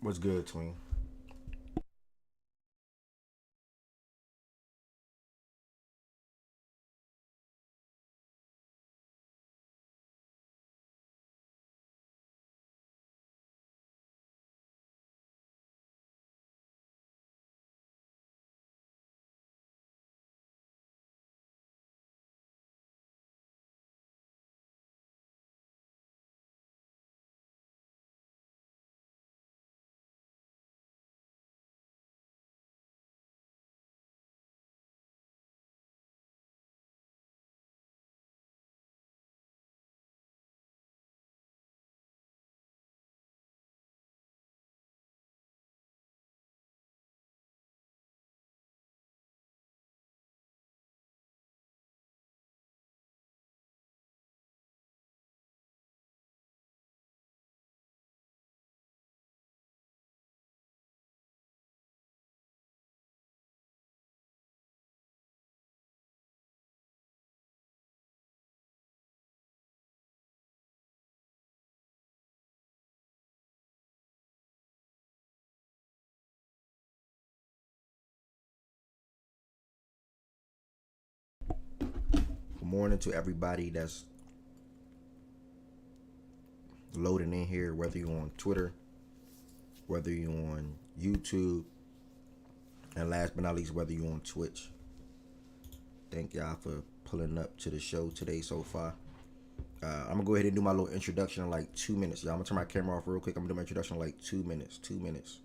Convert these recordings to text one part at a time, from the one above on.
What's good, Twin? Good morning to everybody that's loading in here, whether you're on Twitter, whether you're on YouTube, and last but not least, whether you're on Twitch. Thank y'all for pulling up to the show today so far. I'm gonna go ahead and do my little introduction in like 2 minutes. Y'all, I'm gonna turn my camera off real quick. I'm gonna do my introduction in like 2 minutes. 2 minutes.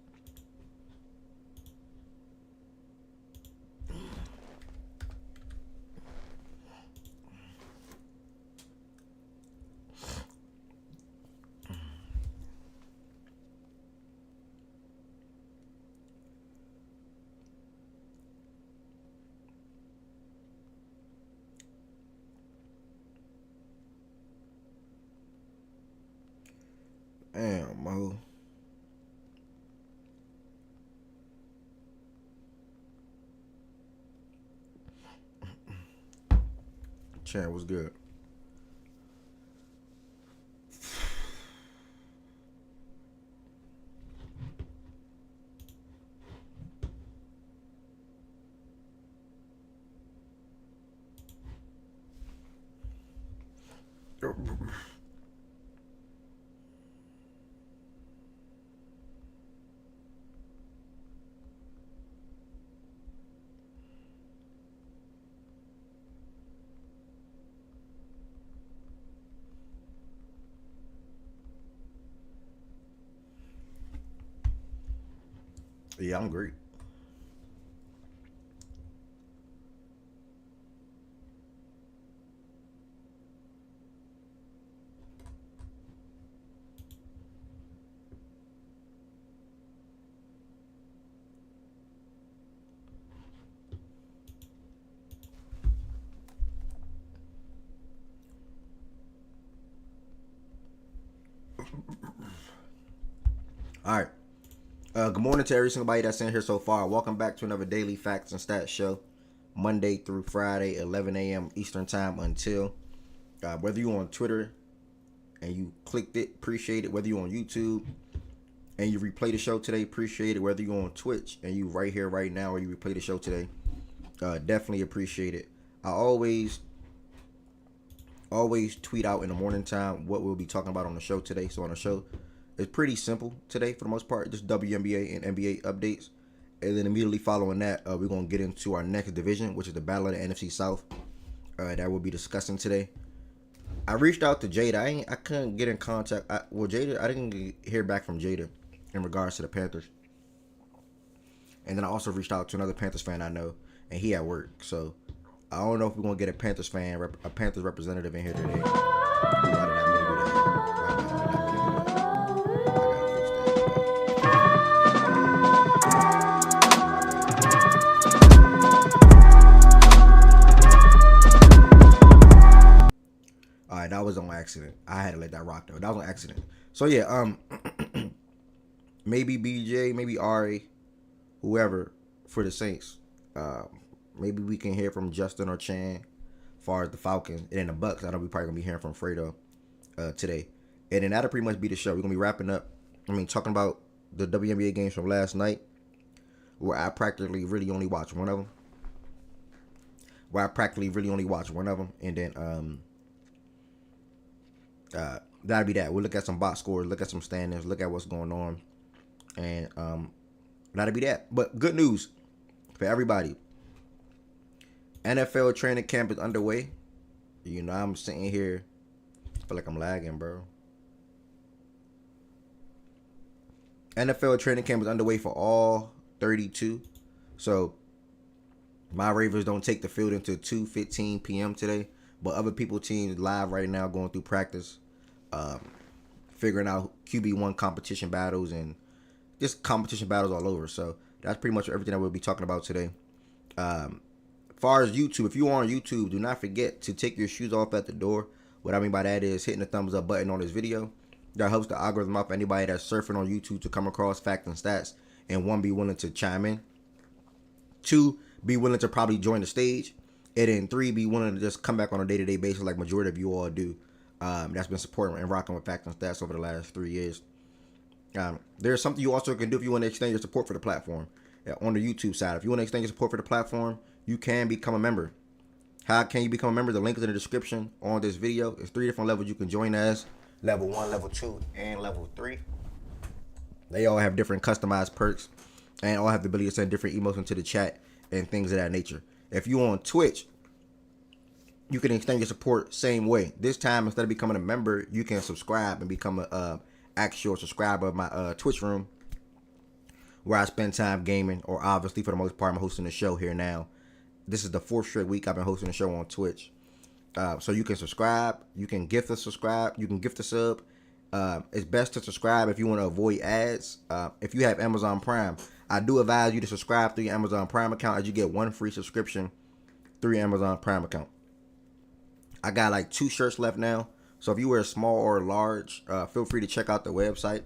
Damn, Mo. Chan, what's good? Yeah, I'm great. All right. Good morning to every single body that's in here so far. Welcome back to another daily facts and stats show, Monday through Friday, 11 a.m. Eastern time until. Whether you're on Twitter and you clicked it, appreciate it. Whether you're on YouTube and you replay the show today, appreciate it. Whether you're on Twitch and you right here right now or you replay the show today, definitely appreciate it. I always tweet out in the morning time what we'll be talking about on the show today. So on the show, it's pretty simple today for the most part, just WNBA and NBA updates. And then immediately following that, we're going to get into our next division, which is the Battle of the NFC South that we'll be discussing today. I reached out to Jada. I couldn't get in contact. Jada, I didn't hear back from Jada in regards to the Panthers. And then I also reached out to another Panthers fan I know, and he at work. So I don't know if we're going to get a Panthers fan, a Panthers representative in here today. Why did I mean to do that? All right, that was on accident. I had to let that rock though. That was on accident. So yeah, maybe BJ, maybe Ari, whoever for the Saints. Maybe we can hear from Justin or Chan, as far as the Falcons, and then the Bucks. I know we probably gonna be hearing from Fredo today, and then that'll pretty much be the show. We're gonna be wrapping up. Talking about the WNBA games from last night, where I practically really only watched one of them. And then that'll be that. We'll look at some box scores, look at some standings, look at what's going on, and that'll be that. But good news for everybody. NFL training camp is underway. You know, I'm sitting here, I feel like I'm lagging, bro. NFL training camp is underway for all 32. So my Ravens don't take the field until 2:15 p.m. today. But other people teams live right now going through practice, figuring out QB1 competition battles and just competition battles all over. So that's pretty much everything that we'll be talking about today. As far as YouTube, if you are on YouTube, do not forget to take your shoes off at the door. What I mean by that is hitting the thumbs up button on this video. That helps the algorithm out for anybody that's surfing on YouTube to come across facts and stats, and one, be willing to chime in. Two, be willing to probably join the stage. And then three, be willing to just come back on a day-to-day basis like majority of you all do. That's been supporting and rocking with facts and stats over the last 3 years. There's something you also can do if you want to extend your support for the platform. On the YouTube side, if you want to extend your support for the platform, you can become a member. How can you become a member? The link is in the description on this video. There's 3 different levels you can join as. Level 1, Level 2, and Level 3. They all have different customized perks and all have the ability to send different emotes into the chat and things of that nature. If you're on Twitch, you can extend your support same way. This time, instead of becoming a member, you can subscribe and become a actual subscriber of my Twitch room, where I spend time gaming, or obviously for the most part I'm hosting the show here now. This is the 4th straight week I've been hosting the show on Twitch. So you can subscribe, you can gift a subscribe, you can gift a sub. It's best to subscribe if you want to avoid ads. If you have Amazon Prime, I do advise you to subscribe through your Amazon Prime account, as you get 1 free subscription through your Amazon Prime account. I got like 2 shirts left now. So if you wear a small or a large, feel free to check out the website.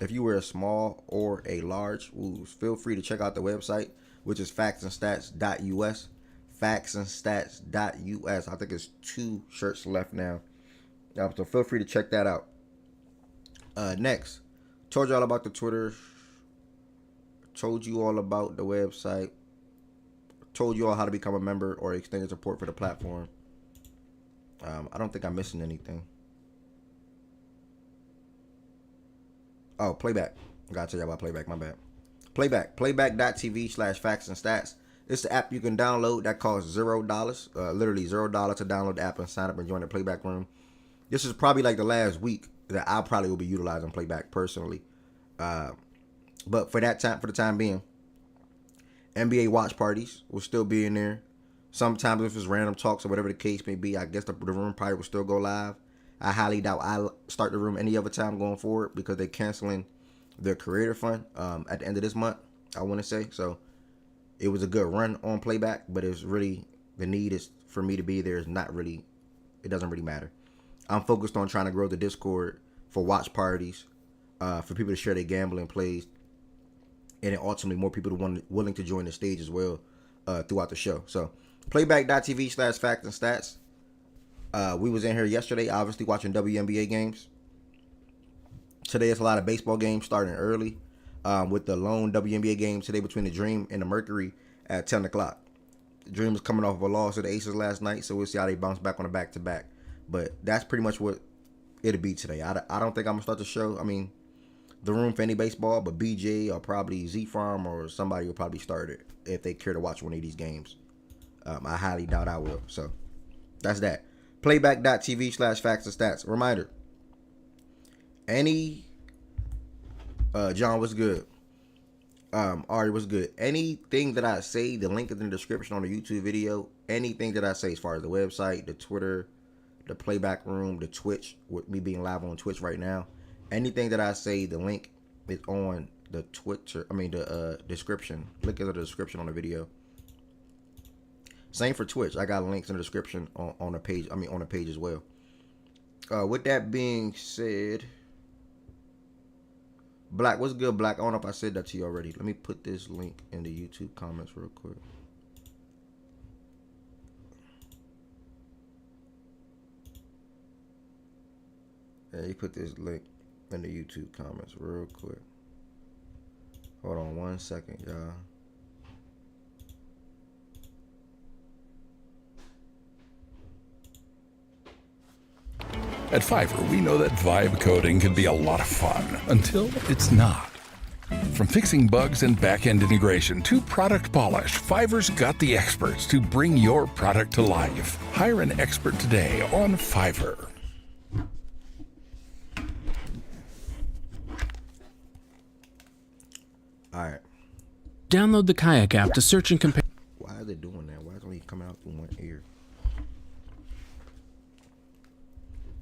If you wear a small or a large, feel free to check out the website, which is factsandstats.us. Factsandstats.us. I think it's 2 shirts left now. So feel free to check that out. Next, told you all about the Twitter. Told you all about the website. Told you all how to become a member or extend your support for the platform. I don't think I'm missing anything. Oh, playback. I gotta tell you about playback. My bad. Playback. Playback.tv/factsandstats. It's the app you can download that costs $0. Literally $0 to download the app and sign up and join the playback room. This is probably like the last week that I probably will be utilizing playback personally. But for the time being, NBA watch parties will still be in there. Sometimes if it's random talks or whatever the case may be, I guess the room probably will still go live. I highly doubt I'll start the room any other time going forward, because they're canceling their creator fund at the end of this month, I want to say. So it was a good run on playback, but it's really, the need is for me to be there is not really, it doesn't really matter. I'm focused on trying to grow the Discord for watch parties, for people to share their gambling plays, and then ultimately more people willing to join the stage as well throughout the show. So playback.tv/factsandstats. We was in here yesterday, obviously watching WNBA games. Today it's a lot of baseball games starting early, with the lone WNBA game today between the Dream and the Mercury at 10 o'clock. The Dream is coming off of a loss to the Aces last night, so we'll see how they bounce back on the back-to-back. But that's pretty much what it'll be today. I don't think I'm going to start the show. I mean, the room for any baseball, but BJ or probably Z-Farm or somebody will probably start it if they care to watch one of these games. I highly doubt I will. So that's that. Playback.tv/factsandstats. Reminder. John, what's good? Ari, what's good? Anything that I say, the link is in the description on the YouTube video. Anything that I say as far as the website, the Twitter, the playback room, the Twitch, with me being live on Twitch right now. Anything that I say, the link is on the Twitter. The description. Link is in the description on the video. Same for Twitch. I got links in the description on the page. On the page as well. With that being said, Black, what's good, Black? I don't know if I said that to you already. Let me put this link in the YouTube comments real quick. Yeah, you put this link in the YouTube comments real quick. Hold on 1 second, y'all. At Fiverr, we know that vibe coding can be a lot of fun until it's not. From fixing bugs and back-end integration to product polish, Fiverr's got the experts to bring your product to life. Hire an expert today on Fiverr. All right. Download the Kayak app to search and compare. Why is it doing that? Why is it only coming out through one ear?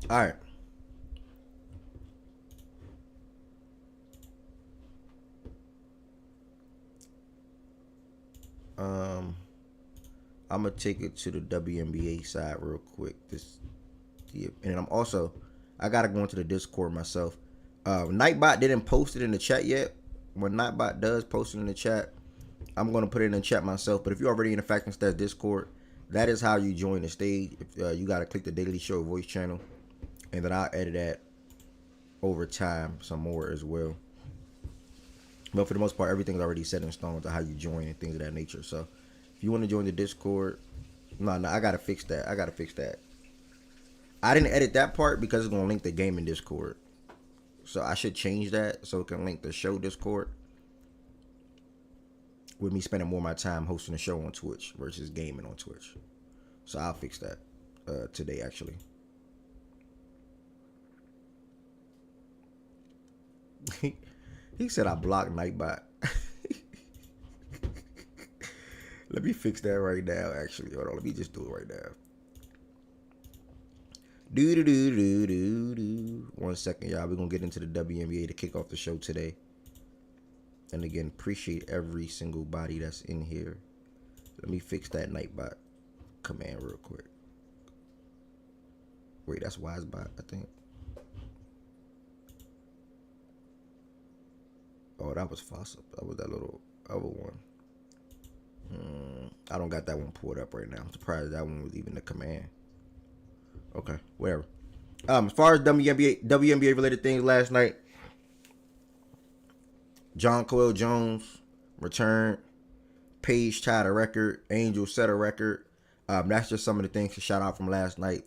All right. I'm gonna take it to the WNBA side real quick. And I gotta go into the Discord myself. Nightbot didn't post it in the chat yet. When Nightbot does post it in the chat, I'm gonna put it in the chat myself. But if you're already in the Fact and Stats Discord, that is how you join the stage. If you gotta click the Daily Show voice channel, and then I'll edit that over time some more as well. But for the most part, everything's already set in stone to how you join and things of that nature. So if you want to join the Discord, no, I gotta fix that. I didn't edit that part because it's gonna link the game in Discord. So I should change that so it can link the show Discord. With me spending more of my time hosting the show on Twitch versus gaming on Twitch. So I'll fix that today actually. He said I blocked Nightbot. Let me fix that right now, actually. Hold on, let me just do it right now. Do. 1 second, y'all. We're going to get into the WNBA to kick off the show today. And again, appreciate every single body that's in here. Let me fix that Nightbot command real quick. Wait, that's Wisebot, I think. Oh, that was Fossil. That was that little other one. I don't got that one pulled up right now. I'm surprised that one was even the command. Okay, whatever. As far as WNBA related things last night, John Coyle Jones returned. Paige tied a record. Angel set a record. That's just some of the things to shout out from last night.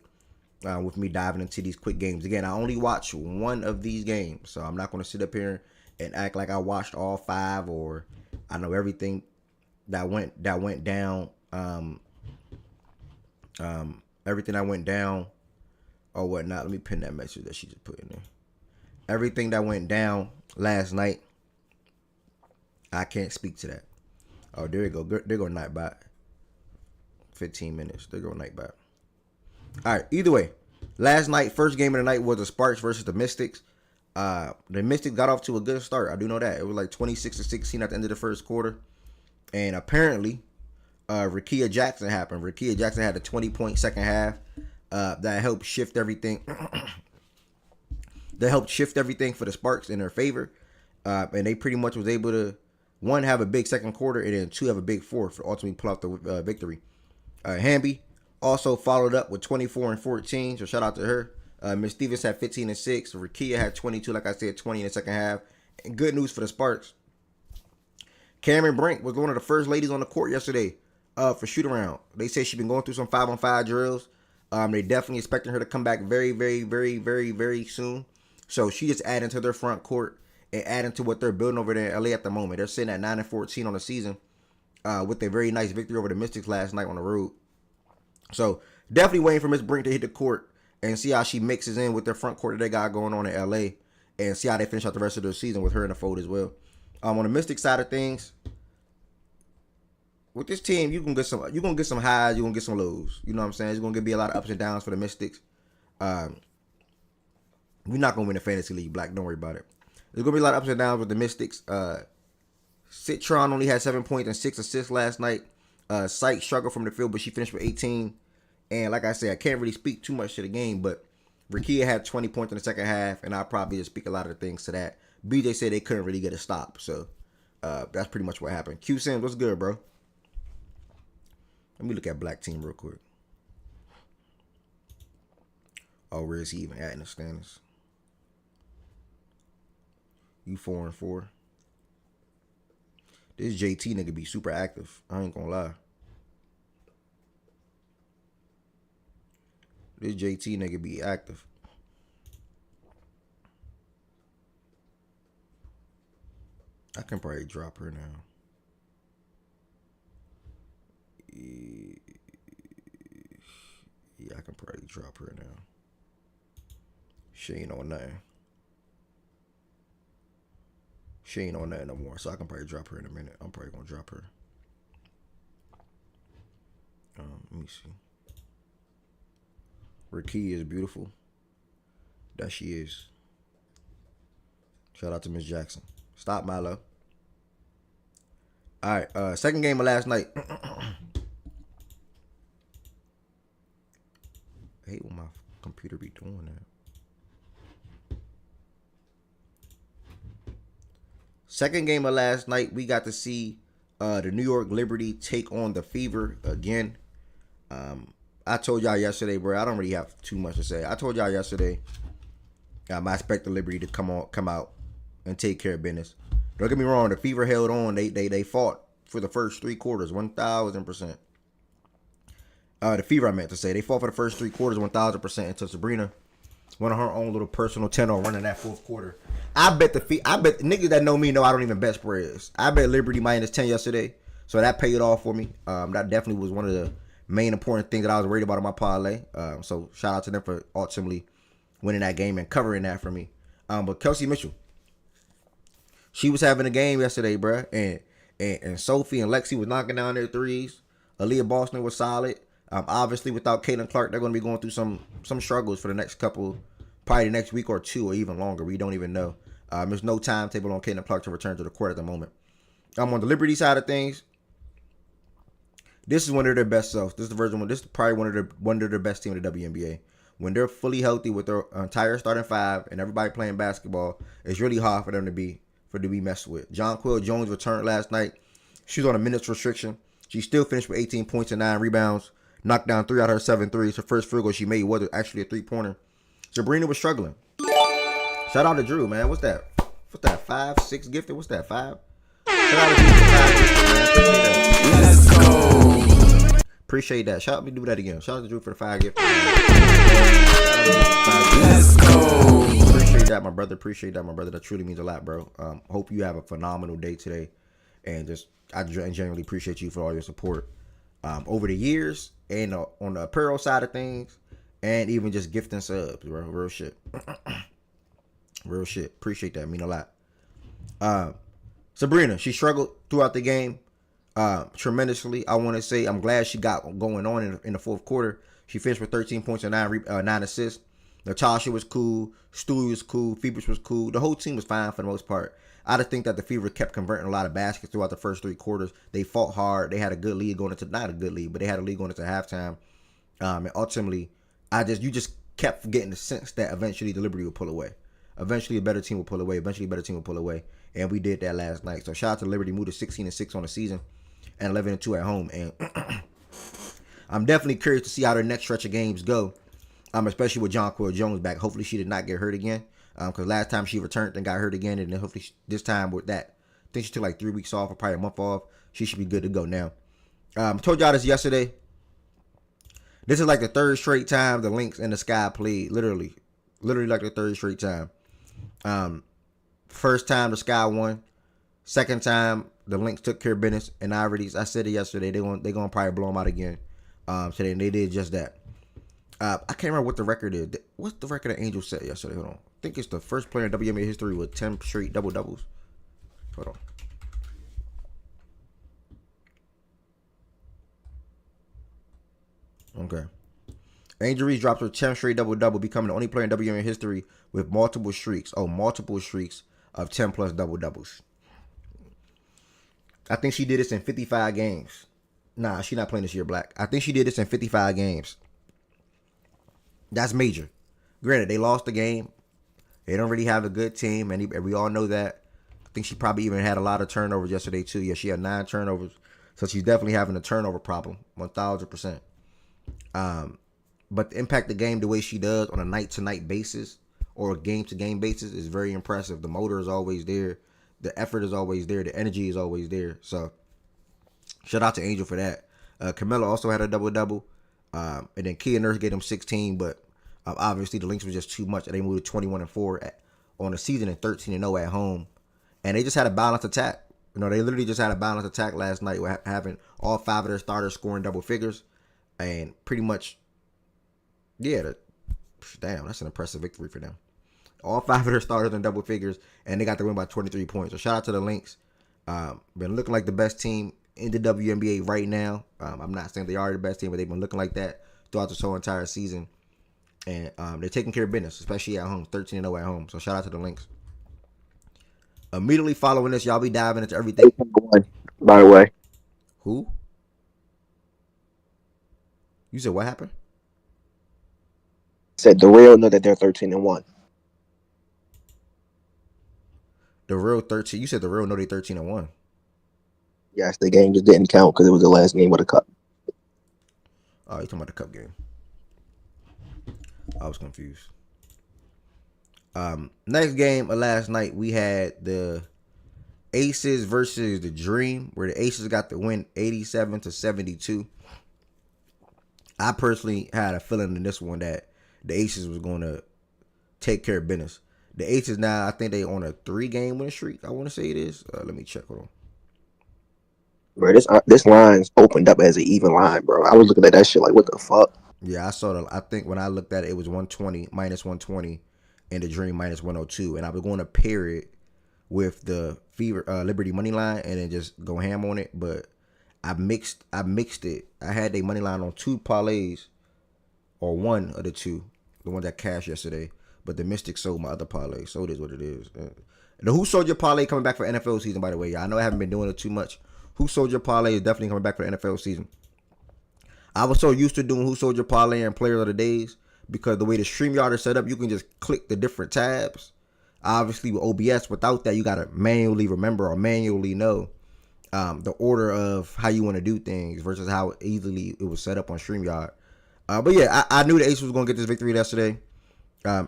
With me diving into these quick games. Again, I only watched one of these games, so I'm not going to sit up here and act like I watched all five or I know everything that went down. Everything that went down or whatnot. Let me pin that message that she just put in there. Everything that went down last night, I can't speak to that. Oh, there you go. There go Nightbot. 15 minutes. There go Nightbot. All right. Either way, last night, first game of the night was the Sparks versus the Mystics. The Mystics got off to a good start. I do know that. It was like 26-16 at the end of the first quarter. And apparently, Rickea Jackson happened. Rickea Jackson had a 20-point second half. That helped shift everything. That helped shift everything for the Sparks in their favor. And they pretty much was able to, one, have a big second quarter, and then two, have a big fourth for ultimately pull out the victory. Hamby also followed up with 24 and 14, so shout out to her. Miss Stevens had 15 and 6. Rickea had 22, like I said, 20 in the second half. And good news for the Sparks. Cameron Brink was one of the first ladies on the court yesterday for shoot around. They say she's been going through some 5-on-5 drills. They definitely expecting her to come back very, very, very, very, very soon. So she just adding to their front court and adding to what they're building over there in LA at the moment. They're sitting at 9 and 14 on the season with a very nice victory over the Mystics last night on the road. So definitely waiting for Miss Brink to hit the court and see how she mixes in with their front court that they got going on in LA and see how they finish out the rest of their season with her in the fold as well. On the Mystic side of things, with this team, you're gonna get some highs, you're gonna get some lows. You know what I'm saying? It's gonna be a lot of ups and downs for the Mystics. We're not gonna win the fantasy league, Black. Don't worry about it. There's gonna be a lot of ups and downs with the Mystics. Citron only had 7 points and 6 assists last night. Sykes struggled from the field, but she finished with 18. And like I said, I can't really speak too much to the game, but Rickea had 20 points in the second half, and I'll probably just speak a lot of the things to that. BJ said they couldn't really get a stop, so that's pretty much what happened. Q Sims, what's good, bro? Let me look at Black Team real quick. Oh, where is he even at in the standings? You 4 and 4. This JT nigga be super active. I ain't gonna lie. This JT nigga be active. I can probably drop her now. Yeah, I can probably drop her now. She ain't on nothing. She ain't on nothing no more, so I can probably drop her in a minute. I'm probably gonna drop her. Let me see. Rakia is beautiful. That she is. Shout out to Miss Jackson. Stop, Milo. All right, second game of last night. I hate when my computer be doing that. Second game of last night, we got to see the New York Liberty take on the Fever again. I told y'all yesterday, bro, I don't really have too much to say. I told y'all yesterday, I expect the Liberty to come out and take care of business. Don't get me wrong, the Fever held on. They fought for the first 3 quarters, 1,000%. The Fever, I meant to say, they fought for the first 3 quarters, 1,000%, until Sabrina went on her own little personal 10-0 running that fourth quarter. I bet niggas that know me know I don't even bet spreads. I bet Liberty -10 yesterday, so that paid off for me. That definitely was one of the main important things that I was worried about in my parlay. So shout out to them for ultimately winning that game and covering that for me. But Kelsey Mitchell, she was having a game yesterday, bruh, and Sophie and Lexi was knocking down their threes. Aaliyah Boston was solid. Obviously, without Caitlin Clark, they're going to be going through some struggles for the next couple, probably the next week or 2 or even longer. We don't even know. There's no timetable on Caitlin Clark to return to the court at the moment. On the Liberty side of things, this is one of their best selves. This is probably one of their best team in the WNBA. When they're fully healthy with their entire starting 5 and everybody playing basketball, it's really hard for them to be messed with. Jonquil Jones returned last night. She was on a minutes restriction. She still finished with 18 points and 9 rebounds. Knocked down 3 out of her 7 threes. Her first field goal she made was actually a 3-pointer. Sabrina was struggling. Shout out to Drew, man. What's that? 5, 6 gifted? What's that? 5? Shout out to Drew for 5 gifted, man. Appreciate that. Let's go. Appreciate that. Shout out, me do that again. Shout out to Drew for the 5 gifted. Let's go. Appreciate that, my brother. That truly means a lot, bro. Hope you have a phenomenal day today. And I genuinely appreciate you for all your support over the years and on the apparel side of things, and even just gifting subs, bro. Real shit. Real shit. Appreciate that. Mean a lot. Sabrina, she struggled throughout the game tremendously. I want to say I'm glad she got going on in the fourth quarter. She finished with 13 points and 9 assists. Natasha was cool. Stewie was cool. Phoebus was cool. The whole team was fine for the most part. I just think that the Fever kept converting a lot of baskets throughout the first 3 quarters. They fought hard. They had a good lead going into, not a good lead, but they had a lead going into halftime. And ultimately, you just kept getting the sense that eventually the Liberty would pull away. Eventually, a better team will pull away. And we did that last night. So shout out to Liberty, moved to 16-6 on the season and 11-2 at home. And I'm definitely curious to see how their next stretch of games go, especially with Jonquil Jones back. Hopefully, she did not get hurt again. Because last time she returned and got hurt again, and then hopefully this time with that, I think she took like 3 weeks off or probably a month off. She should be good to go now. Told y'all this yesterday. This is like the 3rd straight time the Lynx and the Sky played. Literally like the 3rd straight time. First time the Sky won. Second time the Lynx took care of business. And I said it yesterday. They're gonna probably blow them out again today, and they did just that. I can't remember what the record is. What's the record that Angel set yesterday? Hold on. I think it's the first player in WNBA history with 10 straight double-doubles. Hold on. Okay. Angel Reese drops her 10th straight double-double, becoming the only player in WNBA history with multiple streaks of 10-plus double-doubles. I think she did this in 55 games. Nah, she's not playing this year, Black. I think she did this in 55 games. That's major. Granted, they lost the game. They don't really have a good team, and we all know that. I think she probably even had a lot of turnovers yesterday, too. Yeah, she had 9 turnovers. So she's definitely having a turnover problem, 1,000%. But to impact the game the way she does on a night-to-night basis or a game-to-game basis is very impressive. The motor is always there. the effort is always there. The energy is always there. So shout out to Angel for that. Carmelo also had a double-double. And then Kia Nurse gave him 16, but obviously the Lynx was just too much. They moved to 21-4 on the season and 13-0 at home. And they just had a balanced attack. They literally just had a balanced attack last night, with having all 5 of their starters scoring double figures. And pretty much, damn, that's an impressive victory for them. All 5 of their starters in double figures, and they got the win by 23 points. So shout out to the Lynx. Been looking like the best team in the WNBA right now. I'm not saying they are the best team, but they've been looking like that throughout this whole entire season. And they're taking care of business, especially at home, 13-0 at home. So shout out to the Lynx. Immediately following this, y'all be diving into everything. By the way. Who? You said what happened? Said the real know that they're 13-1. The real 13. You said the real know they 13-1. Yes, the game just didn't count because it was the last game of the cup. Oh, you talking about the cup game? I was confused. Next game of last night, we had the Aces versus the Dream, where the Aces got the win 87-72. I personally had a feeling in this one that the Aces was going to take care of business. The Aces now, I think they on a 3-game winning streak. I want to say it is. Let me check. Hold on. Bro, this line's opened up as an even line, bro. I was looking at that shit like, what the fuck? Yeah, I saw the. I think when I looked at it, it was 120 minus 120, and the Dream minus 102. And I was going to pair it with the Liberty money line and then just go ham on it. But I mixed it. I had the money line on 2 parlays, or one of the 2, the one that cashed yesterday. But the Mystics sold my other parlay, so it is what it is. The Who Sold Your Parlay coming back for NFL season, by the way, y'all. I know I haven't been doing it too much. Who Sold Your Parlay is definitely coming back for the NFL season. I was so used to doing Who Sold Your Parlay and Player of the Days because the way the StreamYard is set up, you can just click the different tabs. Obviously, with OBS, without that, you got to manually remember or manually know the order of how you want to do things versus how easily it was set up on StreamYard. But yeah, I knew the Aces was going to get this victory yesterday.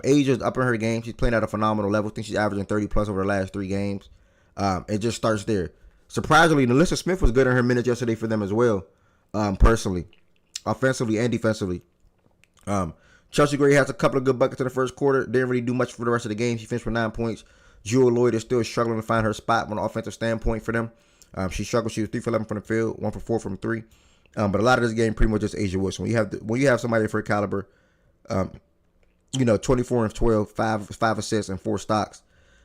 Asia's up in her game. She's playing at a phenomenal level. I think she's averaging 30 plus over the last 3 games. It just starts there. Surprisingly, Nalissa Smith was good in her minutes yesterday for them as well, personally, offensively and defensively. Chelsea Gray has a couple of good buckets in the first quarter. Didn't really do much for the rest of the game. She finished with 9 points. Jewel Lloyd is still struggling to find her spot from an offensive standpoint for them. She struggled. She was 3 for 11 from the field, 1 for 4 from 3. But a lot of this game pretty much just Asia Wilson. When you have somebody of her caliber, 24 and 12, 5 assists and 4 stocks,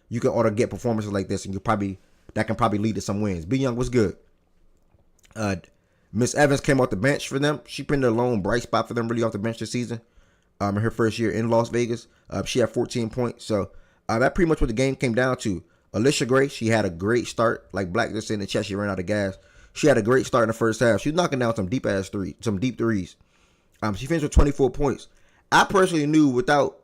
you can ought to get performances like this, and that can probably lead to some wins. B Young was good. Miss Evans came off the bench for them. She been the lone bright spot for them really off the bench this season. In her first year in Las Vegas, she had 14 points. So that pretty much what the game came down to. Alicia Gray, she had a great start. Like Black just said in the chat, she ran out of gas. She had a great start in the first half. She was knocking down some deep threes. She finished with 24 points. I personally knew without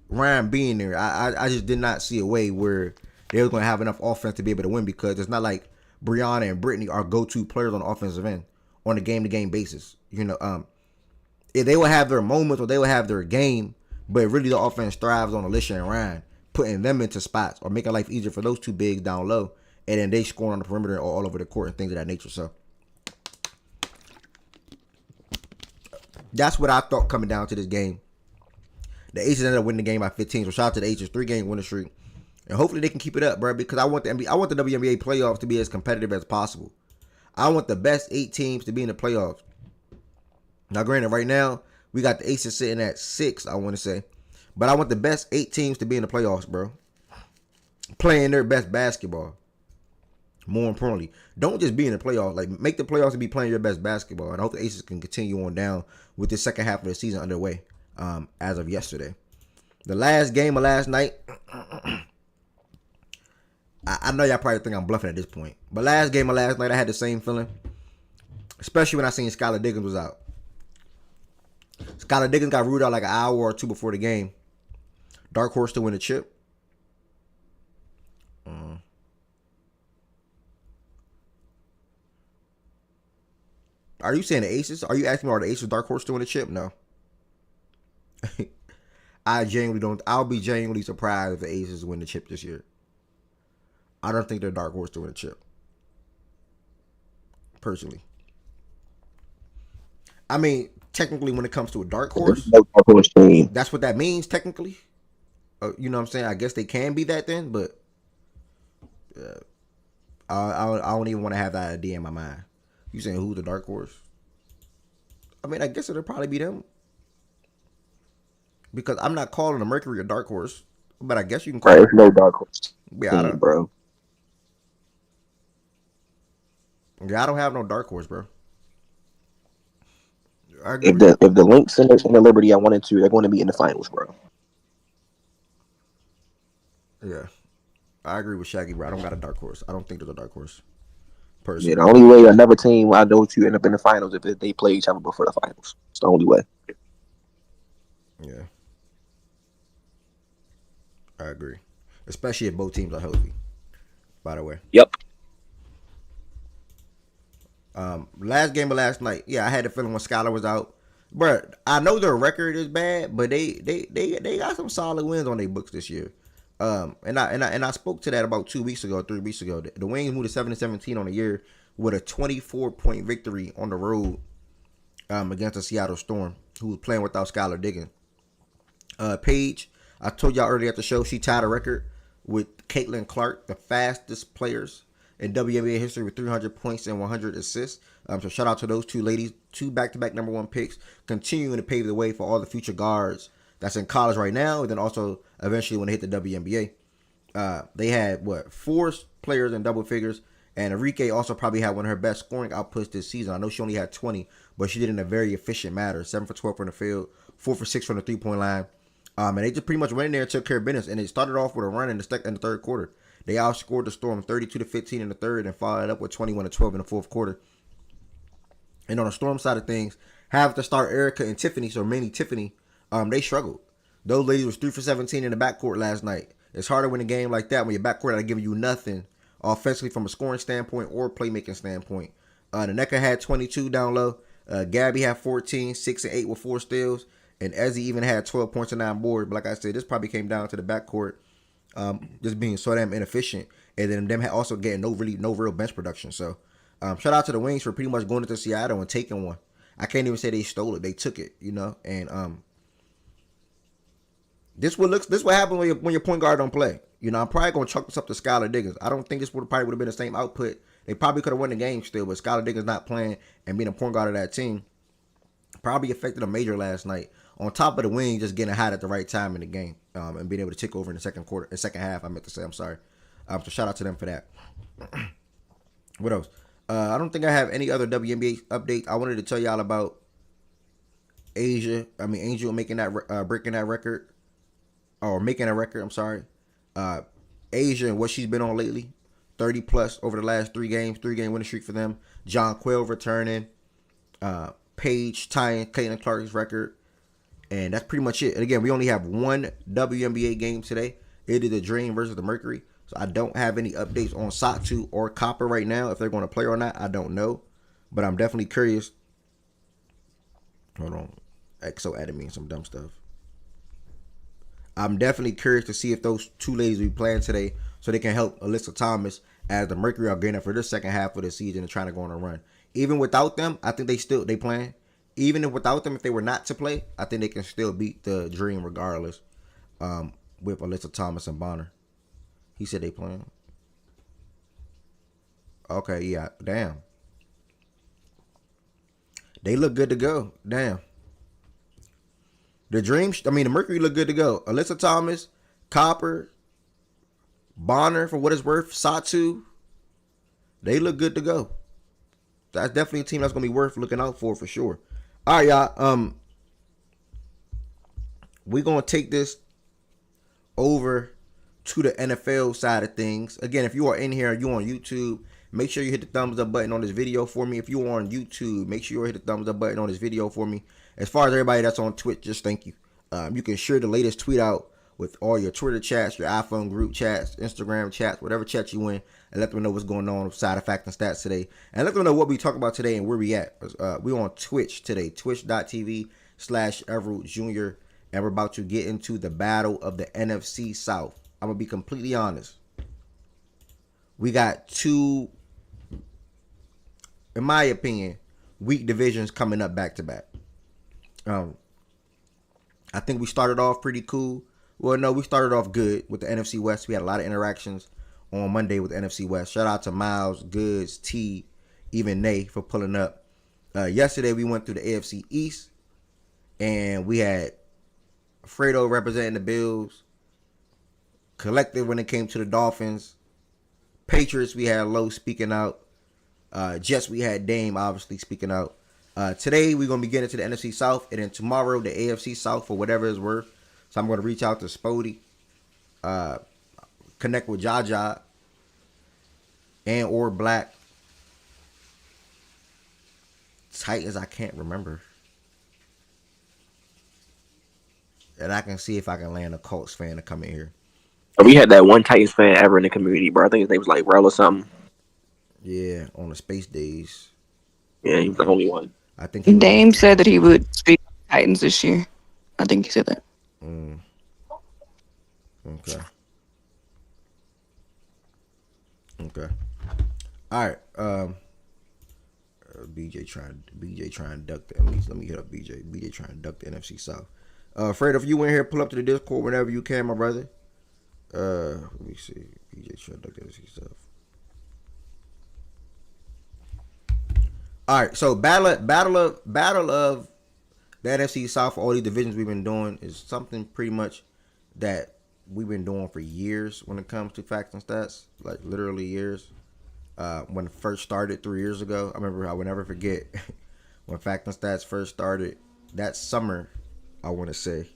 Ryan being there, I just did not see a way where they were going to have enough offense to be able to win, because it's not like Brianna and Brittany are go-to players on the offensive end on a game-to-game basis. If they will have their moments or they will have their game, but really the offense thrives on Alicia and Ryan, putting them into spots or making life easier for those 2 bigs down low, and then they score on the perimeter or all over the court and things of that nature. So that's what I thought coming down to this game. The Aces ended up winning the game by 15. So shout out to the Aces, 3-game winning streak, and hopefully they can keep it up, bro. Because I want the WNBA playoffs to be as competitive as possible. I want the best 8 teams to be in the playoffs. Now, granted, right now we got the Aces sitting at 6, I want to say, but I want the best 8 teams to be in the playoffs, bro. Playing their best basketball. More importantly, don't just be in the playoffs. Like, make the playoffs and be playing your best basketball. And I hope the Aces can continue on down with the second half of the season underway. As of yesterday, the last game of last night, I know y'all probably think I'm bluffing at this point, but last game of last night, I had the same feeling, especially when I seen Skylar Diggins was out. Skylar Diggins got ruled out like an hour or 2 before the game. Dark horse to win the chip. Are you saying the Aces? Are you asking me, are the Aces dark horse to win the chip? No. I'll be genuinely surprised if the Aces win the chip this year. I don't think they're a dark horse to win a chip. Personally. I mean, technically, when it comes to a dark horse, that's what that means, technically. You know what I'm saying? I guess they can be that then, but I don't even want to have that idea in my mind. You saying who's the dark horse? I mean, I guess it'll probably be them. Because I'm not calling the Mercury a dark horse, but I guess you can call it. There's no dark horse Yeah, team, bro. Yeah, I don't have no dark horse, bro. I agree If with the Lynx and the Liberty I wanted to, they're going to be in the finals, bro. Yeah, I agree with Shaggy, bro. I don't got a dark horse. I don't think there's a dark horse. Yeah, Personally, the only way another team I know to end up in the finals if they play each other before the finals. It's the only way. yeah, I agree. Especially if both teams are healthy. By the way, Yep. last game of last night, yeah, I had the feeling when Skylar was out. But I know their record is bad, but they got some solid wins on their books this year. And I spoke to that about 2 weeks ago, 3 weeks ago. The Wings moved to 7-17 on the year with a 24-point victory on the road against the Seattle Storm, who was playing without Skylar Diggins. Paige, I told y'all earlier at the show, she tied a record with Caitlin Clark, the fastest players in WNBA history with 300 points and 100 assists. So shout out to those two ladies, 2 back-to-back number 1 picks, continuing to pave the way for all the future guards that's in college right now, and then also eventually when they hit the WNBA. They had, 4 players in double figures, and Enrique also probably had one of her best scoring outputs this season. I know she only had 20, but she did it in a very efficient manner. 7 for 12 from the field, 4 for 6 from the three-point line. And they just pretty much went in there and took care of business, and they started off with a run in the third quarter. They outscored the Storm 32-15 in the third and followed up with 21-12 in the fourth quarter. And on the Storm side of things, have to start Erica and Tiffany, so mainly Tiffany, they struggled. Those ladies was 3 for 17 in the backcourt last night. It's hard to win a game like that when your backcourt are giving you nothing offensively from a scoring standpoint or playmaking standpoint. Nneka had 22 down low. Gabby had 14, 6 and 8 with 4 steals. And Ezzy even had 12 points and 9 boards. But like I said, this probably came down to the backcourt just being so damn inefficient. And then them also getting no real bench production. So shout out to the Wings for pretty much going into Seattle and taking one. I can't even say they stole it. They took it, you know. And this what happens when your point guard don't play. You know, I'm probably gonna chalk this up to Skylar Diggins. I don't think this probably would have been the same output. They probably could have won the game still, but Skylar Diggins not playing and being a point guard of that team probably affected them major last night. On top of the Wings just getting hot at the right time in the game and being able to take over in the second half. I meant to say, I'm sorry. So shout out to them for that. What else? I don't think I have any other WNBA updates. I wanted to tell y'all about Angel making that breaking that record. Or making a record, I'm sorry. Asia and what she's been on lately. 30 plus over the last 3 games. 3-game winning streak for them. John Quill returning. Paige tying Caitlin Clark's record. And that's pretty much it. And again, we only have one WNBA game today. It is the Dream versus the Mercury. So I don't have any updates on Satu or Copper right now. If they're going to play or not, I don't know. But I'm definitely curious. Hold on. EXO added me some dumb stuff. I'm definitely curious to see if those 2 ladies will be playing today so they can help Alyssa Thomas as the Mercury are getting for their second half of the season and trying to go on a run. Even without them, I think they playing. Even if without them, if they were not to play, I think they can still beat the Dream regardless with Alyssa Thomas and Bonner. He said they playing. Okay, yeah, damn. They look good to go. Damn. The Mercury look good to go. Alyssa Thomas, Copper, Bonner, for what it's worth, Satu, they look good to go. That's definitely a team that's going to be worth looking out for sure. All right, y'all. We're going to take this over to the NFL side of things. Again, if you are in here, you on YouTube, make sure you hit the thumbs up button on this video for me. If you are on YouTube, make sure you hit the thumbs up button on this video for me. As far as everybody that's on Twitch, just thank you. You can share the latest tweet out with all your Twitter chats, your iPhone group chats, Instagram chats, whatever chat you in, and let them know what's going on with Side of Fact and Stats today. And let them know what we talk about today and where we at. We're on Twitch today, twitch.tv/Everett Jr., and we're about to get into the battle of the NFC South. I'm going to be completely honest. we got two, in my opinion, weak divisions coming up back to back. I think we started off pretty cool. Well, no, we started off good with the NFC West. We had a lot of interactions on Monday with the NFC West. Shout out to Miles, Goods, T, even Nay for pulling up. Yesterday, we went through the AFC East, and we had Fredo representing the Bills, Collective when it came to the Dolphins, Patriots, we had Lowe speaking out, Jets, we had Dame obviously speaking out. Today, we're going to be getting to the NFC South, and then tomorrow, the AFC South for whatever it's worth. So I'm going to reach out to Spody, connect with Jaja, and or Black. Titans, I can't remember. And I can see if I can land a Colts fan to come in here. We had that one Titans fan ever in the community, bro. I think his name was like Rel or something. Yeah, on the space days. Yeah, he was the only one. I think Dame said that he would speak Titans this year. I think he said that. Okay. All right. BJ trying to duck the. Let me hit up BJ. BJ trying to duck the NFC South. Fred, if you in here, pull up to the Discord whenever you can, my brother. Let me see. BJ trying to duck the NFC South. All right, so battle of the NFC South for all these divisions we've been doing is something pretty much that we've been doing for years when it comes to facts and stats, like literally years. When it first started 3 years ago, I will never forget when Fact and Stats first started that summer. I want to say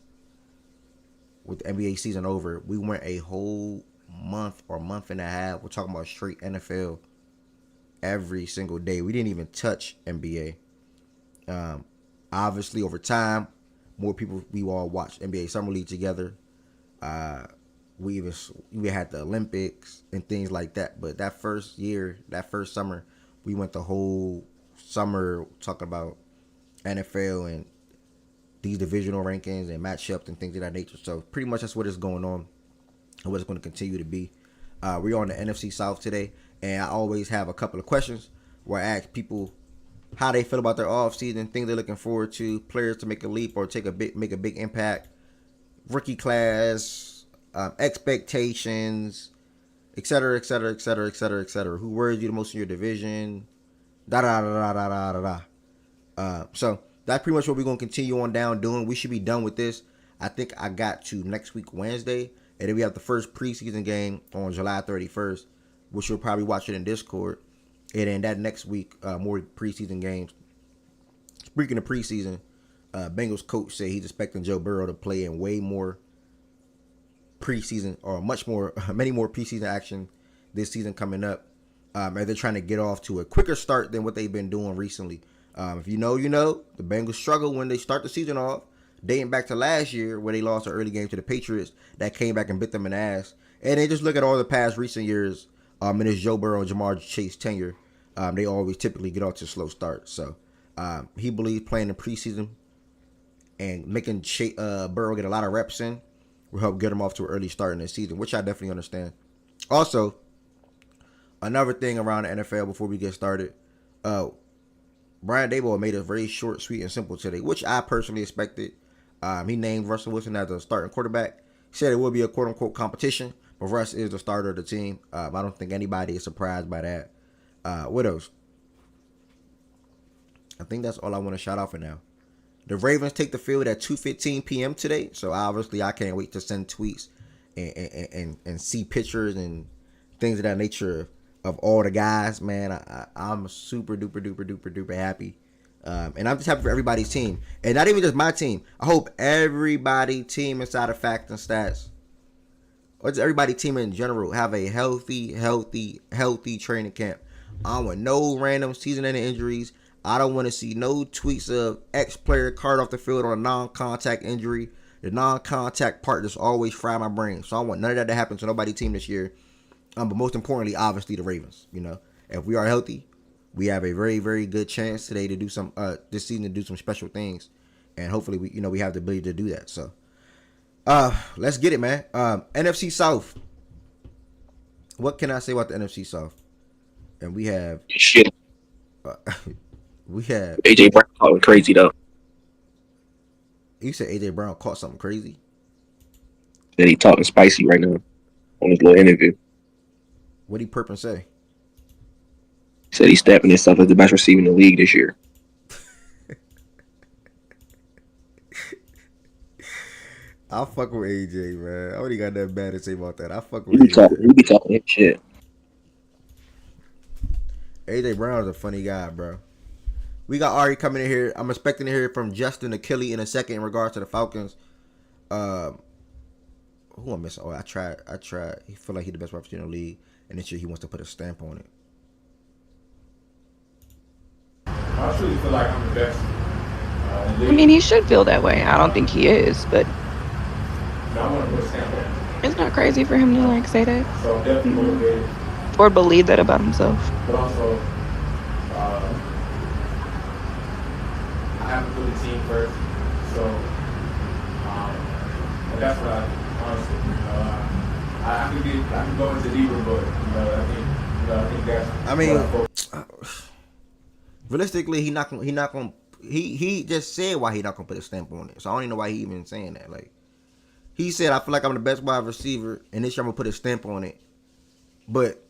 with the NBA season over, we went a whole month or month and a half. We're talking about straight NFL every single day. We didn't even touch NBA. Obviously, over time, more people, we all watched NBA Summer League together. We had the Olympics and things like that. But that first summer, we went the whole summer talking about NFL and these divisional rankings and matchups and things of that nature. So pretty much that's what is going on and what it's going to continue to be. We're on the NFC South today, and I always have a couple of questions where I ask people how they feel about their offseason, things they're looking forward to, players to make a leap or make a big impact, rookie class, expectations, et cetera, et cetera, et cetera, et cetera, et cetera. Who worries you the most in your division? So that's pretty much what we're going to continue on down doing. We should be done with this. I think I got to next week, Wednesday. And then we have the first preseason game on July 31st, which you'll probably watch it in Discord. And then that next week, more preseason games. Speaking of preseason, Bengals coach said he's expecting Joe Burrow to play in way more preseason or many more preseason action this season coming up. And they're trying to get off to a quicker start than what they've been doing recently. If you know, you know. The Bengals struggle when they start the season off, dating back to last year where they lost an early game to the Patriots that came back and bit them in the ass. And they just look at all the past recent years in this Joe Burrow and Jamar Chase tenure. They always typically get off to a slow start. So he believes playing in preseason and making Burrow get a lot of reps in will help get him off to an early start in the season, which I definitely understand. Also, another thing around the NFL before we get started, Brian Daboll made it very short, sweet, and simple today, which I personally expected. He named Russell Wilson as the starting quarterback. He said it will be a quote-unquote competition, but Russ is the starter of the team. I don't think anybody is surprised by that. What else? I think that's all I want to shout out for now. The Ravens take the field at 2:15 p.m. today, so obviously I can't wait to send tweets and see pictures and things of that nature of all the guys. Man, I'm super duper happy. And I'm just happy for everybody's team. And not even just my team. I hope everybody team inside of Facts and Stats, or just everybody team in general, have a healthy training camp. I don't want no random season-ending injuries. I don't want to see no tweets of ex-player carted off the field on a non-contact injury. The non-contact part just always fry my brain. So I want none of that to happen to nobody's team this year. But most importantly, obviously, the Ravens. You know, if we are healthy, we have a very, very good chance today to do some this season to do some special things, and hopefully we have the ability to do that. So, let's get it, man. NFC South. What can I say about the NFC South? And we have Shit, uh, we have AJ Brown talking crazy though. you said AJ Brown caught something crazy. That he talking spicy right now on his little interview. What did Perpin say? Said he's stepping himself as the best receiver in the league this year. I fuck with AJ, man. I already got nothing bad to say about that. I fuck He with be talking. AJ. He be talking his shit. AJ Brown is a funny guy, bro. We got Ari coming in here. I'm expecting to hear from Justin Achille in a second in regards to the Falcons. Um, who I'm missing? Oh, I tried. He feel like he's the best wide receiver in the league, and this year he wants to put a stamp on it. I truly feel like I'm the best. I mean, he should feel that way. I don't think he is, but I want to put a stamp on it. it's not crazy for him to like say that So I'm definitely motivated, or believe that about himself. but also I have to put the team first. So and that's what I honestly, I can go into deeper, but I think that's. I mean, realistically, he just said why he not gonna put a stamp on it. So I don't even know why he even saying that. Like he said, I feel like I'm the best wide receiver, and this year I'm gonna put a stamp on it. But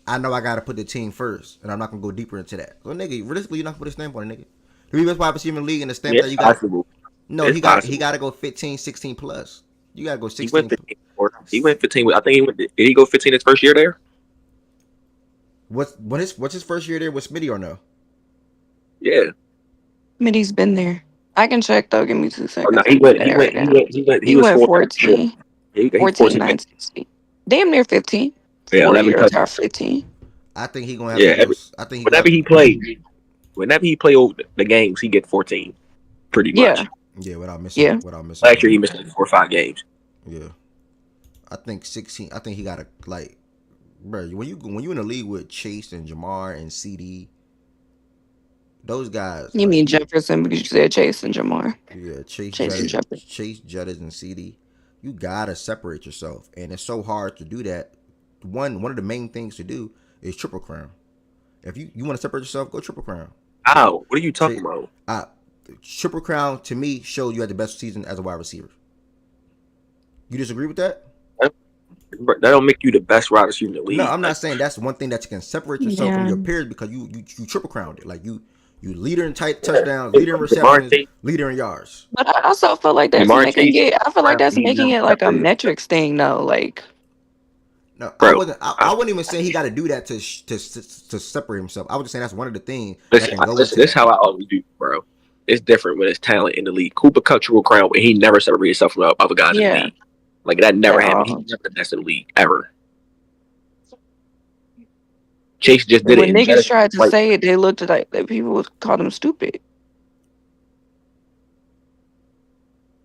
I know I gotta put the team first, and I'm not gonna go deeper into that. So nigga, realistically, you're not gonna put a stamp on it, nigga. To be best wide receiver in the league and the stamp that you got. Possible. No, it's he possible. got to go 15, 16 plus. You gotta go 16. He went 15. He went 15. I think he went. Did he go 15 his first year there? What's his first year there with Smitty or no? Yeah. Mitty's been there. I can check though. Give me 2 Oh seconds. no, he went. He was 14. 14, 9, 16. Damn near 15. Yeah, 4 11 years touchdowns. are 15. I think he gonna have Yeah, to go. I think whenever he played the games, he get 14, pretty much. Yeah. Yeah, without missing. Yeah. Without missing. Last year he missed 4 or 5 games. Yeah, I think 16. I think he got to like, bro. When you in the league with Chase and Jamar and CD, those guys. You mean Jefferson because you said Chase and Jamar. Yeah, Chase and Jefferson. Chase Jettas and CD. You gotta separate yourself, and it's so hard to do that. One of the main things to do is triple crown. If you want to separate yourself, go triple crown. Ow, what are you talking about? Triple crown to me showed you had the best season as a wide receiver. You disagree with that? That don't make you the best wide receiver in the league. No, I'm not saying that's one thing that you can separate yourself from your peers because you triple crowned it. Like you leader in tight touchdowns, leader in receptions, leader in yards. But I also feel like that's making it. I feel like that's making it like a metrics thing, though. Like, no, bro, I wouldn't even say he got to do that to separate himself. I was just saying that's one of the things. Listen, this is how I always do, bro. It's different when it's talent in the league. Cooper cut triple crown, but he never separated himself from other guys in the league. Like that never happened. He's never the best in the league ever. Chase just did when it. When niggas tried to say it, they looked at like people would call them stupid.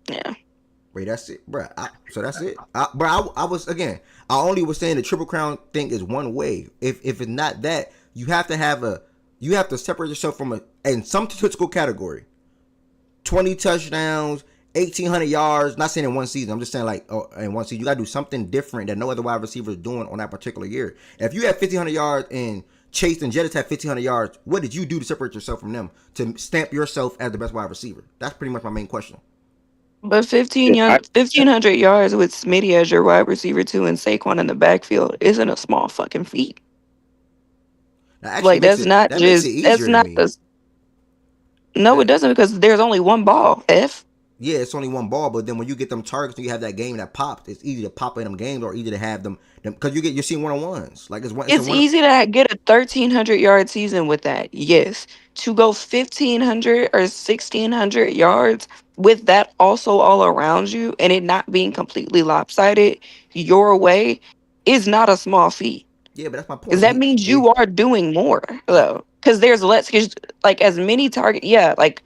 Yeah. Wait, that's it, bro. So that's it, bro. I was again. I only was saying the triple crown thing is one way. If it's not that, you have to separate yourself from in some statistical category. 20 touchdowns, 1,800 yards. Not saying in one season. I'm just saying like in one season you gotta do something different that no other wide receiver is doing on that particular year. If you have 1,500 yards and Chase and Jettis had 1,500 yards, what did you do to separate yourself from them to stamp yourself as the best wide receiver? That's pretty much my main question. But 1,500 yards with Smitty as your wide receiver too and Saquon in the backfield isn't a small fucking feat. Like that's not the. No, it doesn't because there's only one ball. Yeah, it's only one ball, but then when you get them targets, you have that game that pops. It's easy to pop in them games, or easy to have them because you're seeing 1-on-1s. Like it's easy to get a 1,300 yard season with that. Yes, to go 1,500 or 1,600 yards with that also all around you and it not being completely lopsided your way is not a small feat. Yeah, but that's my point. Because that means you are doing more though. Because there's like as many targets. Yeah, like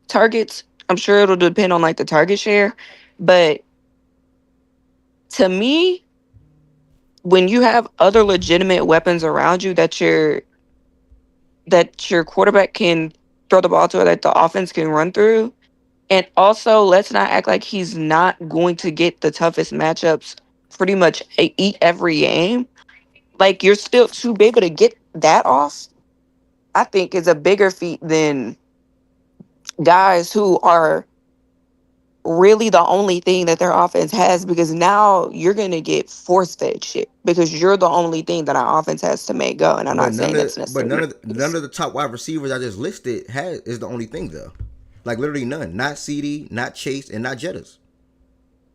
targets. I'm sure it'll depend on like the target share, but to me, when you have other legitimate weapons around you that your quarterback can throw the ball to or that the offense can run through, and also let's not act like he's not going to get the toughest matchups pretty much every game. Like, you're still to be able to get that off, I think is a bigger feat than guys who are really the only thing that their offense has, because now you're going to get force fed shit because you're the only thing that our offense has to make go. And I'm But not saying that's necessarily none of the top wide receivers I just listed is the only thing though. Like literally none. Not CD, not Chase, and not Jettas.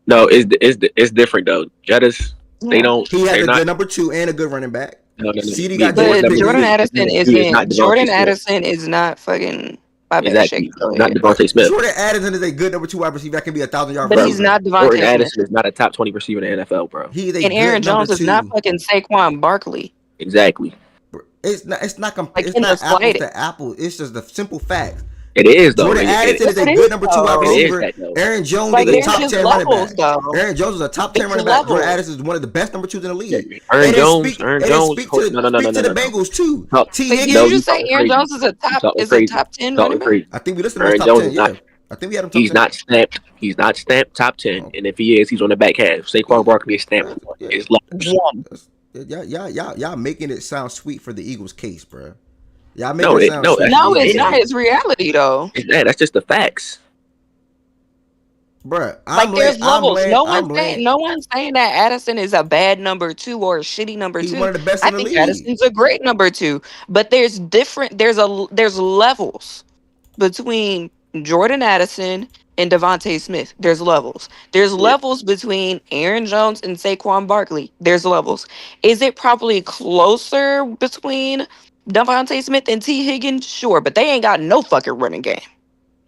No, it's different though. Jettas, they yeah. don't. He has They're a not. good number 2 and a good running back. No. CD The got James But number Jordan Winston. two, Addison number two is not Devontae Smith. Is not fucking, my bad, Exactly. Shake, go Not ahead. Devontae Smith. Jordan Addison is a good number 2 wide receiver that can be 1,000-yard But he's receiver. not Jordan Devontae Smith. Addison is not a top 20 receiver in the NFL, bro. He is a And good Aaron number Jones is not 2. fucking Saquon Barkley. Exactly. It's not Like, it's in the not apples slightest. to apples. It's just the simple fact. It is though. Jordan Addison is a It good is, number 2 wide though. It is receiver. that, though. Aaron Jones Like, is a there's top just 10 running levels, back. though. Aaron Jones is a top 10 It's running back. Jordan levels. Addison is one of the best number 2s in the league. Aaron And Jones. speak to the No. Bengals too. No. T But Higgins. did No, you you just say talking Aaron crazy. Jones is You talking a top 10 running Talking back? crazy. I think we listed him as Aaron top Jones 10. is not. Yeah, I think we had him top He's 10. not stamped. He's not stamped top 10. And if he is, he's on the back half. Saquon Barkley is stamped. Yeah. It's levels. Y'all making it sound sweet for the Eagles' case, bro. Y'all making No, it sound sweet. No, for the it's Eagles' not. case. It's reality, though. That's just the facts. Bruh, Like, there's levels. No one's saying that Addison is a bad number 2 or a shitty number He's 2. one of the best I in the think league. Addison's a great number 2. But there's levels between Jordan Addison and Devontae Smith. There's levels. There's levels between Aaron Jones and Saquon Barkley. There's levels. Is it probably closer between Devontae Smith and T Higgins? Sure, but they ain't got no fucking running game.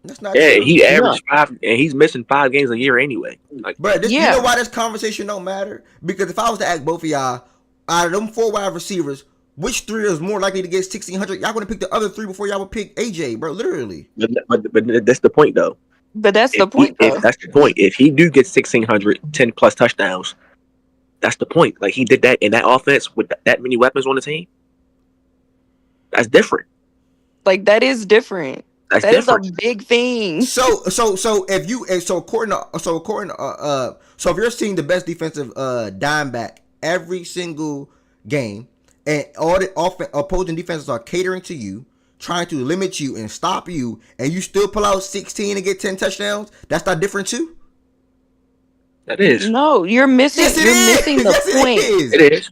That's not Yeah, true. he averaged 5, and he's missing 5 games a year anyway. Like, But you know why this conversation don't matter? Because if I was to ask both of y'all, out of them 4 wide receivers, which 3 is more likely to get 1,600? Y'all gonna pick the other 3 before y'all would pick AJ, bro. Literally. but that's the point, though. But that's the point, though. If that's the point. If he do get 1,600, 10 plus touchdowns, that's the point. Like, he did that in that offense with that many weapons on the team. That's different. Like, that is different. That's That different. is a big thing. So if you're seeing the best defensive dime back every single game, and all the opposing defenses are catering to you, trying to limit you and stop you, and you still pull out 16 and get 10 touchdowns, that's not different too? That is. No, you're missing. Yes, it you're is. missing the Yes, point. It is.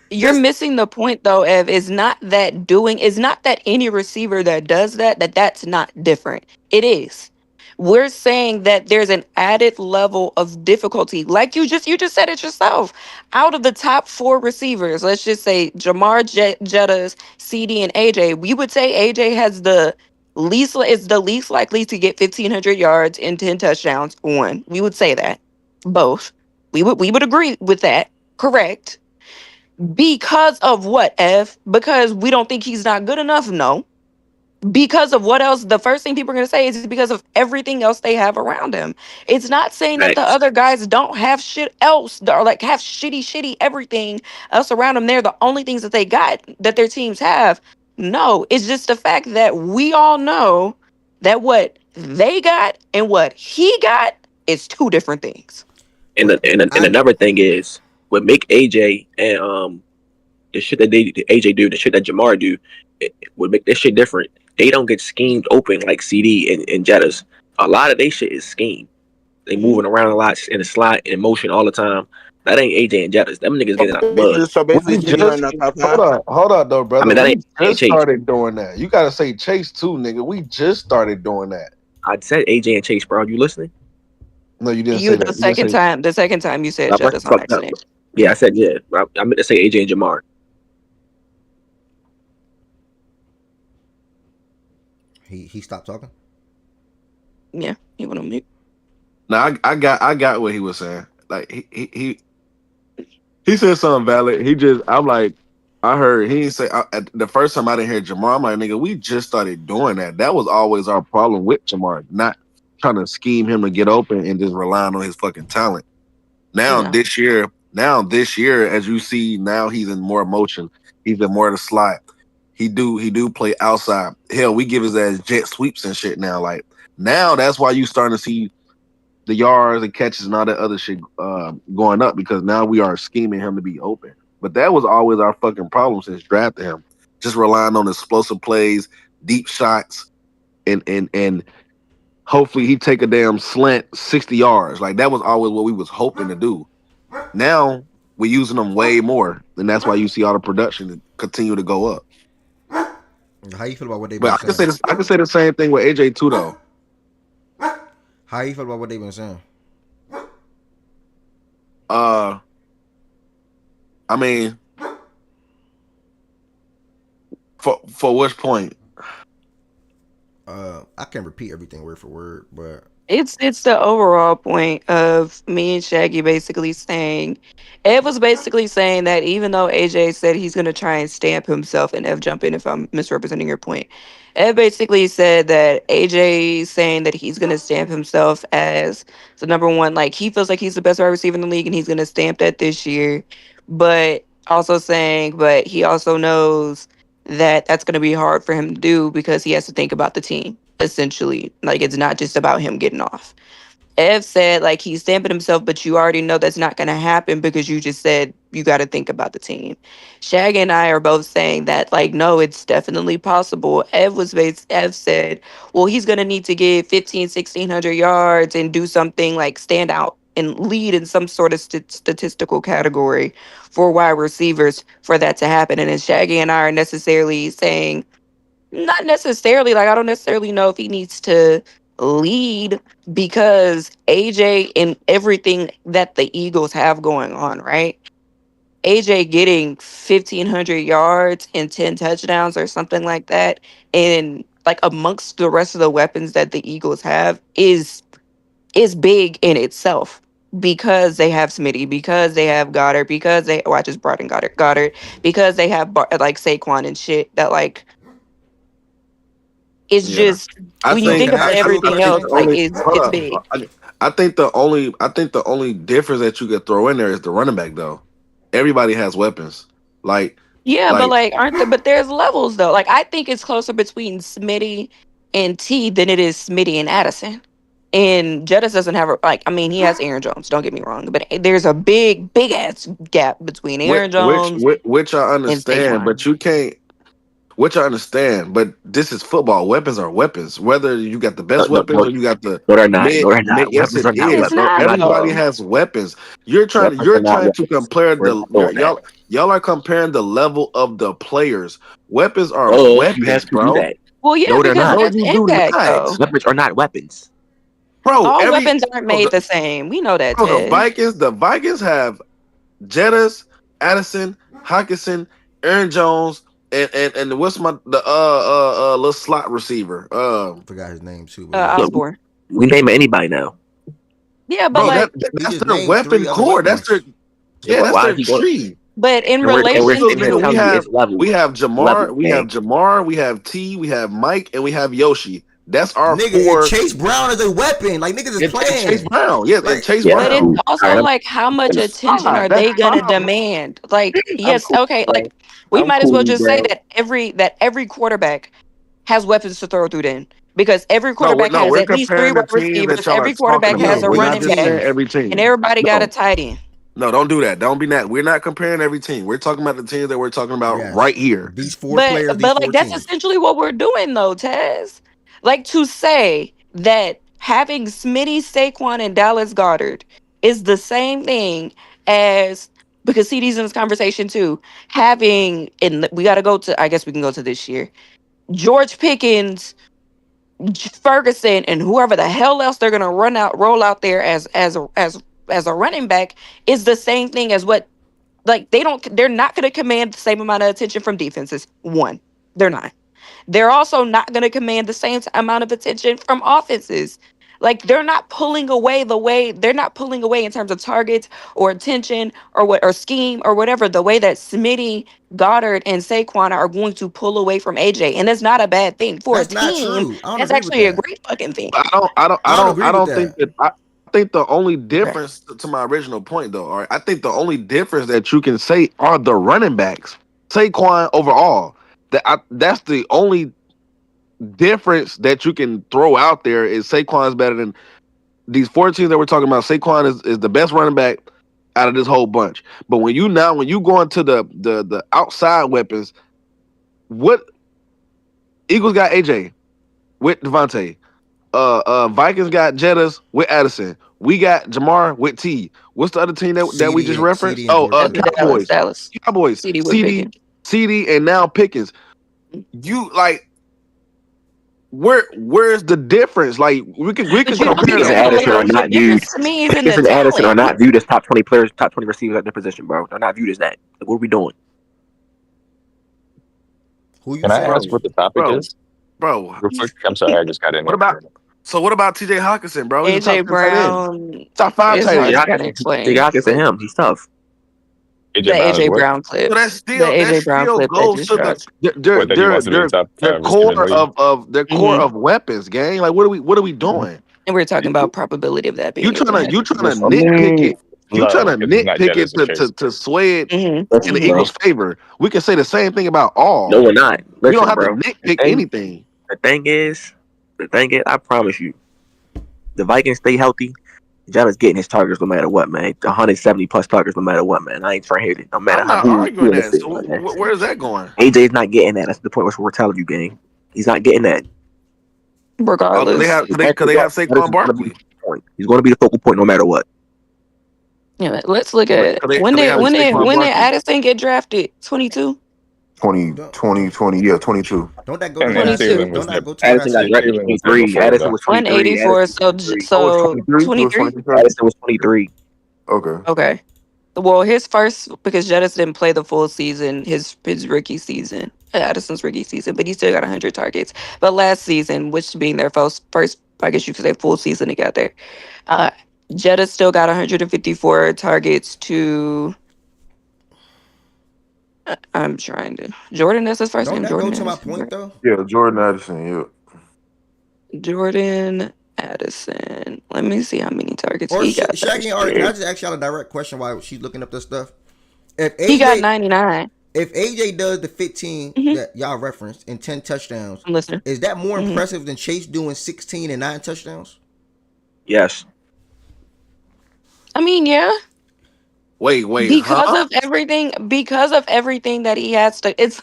You're missing the point, though, Ev. It's not that any receiver that does that's not different. It is. We're saying that there's an added level of difficulty. Like you just said it yourself. Out of the top 4 receivers, let's just say Jamar, Jettas, CD, and AJ, we would say AJ has the least likely to get 1,500 yards and 10 touchdowns. One, we would say that. Both. We would agree with that. Correct. Because of what, Ev? Because we don't think he's not good enough? No. Because of what else? The first thing people are going to say is because of everything else they have around him. It's not saying that the other guys don't have shit else, or like have shitty everything else around them. They're the only things that they got, that their teams have. No, it's just the fact that we all know that what they got and what he got is 2 different things. And another thing is, what make AJ and the shit that AJ do, the shit that Jamar do, it would make this shit different. They don't get schemed open like CD and Jettas. A lot of they shit is schemed. They moving around a lot in the slot, in motion all the time. That ain't AJ and Jettas. Them niggas getting out the mud. So basically, hold on, though, brother. I mean, that we ain't just Chase. started doing that. You gotta say Chase too, nigga. We just started doing that. I said AJ and Chase, bro. You listening? No, you didn't say that. The second time you said Jettas on accident. Yeah, I said yeah. I meant to say AJ and Jamar. He stopped talking. Yeah, he went on mute. No, I got what he was saying. Like he said something valid. I'm like, I heard he didn't say the first time I didn't hear Jamar. I'm like, nigga, we just started doing that. That was always our problem with Jamar, not trying to scheme him to get open and just relying on his fucking talent. Now this year, as you see, now he's in more motion. He's in more of the slot. He do play outside. Hell, we give his ass jet sweeps and shit now. Like now, that's why you starting to see the yards and catches and all that other shit going up, because now we are scheming him to be open. But that was always our fucking problem since drafting him. Just relying on explosive plays, deep shots, and hopefully he take a damn slant 60 yards. Like that was always what we was hoping to do. Now we're using them way more, and that's why you see all the production continue to go up. How you feel about what they've But been I can say saying? this. I can say the same thing with AJ too, though. How you feel about what they've been saying? I mean, for which point? I can't repeat everything word for word, but It's the overall point of me and Shaggy basically saying, Ed was basically saying that even though AJ said he's gonna try and stamp himself, and Ev, jump in if I'm misrepresenting your point. Ed basically said that AJ is saying that he's gonna stamp himself as the number one, like he feels like he's the best wide receiver in the league, and he's gonna stamp that this year. But also saying, but he also knows that that's gonna be hard for him to do because he has to think about the team essentially. Like it's not just about him getting off. Ev said like he's stamping himself, but you already know that's not going to happen because you just said you got to think about the team. Shag and I are both saying that like no, it's definitely possible. Ev said, well, he's going to need to get 1,600 yards and do something like stand out and lead in some sort of statistical category for wide receivers for that to happen. And then Shaggy and I are necessarily saying not necessarily. Like, I don't necessarily know if he needs to lead because AJ and everything that the Eagles have going on, right? AJ getting 1,500 yards and 10 touchdowns or something like that, and like amongst the rest of the weapons that the Eagles have is big in itself because they have Smitty, because they have Goddard, because they I just brought in Goddard, because they have like Saquon and shit that like it's Yeah, just I when you so think think can I about ask you a everything I think else, the question? like only hold it's up. big. I think the only difference that you could throw in there is the running back though. Everybody has weapons. Like Yeah, but like like aren't there? But there's levels though. Like I think it's closer between Smitty and T than it is Smitty and Addison. And Jettis doesn't have a like. I mean, he has Aaron Jones. Don't get me wrong, but there's a big ass gap between Aaron Jones which I and understand, Saquon. but you can't. Which I understand, but this is football. Weapons are weapons. Whether you got the No, best no, weapons no, or you got the no, they're not. No, they're mid. not. Yes, Weapons it are not is, It's bro. weapons. not We're not Everybody though. doing. has weapons. Weapons are You're not trying to weapons. compare We're not doing that. y'all are comparing the level of the players. Weapons are Oh, you weapons, have to do bro. that. Well, yeah, No, they're because not. No, that's you do impact not, though. Weapons are not weapons. bro. All weapons aren't made the same. We know that, The Ted. Vikings have Jettas, Addison, Hawkinson, Aaron Jones, and what's the little slot receiver? Forgot his name too, but yeah. Look, Osborne. we name anybody now. Yeah, but Bro, like, He that's just their named weapon three other core. That's their weapons. Yeah, that's why their is he going? tree. but in And we're relation So sitting here nigga, to we telling you it's have levels. Jamar, Levels, gang. we have T, we have Mike, and we have Yoshi. That's our Nigga, and four. Chase Brown is a weapon. Like niggas is And Chase playing. Brown, yes, and Like Chase Yeah, but it's Brown. cool. All also right, like how much That's attention fine. are That's they gonna fine, bro. demand? Like, I'm yes, cool, okay, bro. like we I'm might as well cool, just say bro. that every quarterback has weapons to throw through then. Because every quarterback No, has we're at least three comparing the wide teams that receivers, y'all are every talking quarterback has yeah, about. a We're which not running just saying back, teams? every and team. everybody got a No, tight end. no, don't do that. Don't be that. We're not comparing every team. We're talking about the teams that we're talking about Yes. right here. These four But players, these but four like that's teams. essentially what we're doing though, Taz. Like to say that having Smitty, Saquon, and Dallas Goddard is the same thing as because CD's in this conversation too. Having and we got to go to. I guess we can go to this year. George Pickens, Ferguson, and whoever the hell else they're gonna roll out there as a running back is the same thing as what like they're not gonna command the same amount of attention from defenses. One, they're not. They're also not going to command the same amount of attention from offenses. Like they're not pulling away in terms of targets or attention or what or scheme or whatever the way that Smitty, Goddard, and Saquon are going to pull away from AJ, and that's not a bad thing for a That's not team. true. I don't That's agree with actually a that. great fucking thing. I don't agree I with don't think that. that. I think the only Okay. difference to my original point, though, all right, I think the only difference that you can say are the running backs. Saquon overall. That's the only difference that you can throw out there is Saquon's better than these 4 teams that we're talking about. Saquon is the best running back out of this whole bunch. But when you go into the outside weapons, what Eagles got AJ with Devontae. Vikings got Jettas with Addison. We got Jamar with T. What's the other team that we just referenced? CD and George The Kittle. Dallas. Cowboys. CD with Pickens. CD, and now Pickens. You like where's the difference? Like we can compare Pickens and Addison are not viewed. Pickens and Addison are not viewed as top 20 players, top 20 receivers at their position, bro. They're not viewed as that. Like, what are we doing? Who you Can I saying? ask what the topic is? Bro, Real quick. I'm sorry, I just got in. What about TJ Hawkinson, bro? He's AJ Brown. top 5 tight end. I gotta explain. TJ Hawkinson, him, he's tough. The AJ Brown clip. So that's still The AJ Brown clip goes to their core of weapons, gang. Like what are we doing? And we're talking about probability of that being. You trying to nitpick it. You trying to nitpick it to sway it in the Eagles' favor. We can say the same thing about all. No, we're not. Listen, we don't have bro. to nitpick anything. The thing is, I promise you, the Vikings stay healthy. Jonathan's getting his targets no matter what, man. 170 plus targets no matter what, man. I ain't trying to hear it. No matter I'm how. not arguing that. So where is that going? AJ's not getting that. That's the point where we're telling you, gang. He's not getting that. Regardless, they have Saquon Barkley. He's going to be the focal point no matter what. Yeah, let's look at when did Addison get drafted? 22. 20, yeah, 22. Don't that go And to then Addison? Thielen was Don't that go to Addison got drafted in 23. Addison was 23. 184. So 23. Addison was 23. Okay. Well, his first, because Jettis didn't play the full season, his rookie season, Addison's rookie season, but he still got 100 targets. But last season, which being their first, I guess you could say, full season together, Jettis still got 154 targets to. I'm trying to. Jordan, that's his first Don't name. that Jordan go to my Addison, point right? though? Yeah, Jordan Addison, yeah. Jordan Addison. Let me see how many targets Or he got. Shaggy and Ari, can I just ask y'all a direct question while she's looking up this stuff? If AJ, He got 99. If AJ does the 15 that y'all referenced and 10 touchdowns, I'm listening. is that more impressive than Chase doing 16 and 9 touchdowns? Yes. I mean, yeah. Wait. Because of everything that he has to, it's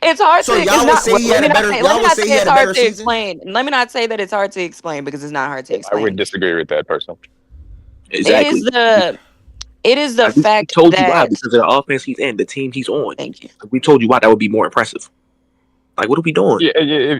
hard So to. y'all would say he had a better. Y'all would say he had a better season. Explain. Let me not say that it's hard to explain because it's not hard to explain. I would disagree with that person. Exactly. It is the fact told that you why, because of the offense he's in, the team he's on. Thank you. We told you why that would be more impressive. Like, what are we doing? Yeah,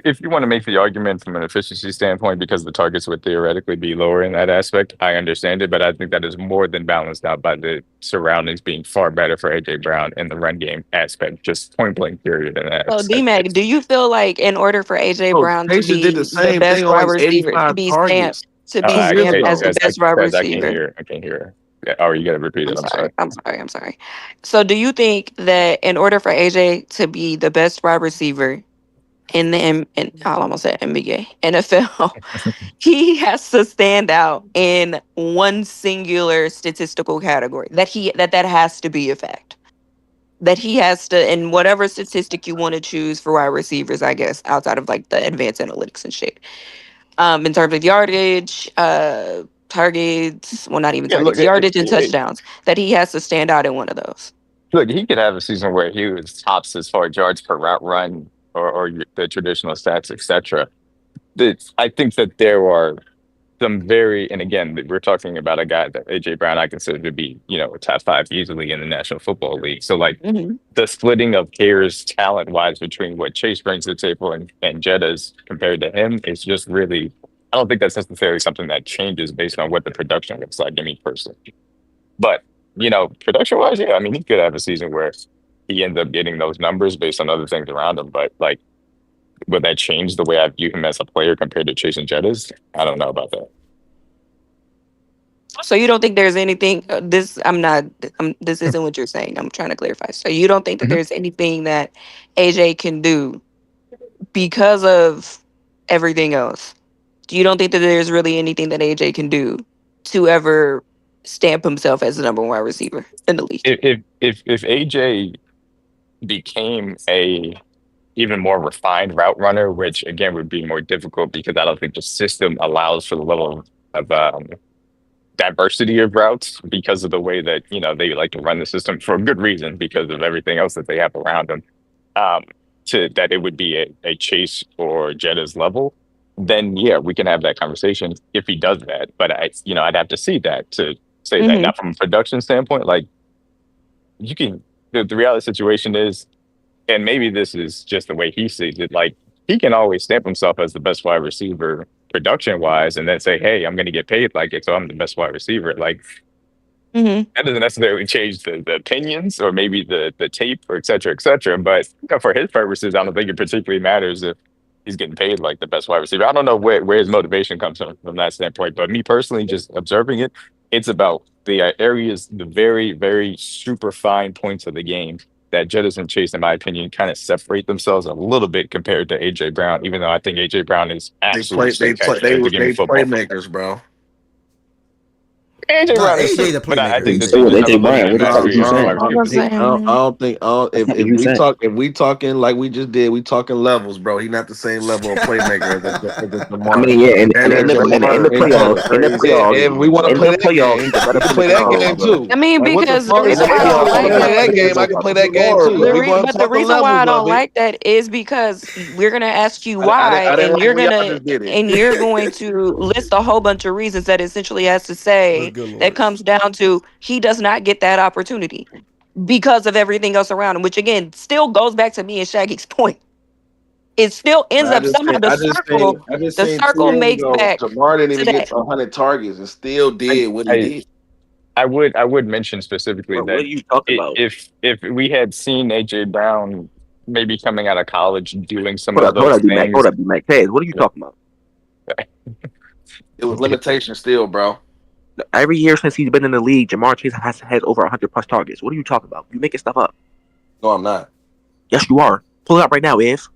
if you want to make the argument from an efficiency standpoint, because the targets would theoretically be lower in that aspect, I understand it, but I think that is more than balanced out by the surroundings being far better for AJ Brown in the run game aspect, just point blank period. In that. So D-Mac, do you feel like in order for AJ Brown to be the best wide receiver, to be stamped as the best wide receiver? I can't hear. Oh, you got to repeat it. I'm sorry. So do you think that in order for AJ to be the best wide receiver in the I almost said NBA, NFL, he has to stand out in one singular statistical category? That has to be a fact. That he has to, in whatever statistic you want to choose for wide receivers, I guess, outside of like the advanced analytics and shit. In terms of yardage, targets, well, not even targets, yardage and touchdowns, that he has to stand out in one of those. Look, he could have a season where he was tops as far as yards per route run or the traditional stats, etc. I think that there are some and again, we're talking about a guy that AJ Brown I consider to be, a top 5 easily in the National Football League. So like the splitting of hairs talent wise between what Chase brings to the table and Jetta's compared to him is just really, I don't think that's necessarily something that changes based on what the production looks like in each person. But, production wise, yeah, I mean, he could have a season where he ends up getting those numbers based on other things around him. But like, would that change the way I view him as a player compared to Chase and Jettas? I don't know about that. So you don't think there's anything, this isn't what you're saying. I'm trying to clarify. So you don't think that there's anything that AJ can do because of everything else? You don't think that there's really anything that AJ can do to ever stamp himself as the number 1 wide receiver in the league? If AJ became a even more refined route runner, which again would be more difficult because I don't think the system allows for the level of diversity of routes because of the way that they like to run the system for a good reason because of everything else that they have around them. Um, to that it would be a Chase or Jetta's level, then yeah, we can have that conversation if he does that. But I'd have to see that to say that. Mm-hmm. Now, from a production standpoint, like you can, the reality situation is, and maybe this is just the way he sees it, like he can always stamp himself as the best wide receiver production wise, and then say, "Hey, I'm going to get paid like it, so I'm the best wide receiver." Like Mm-hmm. that doesn't necessarily change the opinions or maybe the tape or et cetera, et cetera. But for his purposes, I don't think it particularly matters if he's getting paid like the best wide receiver. I don't know where his motivation comes from that standpoint. But me personally, just observing it, it's about the areas, the very, very super fine points of the game that Jettis and Chase, in my opinion, kind of separate themselves a little bit compared to AJ Brown, even though I think AJ Brown is absolutely spectacular at the game They of football. playmakers, bro. AJ Brown is AJ too, the but I playmaker. think AJ. that they With just have a AJ little Brown, bit what the of fuck is you superiority saying? wide I was receivers. saying, I don't think That's not if what you we said. talking like we just did, we talking levels, bro. He's not the same level of playmaker as I Jamar. mean, yeah, And in then the Jamar and playoffs, Jettas. in the Yeah, playoffs, and we want to in play the that playoffs, game. he's a better We can play playmaker that than game Jamar, bro. too. I mean, Like, what the because the fuck? In reason the why I don't playoffs, I he's like can a play that, that better game. I can playmaker. play that game too. If we want to but the talk the reason why I levels don't of it, like that is because we're gonna ask you why, I didn't and like when y'all just did it. you're going to list a whole bunch of reasons that essentially has to What's say good, that Lawrence? comes down to he does not get that opportunity because of everything else around him, which again still goes back to me and Shaggy's point. It still ends up somehow I just the seen circle 2 years makes ago, back Jamar didn't to even get that. to 100 targets and still I, did what he I did. I would mention specifically Bro, what that are you talking about? if we had seen AJ Brown maybe coming out of college doing some Hold of up, hold those up, D Mac. Hold things, up, D Mac. Taz, what are you talking about? It was limitation still, bro. Every year since he's been in the league, Jamar Chase has over 100 plus targets. What are you talking about? You making stuff up? No, I'm not. Yes, you are. Pull it up right now, Iz.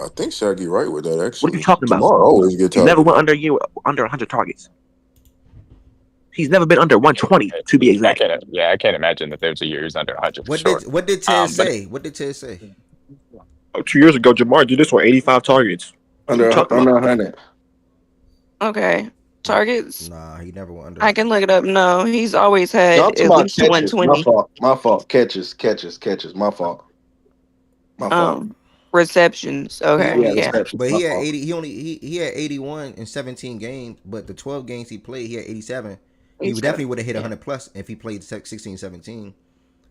I think Shaggy right with that What are you actually. talking about? Jamar always get He's never targeted. went under 100 targets. He's never been under 120 to be exact. I can't imagine that there's a year he's under 100 for What sure. did Ted But say? What did Ted say? 2 years ago, Jamar did this for 85 targets. What are you talking Under about? 100. Okay, targets. Nah, he never went under. I can look it up. No, he's always No, had I'm talking at about least catches. My 120. fault. My fault. Catches. My fault. My fault. Receptions. He Okay, Yeah, only, yeah. receptions. but My he had fault. 80. He had 81 in 17 games. But the 12 games he played, he had 87. He He's definitely would have hit yeah. 100 plus if he played 16, 17.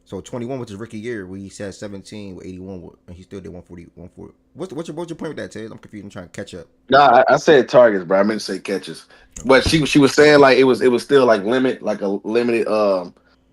So 21 was his rookie year where he said 17 with 81, and he still did 140. 140. What's your point with that, Ted? I'm confused. I'm trying to catch up. No, I said targets, bro. I meant to say catches. But she was saying like it was still like limited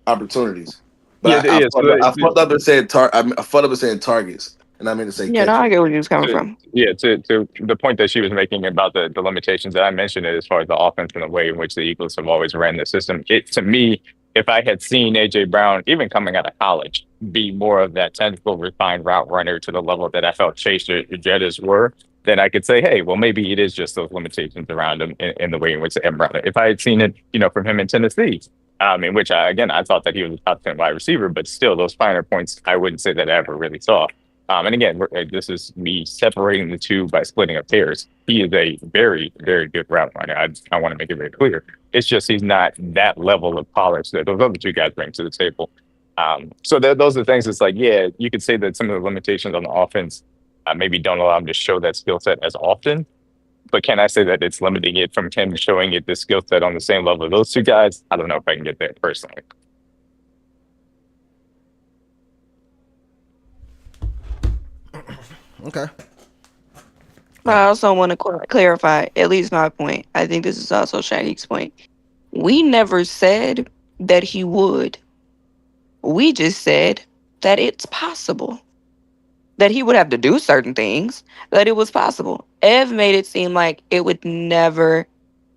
opportunities. yeah, But yeah. I fucked up and said I fucked up and said targets, and I meant to say Yeah, no, I catches. get where he was coming from. To the point that she was making about the limitations that I mentioned it as far as the offense and the way in which the Eagles have always ran the system. It to me, if I had seen AJ Brown even coming out of college be more of that technical refined route runner to the level that I felt Chase or Jettas were, then I could say, hey, well maybe it is just those limitations around him in the way in which they run it. If I had seen it, from him in Tennessee. In which I thought that he was a top 10 wide receiver, but still those finer points I wouldn't say that I ever really saw. And again, this is me separating the two by splitting up pairs. He is a very, very good route runner. I want to make it very clear. It's just he's not that level of polish that those other two guys bring to the table. So those are the things. It's like, yeah, you could say that some of the limitations on the offense maybe don't allow him to show that skill set as often. But can I say that it's limiting it from him showing it the skill set on the same level of those two guys? I don't know if I can get there personally. Okay. But I also want to clarify, at least my point. I think this is also Shaggy's point. We never said that he would. We just said that it's possible. That he would have to do certain things, that it was possible. Ev made it seem like it would never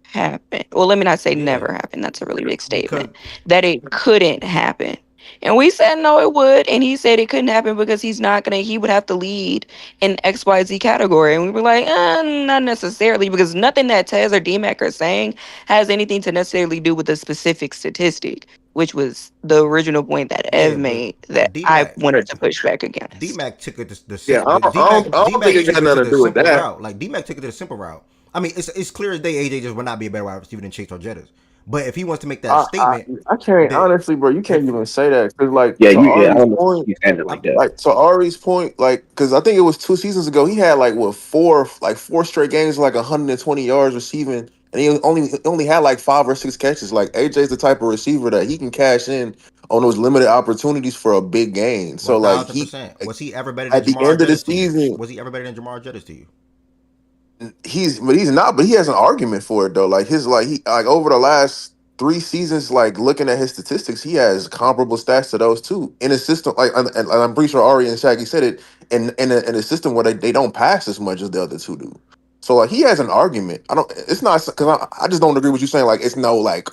happen. Well, let me not say Yeah. never happen. That's a really big statement. Because That it couldn't happen. And we said no, it would. And he said it couldn't happen because he would have to lead in XYZ category. And we were like, not necessarily, because nothing that Tez or DMAC are saying has anything to necessarily do with a specific statistic, which was the original point that Yeah, Ev but made that I D-Mac wanted to push back against. D-Mac took it the Yeah, I don't think it got nothing to do with simple that. route. Like D-Mac took it to the simple route. I mean, it's clear as day AJ just would not be a better wide receiver than Chase or Jettis. But if he wants to make that statement, I can't that honestly, bro. You can't if even say that because, like, Yeah, to I Ari's don't know if point, you stand it I'm, like that. like to Ari's point, like, because I think it was 2 seasons ago, he had like what four straight games, like 120 yards receiving, and he only had like 5 or 6 catches. Like AJ's the type of receiver that he can cash in on those limited opportunities for a big gain. So like he 1,000%. Was he ever better than at the Jamar end of the Jettis to you? season, Was he ever better than Jamar Jettis to you? he's not, but he has an argument for it though. Like he like over the last 3 seasons, like looking at his statistics, he has comparable stats to those two in a system. Like, and I'm pretty sure Ari and Shaggy said it in a system where they don't pass as much as the other two do. So like he has an argument. I don't. It's not because I just don't agree with you saying like it's no like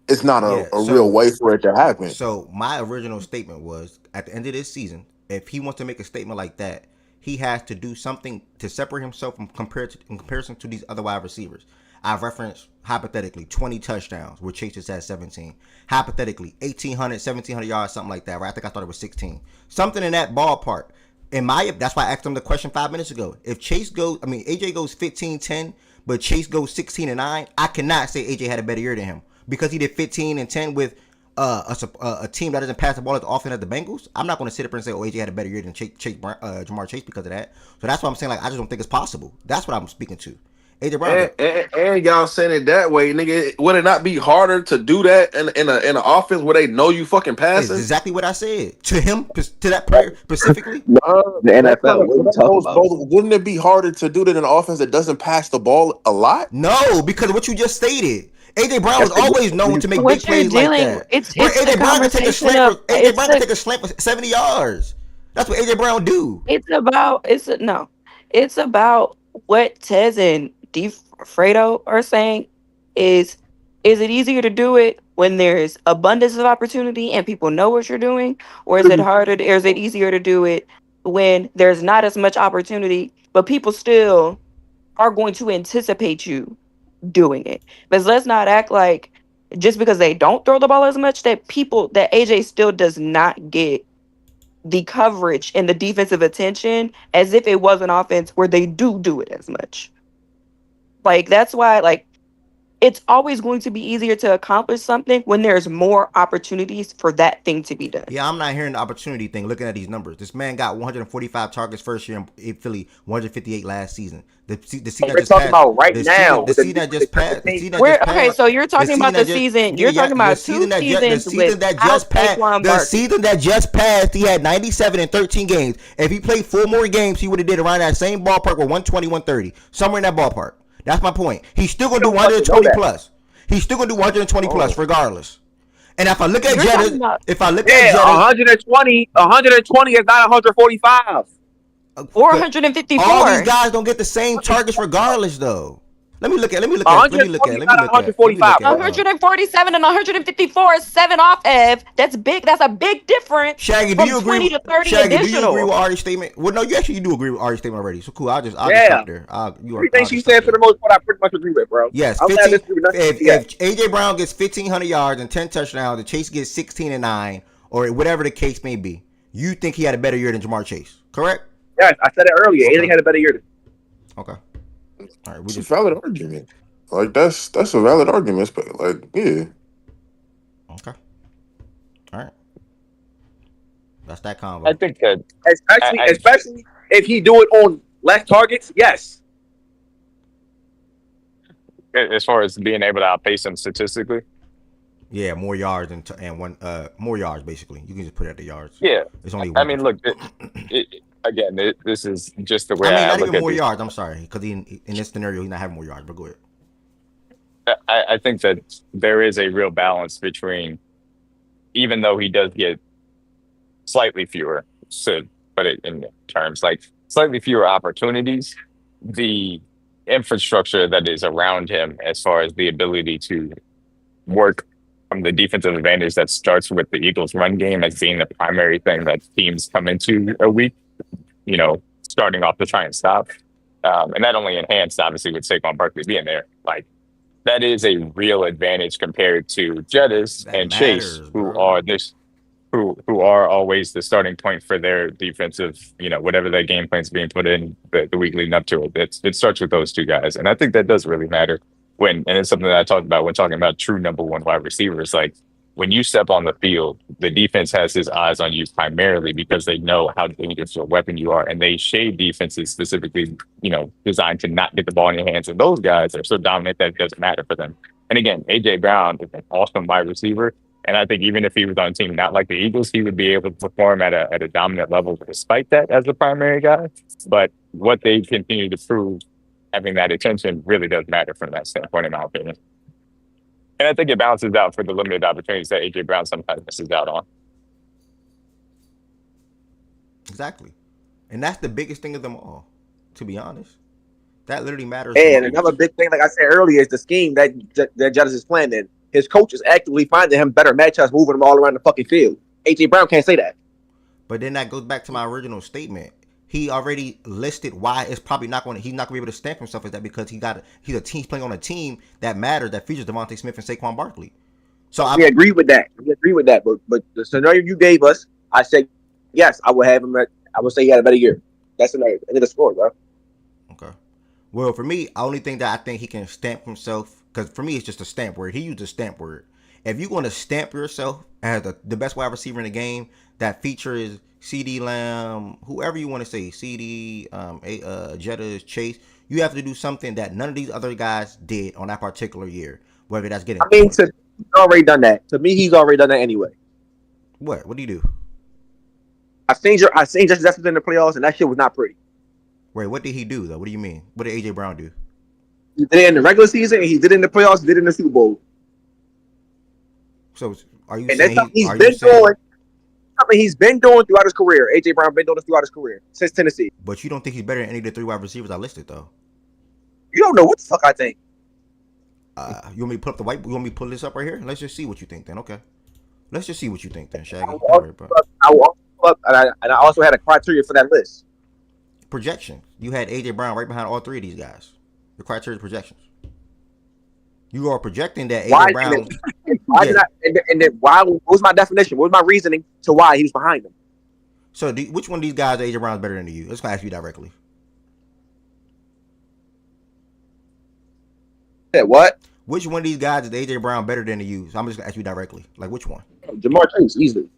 it's not Yeah. a real way for it to happen. So my original statement was at the end of this season, if he wants to make a statement like that, he has to do something to separate himself from in comparison to these other wide receivers. I've referenced hypothetically 20 touchdowns where Chase is at 17. Hypothetically 1,800, 1,700 yards, something like that. Right? I think I thought it was 16. Something in that ballpark. That's why I asked him the question 5 minutes ago. If AJ goes 15-10, but Chase goes 16-9, I cannot say AJ had a better year than him because he did 15-10 with a team that doesn't pass the ball as often as the Bengals. I'm not going to sit up and say, "Oh, AJ had a better year than Jamar Chase" because of that. So that's why I'm saying, like, I just don't think it's possible. That's what I'm speaking to. AJ Brown. And y'all saying it that way, nigga. Would it not be harder to do that in an offense where they know you fucking It's passing? exactly what I said to him, to that player specifically. The NFL, what are you talking about? Wouldn't it be harder to do that in an offense that doesn't pass the ball a lot? No, because of what you just stated. AJ Brown was Yes, it always known to make big What you're plays like dealing, that. it's But the AJ Brown can take a conversation slant. of AJ Brown can take a slant for 70 yards. That's what AJ Brown do. it's about what Tez and Fredo are saying is it easier to do it when there's abundance of opportunity and people know what you're doing, or is it easier to do it when there's not as much opportunity but people still are going to anticipate you doing it? Because let's not act like just because they don't throw the ball as much that AJ still does not get the coverage and the defensive attention as if it was an offense where they do it as much. Like that's why like it's always going to be easier to accomplish something when there's more opportunities for that thing to be done. Yeah, I'm not hearing the opportunity thing. Looking at these numbers, this man got 145 targets first year in Philly, 158 last season. The season that We're just talking passed. about right now. The season that just passed. The season that Where just okay, passed. so you're talking about the that just- season. yeah, You're talking about the season two that seasons the season that just passed. The season that just passed, he had 97 in 13 games. If he played 4 more games, he would have did around that same ballpark with 120, 130, somewhere in that ballpark. That's my point. He's still gonna do 120 plus. He's still gonna do 120 plus regardless. And if I look at Jettis, Yeah, 120 is not 145. 454. all these guys don't get the same targets regardless, though. Let me look at. 145. 147 and 154 is 7 off, Ev. That's big. That's a big difference. Shaggy, do from you agree? 20 to 30 Shaggy, do you additional. agree with Ari's statement? Well, no, you actually do agree with Ari's statement already. So cool. I'll just stop there. Everything she said for the most part, I pretty much agree with, bro. Yes, I'm not 15, disagreeing with nothing she if said. AJ Brown gets 1,500 yards and 10 touchdowns, and Chase gets 16-9, or whatever the case may be, you think he had a better year than Jamar Chase, correct? Yes, I said it earlier. AJ had a better year. Okay. All right, It's a valid argument. Like that's a valid argument. But like, yeah. Okay. All right. That's that combo. I think that Especially if he do it on less targets, yes. as far as being able to outpace him statistically. Yeah, more yards and more yards basically. You can just put it at the yards. Yeah, it's only. I mean, look. Again, this is just the way I not look even at more these. yards. I'm sorry, because in this scenario, he's not having more yards. But go ahead. I think that there is a real balance between, even though he does get slightly fewer, so put it in terms like slightly fewer opportunities, the infrastructure that is around him as far as the ability to work from the defensive advantage that starts with the Eagles run game as being the primary thing that teams come into a week, starting off to try and stop. And that only enhanced obviously with Saquon Barkley being there. Like that is a real advantage compared to Jettis and matters, Chase, who are this who are always the starting point for their defensive, whatever their game plan's being put in the week leading up to it. It starts with those two guys. And I think that does really matter and it's something that I talked about when talking about true number one wide receivers. Like when you step on the field, the defense has his eyes on you primarily because they know how dangerous a weapon you are. And they shade defenses specifically, designed to not get the ball in your hands. And those guys are so dominant that it doesn't matter for them. And again, AJ Brown is an awesome wide receiver. And I think even if he was on a team not like the Eagles, he would be able to perform at a dominant level despite that as the primary guy. But what they continue to prove, having that attention really does matter from that standpoint, in my opinion. And I think it balances out for the limited opportunities that AJ Brown sometimes misses out on. Exactly. And that's the biggest thing of them all, to be honest. That literally matters. And another big thing, like I said earlier, is the scheme that Jettis is playing in. His coach is actively finding him better matchups, moving them all around the fucking field. AJ Brown can't say that. But then that goes back to my original statement. He already listed why it's probably he's not gonna be able to stamp himself as that because he's playing on a team that matters, that features Devontae Smith and Saquon Barkley. So we agree with that. But the scenario you gave us, I said yes, I would have him. I would say he had a better year. That's the scenario. End of the score, bro. Okay. Well, for me, I only think that I think he can stamp himself. Because for me, it's just a stamp word. He used a stamp word. If you're going to stamp yourself as the best wide receiver in the game, that feature is CeeDee Lamb, whoever you want to say, CeeDee, Jettis, Chase, you have to do something that none of these other guys did on that particular year. Whether that's getting. He's already done that. To me, he's already done that anyway. What? What do you do? I seen Justin Jefferson in the playoffs, and that shit was not pretty. Wait, what did he do though? What do you mean? What did AJ Brown do? He did it in the regular season, and he did it in the playoffs, he did it in the Super Bowl. So, are you and saying he's been doing throughout his career? AJ Brown been doing this throughout his career since Tennessee. But you don't think he's better than any of the three wide receivers I listed, though? You don't know what the fuck I think. You want me to put up the white? You want me to pull this up right here? Let's just see what you think then. Okay, let's just see what you think then, Shaggy. I will up, and I also had a criteria for that list. Projection. You had AJ Brown right behind all three of these guys. The criteria projections. You are projecting that AJ Brown. What was my definition? What was my reasoning to why he was behind him? So, which one of these guys AJ Brown is better than you? Let's ask you directly. Yeah, what? Which one of these guys is AJ Brown better than you? So I'm just gonna ask you directly. Like which one? Jamar Chase, easily.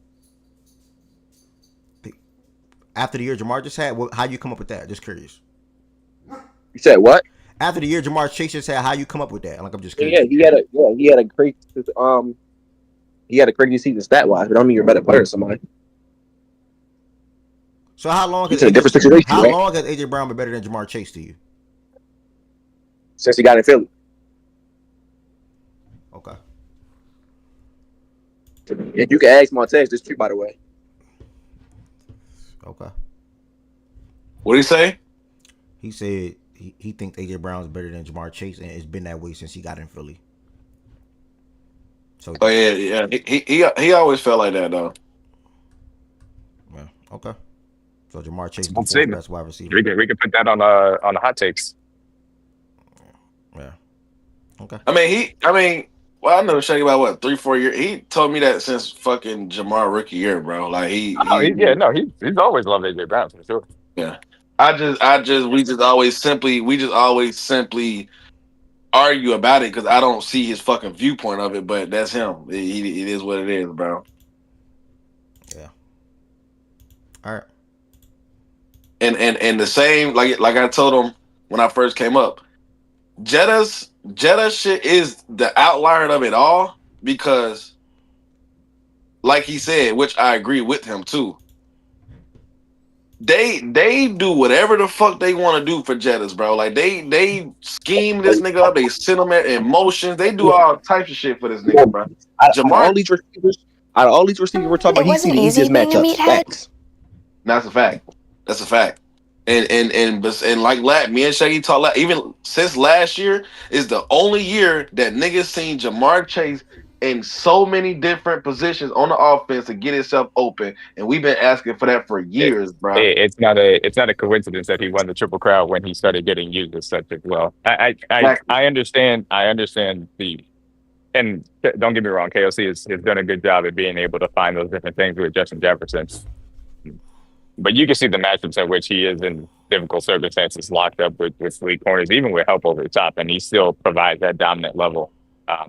After the year Jamar just had, how you come up with that? Just curious. You said what? After the year Jamar Chase just had, how you come up with that? Like I'm just curious. Yeah, he had a crazy season stat wise, but I don't mean you're a better player than somebody. So how long has AJ Brown been better than Jamar Chase to you? Since he got in Philly. Okay. And you can ask Montez this too, by the way. Okay. What did he say? He said he thinks AJ Brown is better than Jamar Chase, and it's been that way since he got in Philly. So. Oh yeah. He always felt like that though. Yeah. Okay. So Jamar Chase, that's wide receiver. We could put that on the hot takes. Yeah. Okay. Well, I know Shaggy about what 3-4 years. He told me that since fucking Jamar rookie year, bro. Like he's always loved AJ Brown for sure. Yeah. We just always simply argue about it because I don't see his fucking viewpoint of it, but that's him. It is what it is, bro. Yeah. All right. And the same like I told him when I first came up, Jetta's shit is the outlier of it all because, like he said, which I agree with him too. They do whatever the fuck they want to do for Jetta's, bro. Like they scheme this nigga up, they send him at emotions, they do all types of shit for this nigga, bro. Out of all these receivers we're talking about, he's seen the easiest matchups. Facts. That's a fact. That's a fact. And like me and Shaggy talk even since last year is the only year that niggas seen Jamar Chase in so many different positions on the offense to get himself open, and we've been asking for that for years, bro. It's not a coincidence that he won the Triple Crown when he started getting used as such as well. I understand the and don't get me wrong, KOC has done a good job at being able to find those different things with Justin Jefferson. But you can see the matchups in which he is in difficult circumstances, locked up with elite corners, even with help over the top, and he still provides that dominant level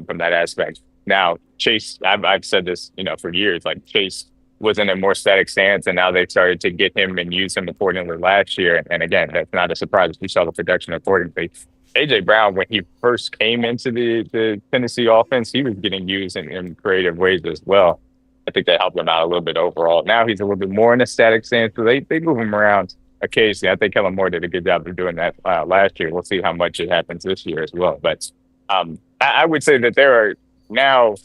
from that aspect. Now, Chase, I've said this, for years, like Chase was in a more static stance, and now they've started to get him and use him accordingly last year. And again, that's not a surprise. We saw the production accordingly. AJ Brown, when he first came into the Tennessee offense, he was getting used in creative ways as well. I think that helped him out a little bit overall. Now he's a little bit more in a static stance, so they move him around occasionally. I think Kellen Moore did a good job of doing that last year. We'll see how much it happens this year as well. But I would say that there are now,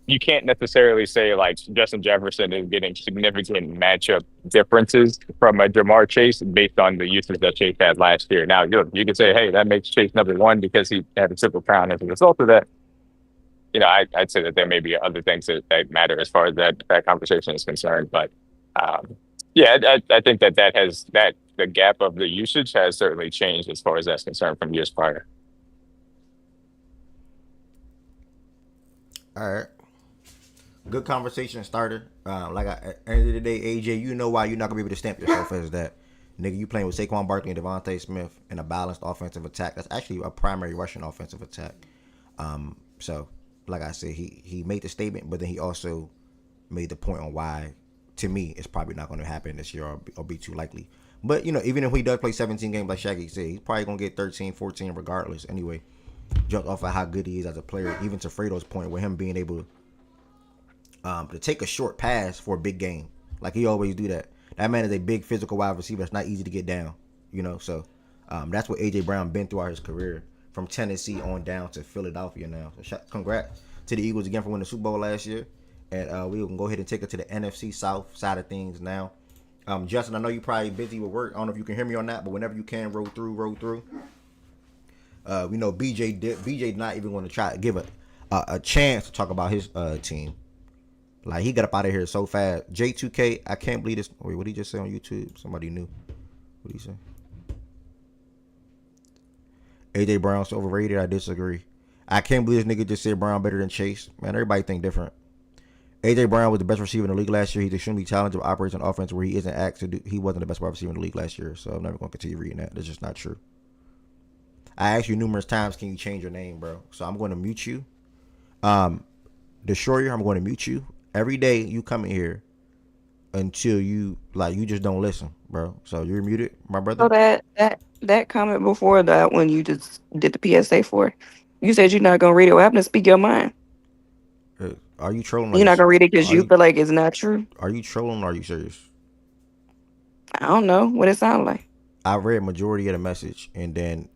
you can't necessarily say like Justin Jefferson is getting significant matchup differences from a Jamar Chase based on the usage that Chase had last year. Now, you can say, hey, that makes Chase number one because he had a triple crown as a result of that. I'd say that there may be other things that matter as far as that conversation is concerned. But I think that the gap of the usage has certainly changed as far as that's concerned from years prior. All right. Good conversation starter. At the end of the day, AJ, you know why you're not going to be able to stamp yourself as that. Nigga, you playing with Saquon Barkley and Devontae Smith in a balanced offensive attack. That's actually a primary Russian offensive attack. So, like I said, he made the statement, but then he also made the point on why, to me, it's probably not going to happen this year or be too likely. But, even if he does play 17 games like Shaggy said, he's probably going to get 13, 14 regardless anyway. Just off of how good he is as a player, even to Fredo's point with him being able to take a short pass for a big game. Like he always do that. That man is a big physical wide receiver. It's not easy to get down, So that's what A.J. Brown been throughout his career from Tennessee on down to Philadelphia now. So congrats to the Eagles again for winning the Super Bowl last year. And we can go ahead and take it to the NFC South side of things now. Justin, I know you're probably busy with work. I don't know if you can hear me on that, but whenever you can, roll through. We know BJ not even going to try to give a chance to talk about his team. Like, he got up out of here so fast. J2K, I can't believe this. Wait, what did he just say on YouTube? Somebody knew. What did he say? AJ Brown's overrated. I disagree. I can't believe this nigga just said Brown better than Chase. Man, everybody think different. AJ Brown was the best receiver in the league last year. He's extremely talented, operates an offense where he isn't asked to do. He wasn't the best wide receiver in the league last year, so I'm never going to continue reading that. That's just not true. I asked you numerous times, can you change your name, bro? So I'm going to mute you. Destroyer, I'm going to mute you. Every day you come in here until you just don't listen, bro. So you're muted, my brother. So that comment before that when you just did the PSA for, you said you're not gonna read it. What happened to speak your mind? Are you trolling? You're not gonna read it because you feel like it's not true. Are you trolling or are you serious? I don't know what it sounded like. I read majority of the message and then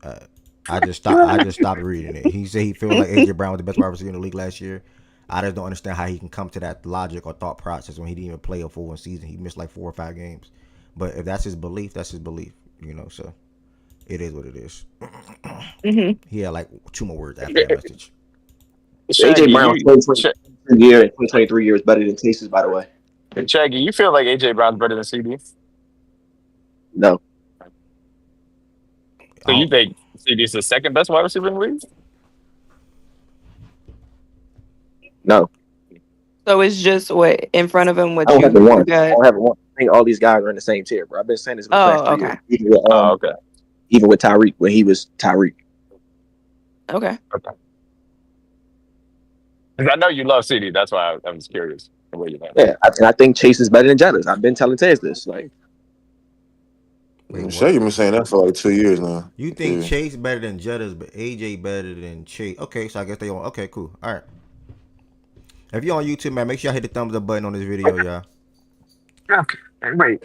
I just stopped reading it. He said he feels like AJ Brown was the best wide receiver in the league last year. I just don't understand how he can come to that logic or thought process when he didn't even play a full season. He missed like 4 or 5 games. But if that's his belief, that's his belief. So it is what it is. Mm-hmm. He had like 2 more words after that message. AJ Brown's 2023 year and 2023 year is better than Chase's, by the way. Shaggy, you feel like AJ Brown's better than CD? No. So you think CD's the second best wide receiver in the league? No. So it's just what in front of him. What I don't you have the one. got. I don't have one. I think all these guys are in the same tier, bro. I've been saying this. Okay. Okay. Even with Tyreek when he was Tyreek. Okay. Because I know you love CD. That's why I was curious. Where you at. Yeah, I think Chase is better than Jettas. I've been telling Tez this. Like, Sure, you've been saying that for like 2 years now. You think Chase better than Jettas, but AJ better than Chase? Okay, so I guess they on. Okay, cool. All right. If you're on YouTube, man, make sure y'all hit the thumbs up button on this video, y'all. Okay, wait.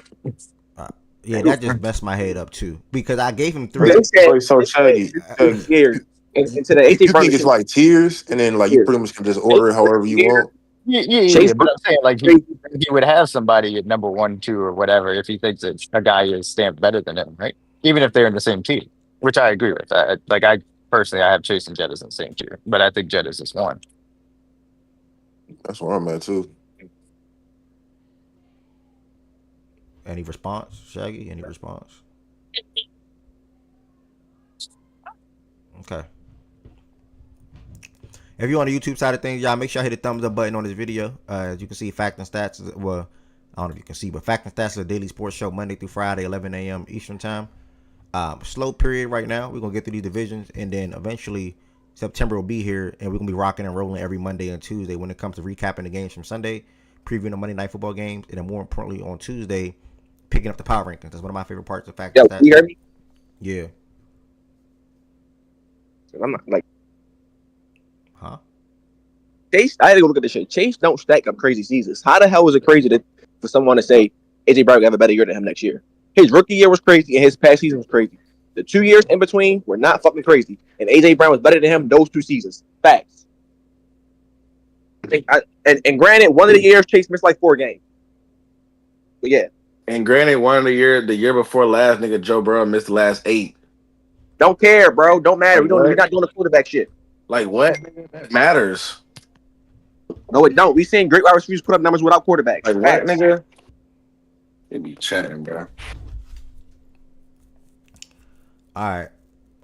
Yeah, that just messed my head up too because I gave him 3. So Shaggy, years into the AJ you think it's like tiers, and then like you pretty much can just order it however you want. Yeah, but I'm saying like he would have somebody at number 1, 2, or whatever if he thinks that a guy is stamped better than him, right? Even if they're in the same team, which I agree with. I personally have Chase and Jettas in the same tier, but I think Jettas is 1. That's where I'm at too. Any response, Shaggy? Any response? Okay. If you're on the YouTube side of things, y'all make sure I hit the thumbs up button on this video. As you can see, Fact and Stats. Well, I don't know if you can see, but Fact and Stats is a daily sports show Monday through Friday, 11 a.m. Eastern time. Slow period right now. We're gonna get through these divisions, and then eventually September will be here, and we're gonna be rocking and rolling every Monday and Tuesday when it comes to recapping the games from Sunday, previewing the Monday Night Football games, and then more importantly on Tuesday, picking up the power rankings. That's one of my favorite parts of Fact Yo, and can you Stats. hear me? Yeah. I'm not like Huh? Chase. I had to go look at this shit. Chase don't stack up crazy seasons. How the hell is it crazy for someone to say AJ Brown will have a better year than him next year? His rookie year was crazy, and his past season was crazy. The 2 years in between were not fucking crazy, and AJ Brown was better than him those 2 seasons. Facts. And granted, one of the years Chase missed like 4 games. But yeah. And granted, the year before last, nigga Joe Burrow missed the last 8. Don't care, bro. Don't matter. Like We're not doing the quarterback shit. Like what? That matters. No, it don't. We seen great wide receivers put up numbers without quarterbacks. Like what, nigga? They be chatting, bro. All right.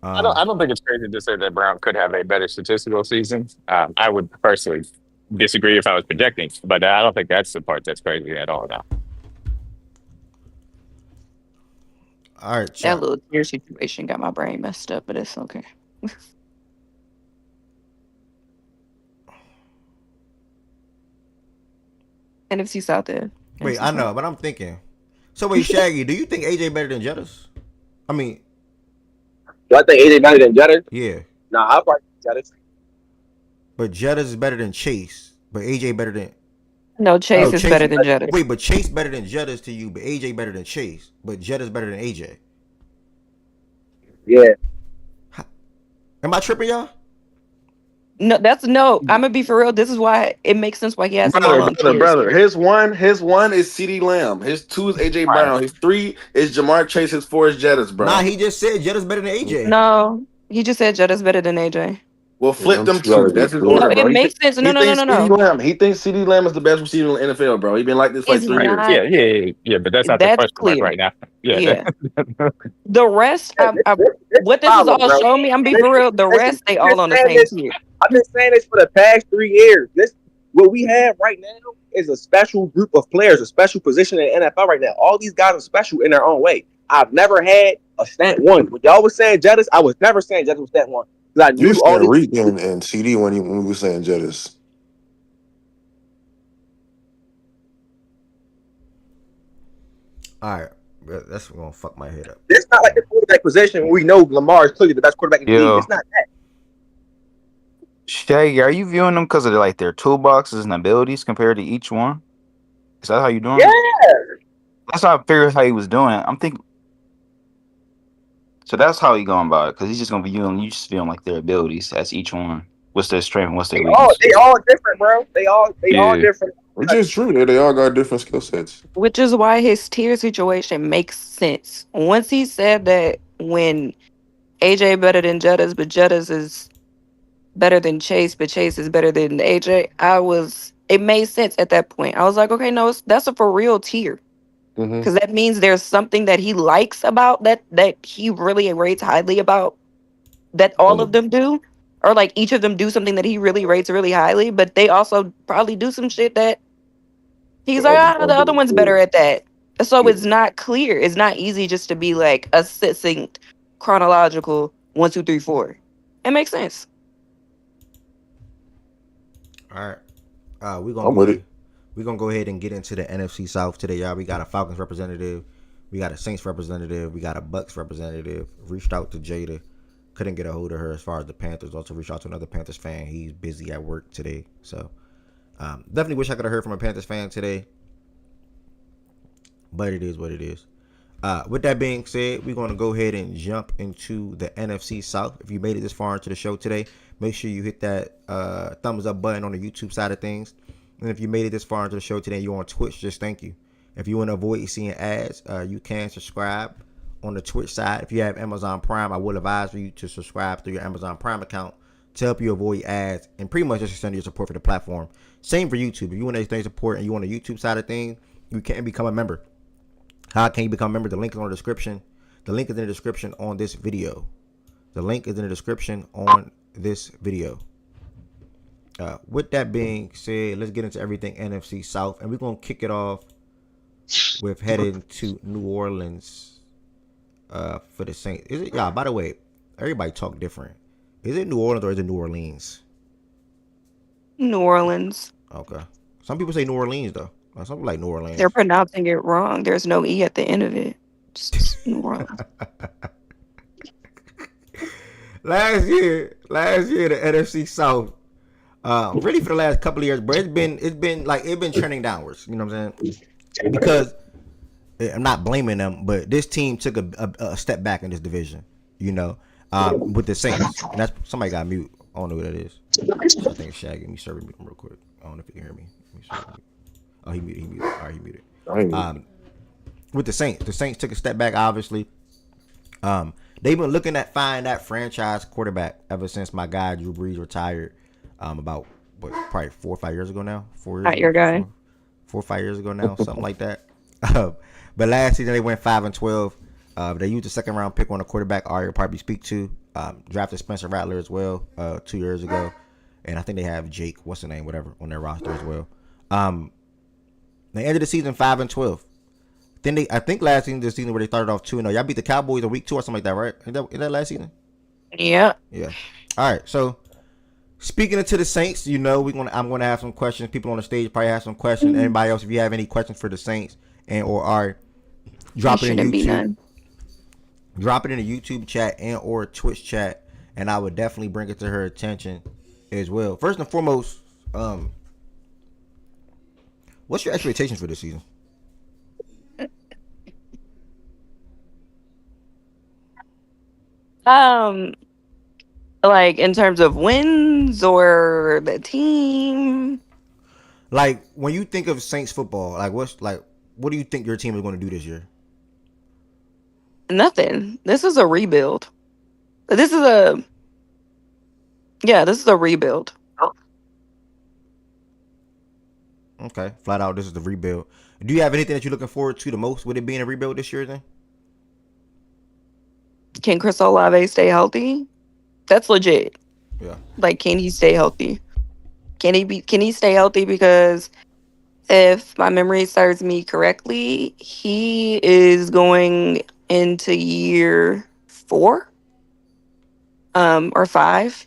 I don't think it's crazy to say that Brown could have a better statistical season. I would personally disagree if I was projecting, but I don't think that's the part that's crazy at all now. All right. That little tear situation got my brain messed up, but it's okay. NFC South there. Wait, I know, but I'm thinking. So wait, Shaggy, do you think AJ better than Jettis? I mean, do I think AJ better than Jettis? Yeah. Nah, I'll probably Jettis. But Jettis is better than Chase. But AJ better than. No, Chase is better than Jettis. Wait, but Chase better than Jettis to you, but AJ better than Chase. But Jettis better than AJ. Yeah. Am I tripping, y'all? No, I'm gonna be for real. This is why it makes sense why he has brother. His one is CD Lamb. His 2 is AJ Brown. His 3 is Jamar Chase. His 4 is Jettis, bro. Nah, he just said Jettis better than AJ. No, he just said Jettis better than AJ. Well, flip them 2. That's his order, bro. It makes sense. No. He thinks CD Lamb is the best receiver in the NFL, bro. He been like this for like 3 years. Yeah, but that's not the question right now. Yeah. The rest, what this is all showing me, I'm be for real. The rest, they all on the same tier. I've been saying this for the past 3 years. What we have right now is a special group of players, a special position in the NFL right now. All these guys are special in their own way. I've never had a stat 1. When y'all was saying Jettis, I was never saying Jettis was stat 1. I knew you all Reek and CD when we were saying Jettis. All right, that's gonna fuck my head up. It's not like the quarterback position. We know Lamar is clearly the best quarterback in the league. It's not that. Shaggy, are you viewing them because of their toolboxes and abilities compared to each one? Is that how you doing? Yeah. That's how I figured how he was doing it. I'm thinking. So that's how he going about it, because he's just gonna be you just feeling like their abilities as each one. What's their strength and what's their weakness? They all different, bro. They all different. Which is true. They all got different skill sets. Which is why his tier situation makes sense. Once he said that when AJ better than Jettis, but Jettis is better than Chase, but Chase is better than AJ, it made sense at that point. I was like, okay, no, that's a for real tier. Because that means there's something that he likes about that he really rates highly about that all of them do, or like each of them do something that he really rates really highly, but they also probably do some shit that he's like, the other one's better at that. So it's not clear. It's not easy just to be like a succinct chronological 1, 2, 3, 4. It makes sense. All right, we're gonna go ahead and get into the NFC South today, y'all. We got a Falcons representative, we got a Saints representative, we got a Bucks representative. Reached out to Jada, couldn't get a hold of her as far as the Panthers. Also reached out to another Panthers fan. He's busy at work today, so definitely wish I could have heard from a Panthers fan today, but it is what it is. With that being said, we're going to go ahead and jump into the NFC South. If you made it this far into the show today, make sure you hit that thumbs up button on the YouTube side of things. And if you made it this far into the show today and you're on Twitch, just thank you. If you want to avoid seeing ads, you can subscribe on the Twitch side. If you have Amazon Prime, I would advise for you to subscribe through your Amazon Prime account to help you avoid ads and pretty much just extend your support for the platform. Same for YouTube. If you want to extend support and you want the YouTube side of things, you can become a member. How can you become a member? The link is on the description. The link is in the description on this video. The link is in the description on this video. With that being said, let's get into everything NFC South, and we're gonna kick it off with heading to New Orleans for the Saints. Is it? Yeah. By the way, everybody talk different. Is it New Orleans or is it New Orleans? New Orleans. Okay. Some people say New Orleans though. Some people like New They're Orleans. pronouncing it wrong. There's no E at the end of it. Just New Orleans. Last year, the NFC South. Really for the last couple of years, but it's been trending downwards. You know what I'm saying? Because I'm not blaming them, but this team took a step back in this division. You know, with the Saints, and that's somebody got mute. I don't know who that is. I think it's Shaggy. Let me serve him real quick. I don't know if you can hear me. Oh, he muted. All right, he muted. With the Saints took a step back. Obviously, they've been looking at finding that franchise quarterback ever since my guy Drew Brees retired. About probably 4 or 5 years ago now. 4 years. Not your guy. 4 or 5 years ago now, something like that. But last season they went 5-12. They used a second round pick on a quarterback. Ari will probably speak to. Drafted Spencer Rattler as well 2 years ago, and I think they have Jake, what's the name, whatever, on their roster as well. They ended the season 5-12. Then I think last season, the season where they started off 2-0. Y'all beat the Cowboys in week 2 or something like that, right? Is that last season? Yeah. Yeah. All right. So speaking to the Saints, you know, I'm gonna have some questions. People on the stage probably have some questions. Anybody else, if you have any questions for the Saints and or are drop it in YouTube. Drop it in the YouTube chat and or Twitch chat, and I would definitely bring it to her attention as well. First and foremost, what's your expectations for this season? Like in terms of wins or the team? Like when you think of Saints football, what do you think your team is going to do this year? Nothing. This is a rebuild. This is a rebuild. Okay, flat out, this is the rebuild. Do you have anything that you're looking forward to the most with it being a rebuild this year then? Can Chris Olave stay healthy? That's legit. Yeah. Like, can he stay healthy? Can he stay healthy? Because if my memory serves me correctly, he is going into year 4, or 5.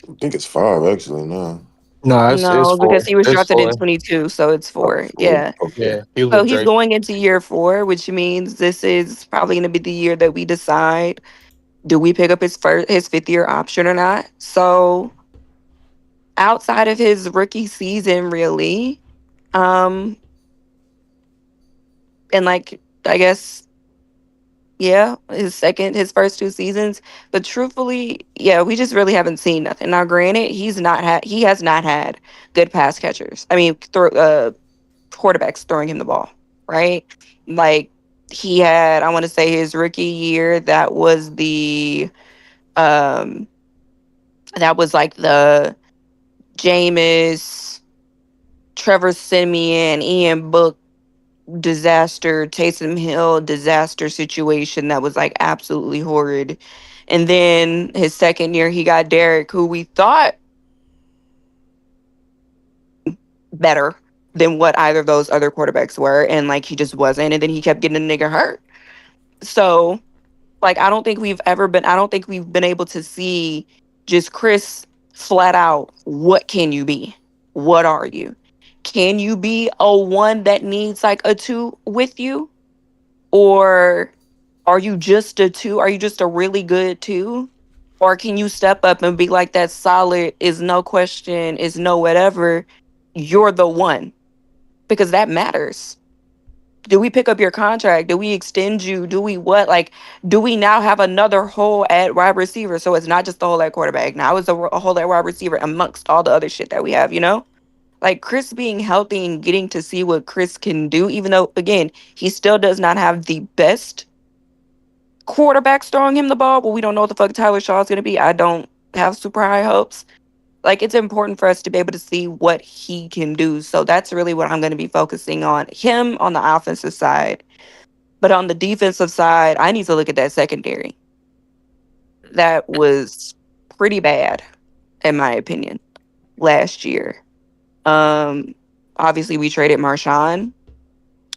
I think it's 5 actually. No. No, it's No, four. because he was It's drafted in four. 22, so it's 4. Yeah. Okay. Yeah, he was So with he's Drake. going into year 4, which means this is probably going to be the year that we decide, do we pick up his 5th year option or not? So outside of his rookie season, really, and like, I guess, yeah, his first 2 seasons, but truthfully, yeah, we just really haven't seen nothing. Now, granted, he has not had good pass catchers. I mean, quarterbacks throwing him the ball, right? Like, he had, I want to say his rookie year, that was like the Jameis, Trevor Simeon, Ian Book disaster, Taysom Hill disaster situation that was like absolutely horrid. And then his second year, he got Derek, who we thought better than what either of those other quarterbacks were, and like he just wasn't. And then he kept getting the nigga hurt. So, like, I don't think we've been able to see just Chris flat out, what can you be? What are you? Can you be a 1 that needs like a 2 with you? Or are you just a 2? Are you just a really good 2? Or can you step up and be like that solid, is no question, is no whatever, you're the 1? Because that matters. Do we pick up your contract? Do we extend you? Do we what? Like, do we now have another hole at wide receiver? So it's not just the hole at quarterback. Now it's a hole at wide receiver amongst all the other shit that we have, you know? Like, Chris being healthy and getting to see what Chris can do, even though, again, he still does not have the best quarterbacks throwing him the ball, but we don't know what the fuck Tyler Shaw is going to be. I don't have super high hopes. Like, it's important for us to be able to see what he can do. So that's really what I'm going to be focusing on. Him on the offensive side. But on the defensive side, I need to look at that secondary. That was pretty bad, in my opinion. last year. Obviously we traded Marshawn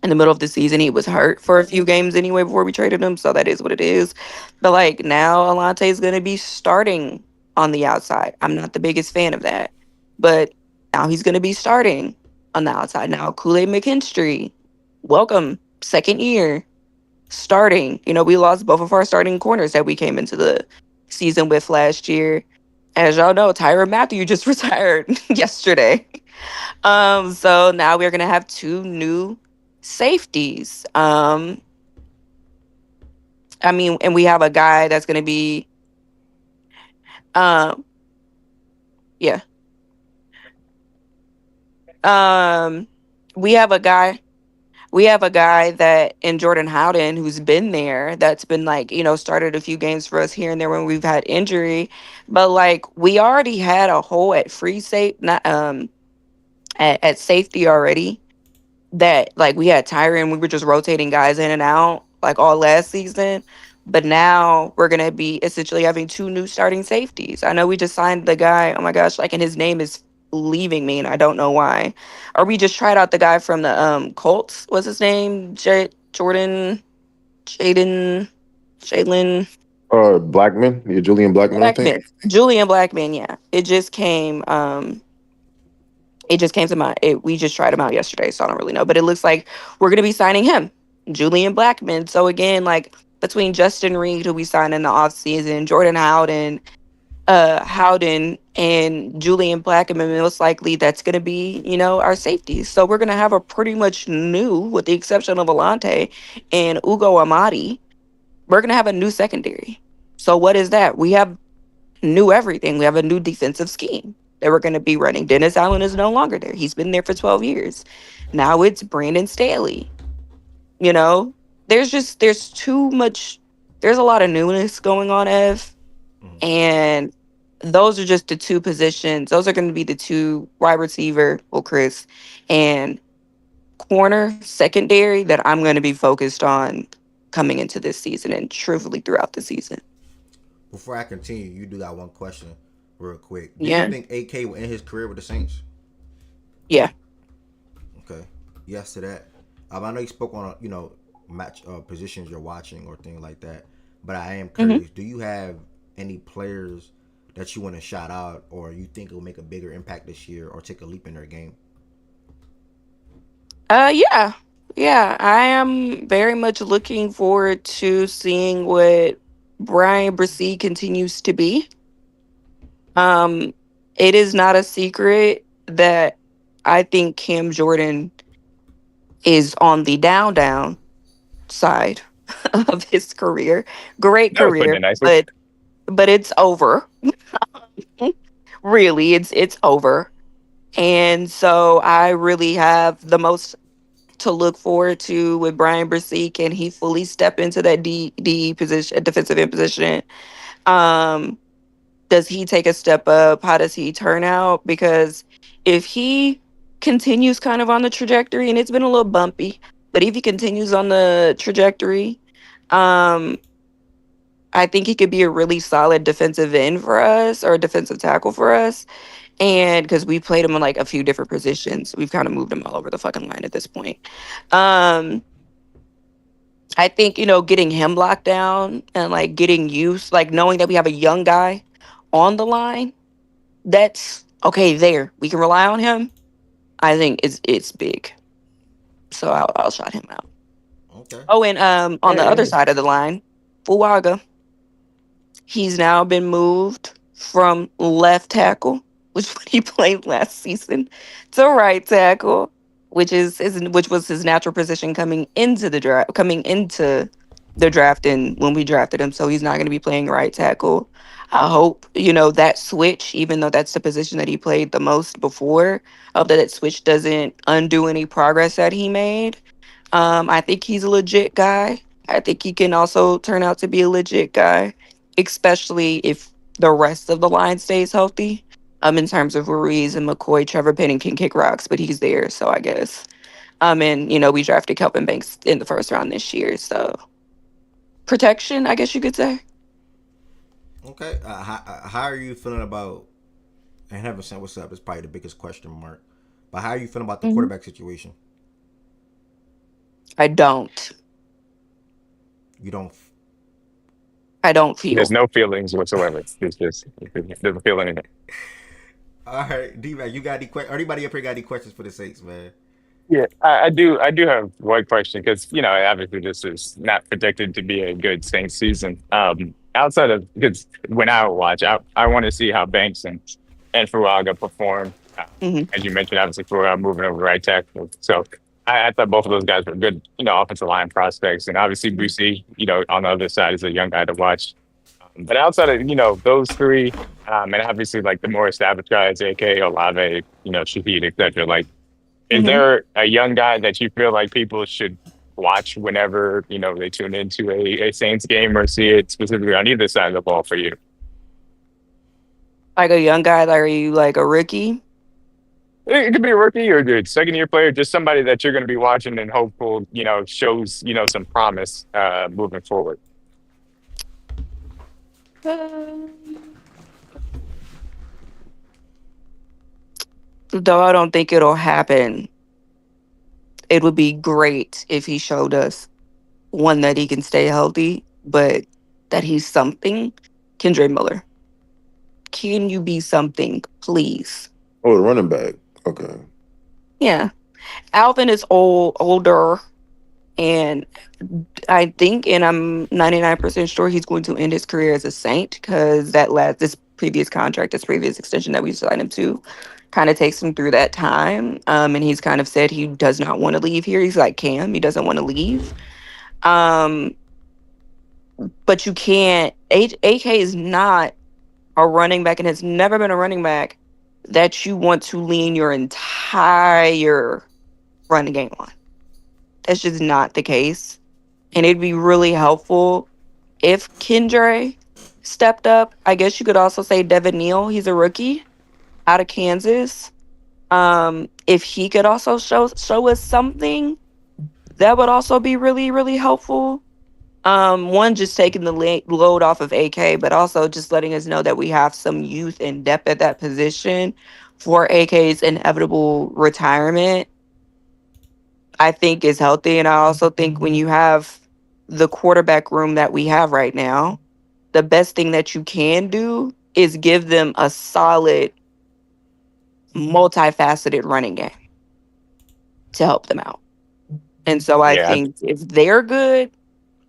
in the middle of the season. He was hurt for a few games anyway before we traded him, so that is what it is. But like now Alante is gonna be starting on the outside. I'm not the biggest fan of that. But now he's gonna be starting on the outside. Now Kool-Aid McKinstry, welcome, second year, starting. You know, we lost both of our starting corners that we came into the season with last year. As y'all know, Tyrann Mathieu just retired yesterday. So now we're gonna have two new safeties. I mean, and we have a guy that's gonna be um yeah. Um we have a guy that in Jordan Howden who's been there, that's been like, you know, started a few games for us here and there when we've had injury. But like we already had a hole at free safe, not at safety already. That like we had Tyrann, we were just rotating guys in and out like all last season. But now we're gonna be essentially having two new starting safeties. I know we just signed the guy, oh my gosh, like, and his name is leaving me and I don't know why. Or we just tried out the guy from the Colts. What's his name? Jordan Jaden Jalen Blackman. Yeah, Julian Blackman, I think. Blackman. Julian Blackman, yeah. It just came to mind. We just tried him out yesterday, so I don't really know. But it looks like we're gonna be signing him, Julian Blackman. So again, like between Justin Reed, who we signed in the offseason, Jordan Howden and Julian Blackman, most likely that's gonna be, you know, our safeties. So we're gonna have a pretty much new, with the exception of Alante and Ugo Amadi, we're gonna have a new secondary. So what is that? We have new everything. We have a new defensive scheme that we're going to be running. Dennis Allen is no longer there. He's been there for 12 years. Now it's Brandon Staley. You know, there's too much, there's a lot of newness going on, Ev. And those are just the two positions. Those are going to be the two wide receiver, well, Chris, and corner secondary that I'm going to be focused on coming into this season and truthfully throughout the season. Before I continue, you do got one question real quick. Do Yeah. you think AK will end his career with the Saints? Yeah. Okay. Yes to that. I know you spoke on match positions you're watching or things like that, but I am curious. Do you have any players that you want to shout out or you think will make a bigger impact this year or take a leap in their game? Yeah. Yeah, I am very much looking forward to seeing what Brian Brissy continues to be. It is not a secret that I think Cam Jordan is on the down side of his career. Great That was putting career, it nicely. but it's over. Really, it's over. And so I really have the most to look forward to with Brian Brissy. Can he fully step into that D position, defensive end position? Um, does he take a step up? How does he turn out? Because if he continues kind of on the trajectory, and it's been a little bumpy, but if he continues on the trajectory, um, I think he could be a really solid defensive end for us or a defensive tackle for us. And because we played him in like a few different positions, we've kind of moved him all over the fucking line at this point. Um, I think, you know, getting him locked down and like getting used, like knowing that we have a young guy on the line, that's okay. There, we can rely on him. I think it's big. So I'll shout him out. Okay. Oh, and on the other side of the line, Fuaga. He's now been moved from left tackle, which he played last season, to right tackle, which was his natural position coming into the draft and when we drafted him. So he's not going to be playing right tackle. I hope, you know, that switch, even though that's the position that he played the most before, I hope that switch doesn't undo any progress that he made. I think he's a legit guy. I think he can also turn out to be a legit guy, especially if the rest of the line stays healthy. In terms of Ruiz and McCoy, Trevor Penning can kick rocks, but he's there, so I guess. And you know, we drafted Kelvin Banks in the first round this year, so protection, I guess you could say. Okay. How are you feeling about And Heaven sent what's up is probably the biggest question mark. But how are you feeling about the Mhm. quarterback situation? I don't. You don't. I don't There's feel. no feelings whatsoever. It's just there's a feeling in it. All right, D-Mac, you got any questions? Anybody up here got any questions for the Saints, man? Yeah, I do have one question because obviously this is not predicted to be a good Saints season. Outside of because when I watch, I want to see how Banks and Fuaga perform. Hmm. As you mentioned, obviously Fuaga moving over right tackle, so I thought both of those guys were good, offensive line prospects, and obviously Brucey, on the other side is a young guy to watch. But outside of those three, and obviously like the more established guys, AK, Olave, Shaheed, etc. Like, is Hmm. there a young guy that you feel like people should watch whenever they tune into a Saints game or see it specifically on either side of the ball for you? Like a young guy, like, are you like a rookie? It could be a rookie or a second year player, just somebody that you're going to be watching and hopeful, shows, some promise moving forward. Though I don't think it'll happen. It would be great if he showed us one that he can stay healthy, but that he's something. Kendra Miller, can you be something, please? Oh, the running back. Okay. Yeah, Alvin is older, and I think, and I'm 99% sure he's going to end his career as a Saint because this previous contract, this previous extension that we signed him to, kind of takes him through that time. And he's kind of said he does not want to leave here. He's like Cam, he doesn't want to leave. Um, but you can't. AK is not a running back and has never been a running back that you want to lean your entire running game on. That's just not the case. And it'd be really helpful if Kendra stepped up. I guess you could also say Devin Neal. He's a rookie out of Kansas. If he could also show us something, that would also be really, really helpful. One, just taking the load off of AK, but also just letting us know that we have some youth and depth at that position for AK's inevitable retirement. I think is healthy. And I also think when you have the quarterback room that we have right now, the best thing that you can do is give them a solid, multifaceted running game to help them out. And so I Yeah, think if they're good,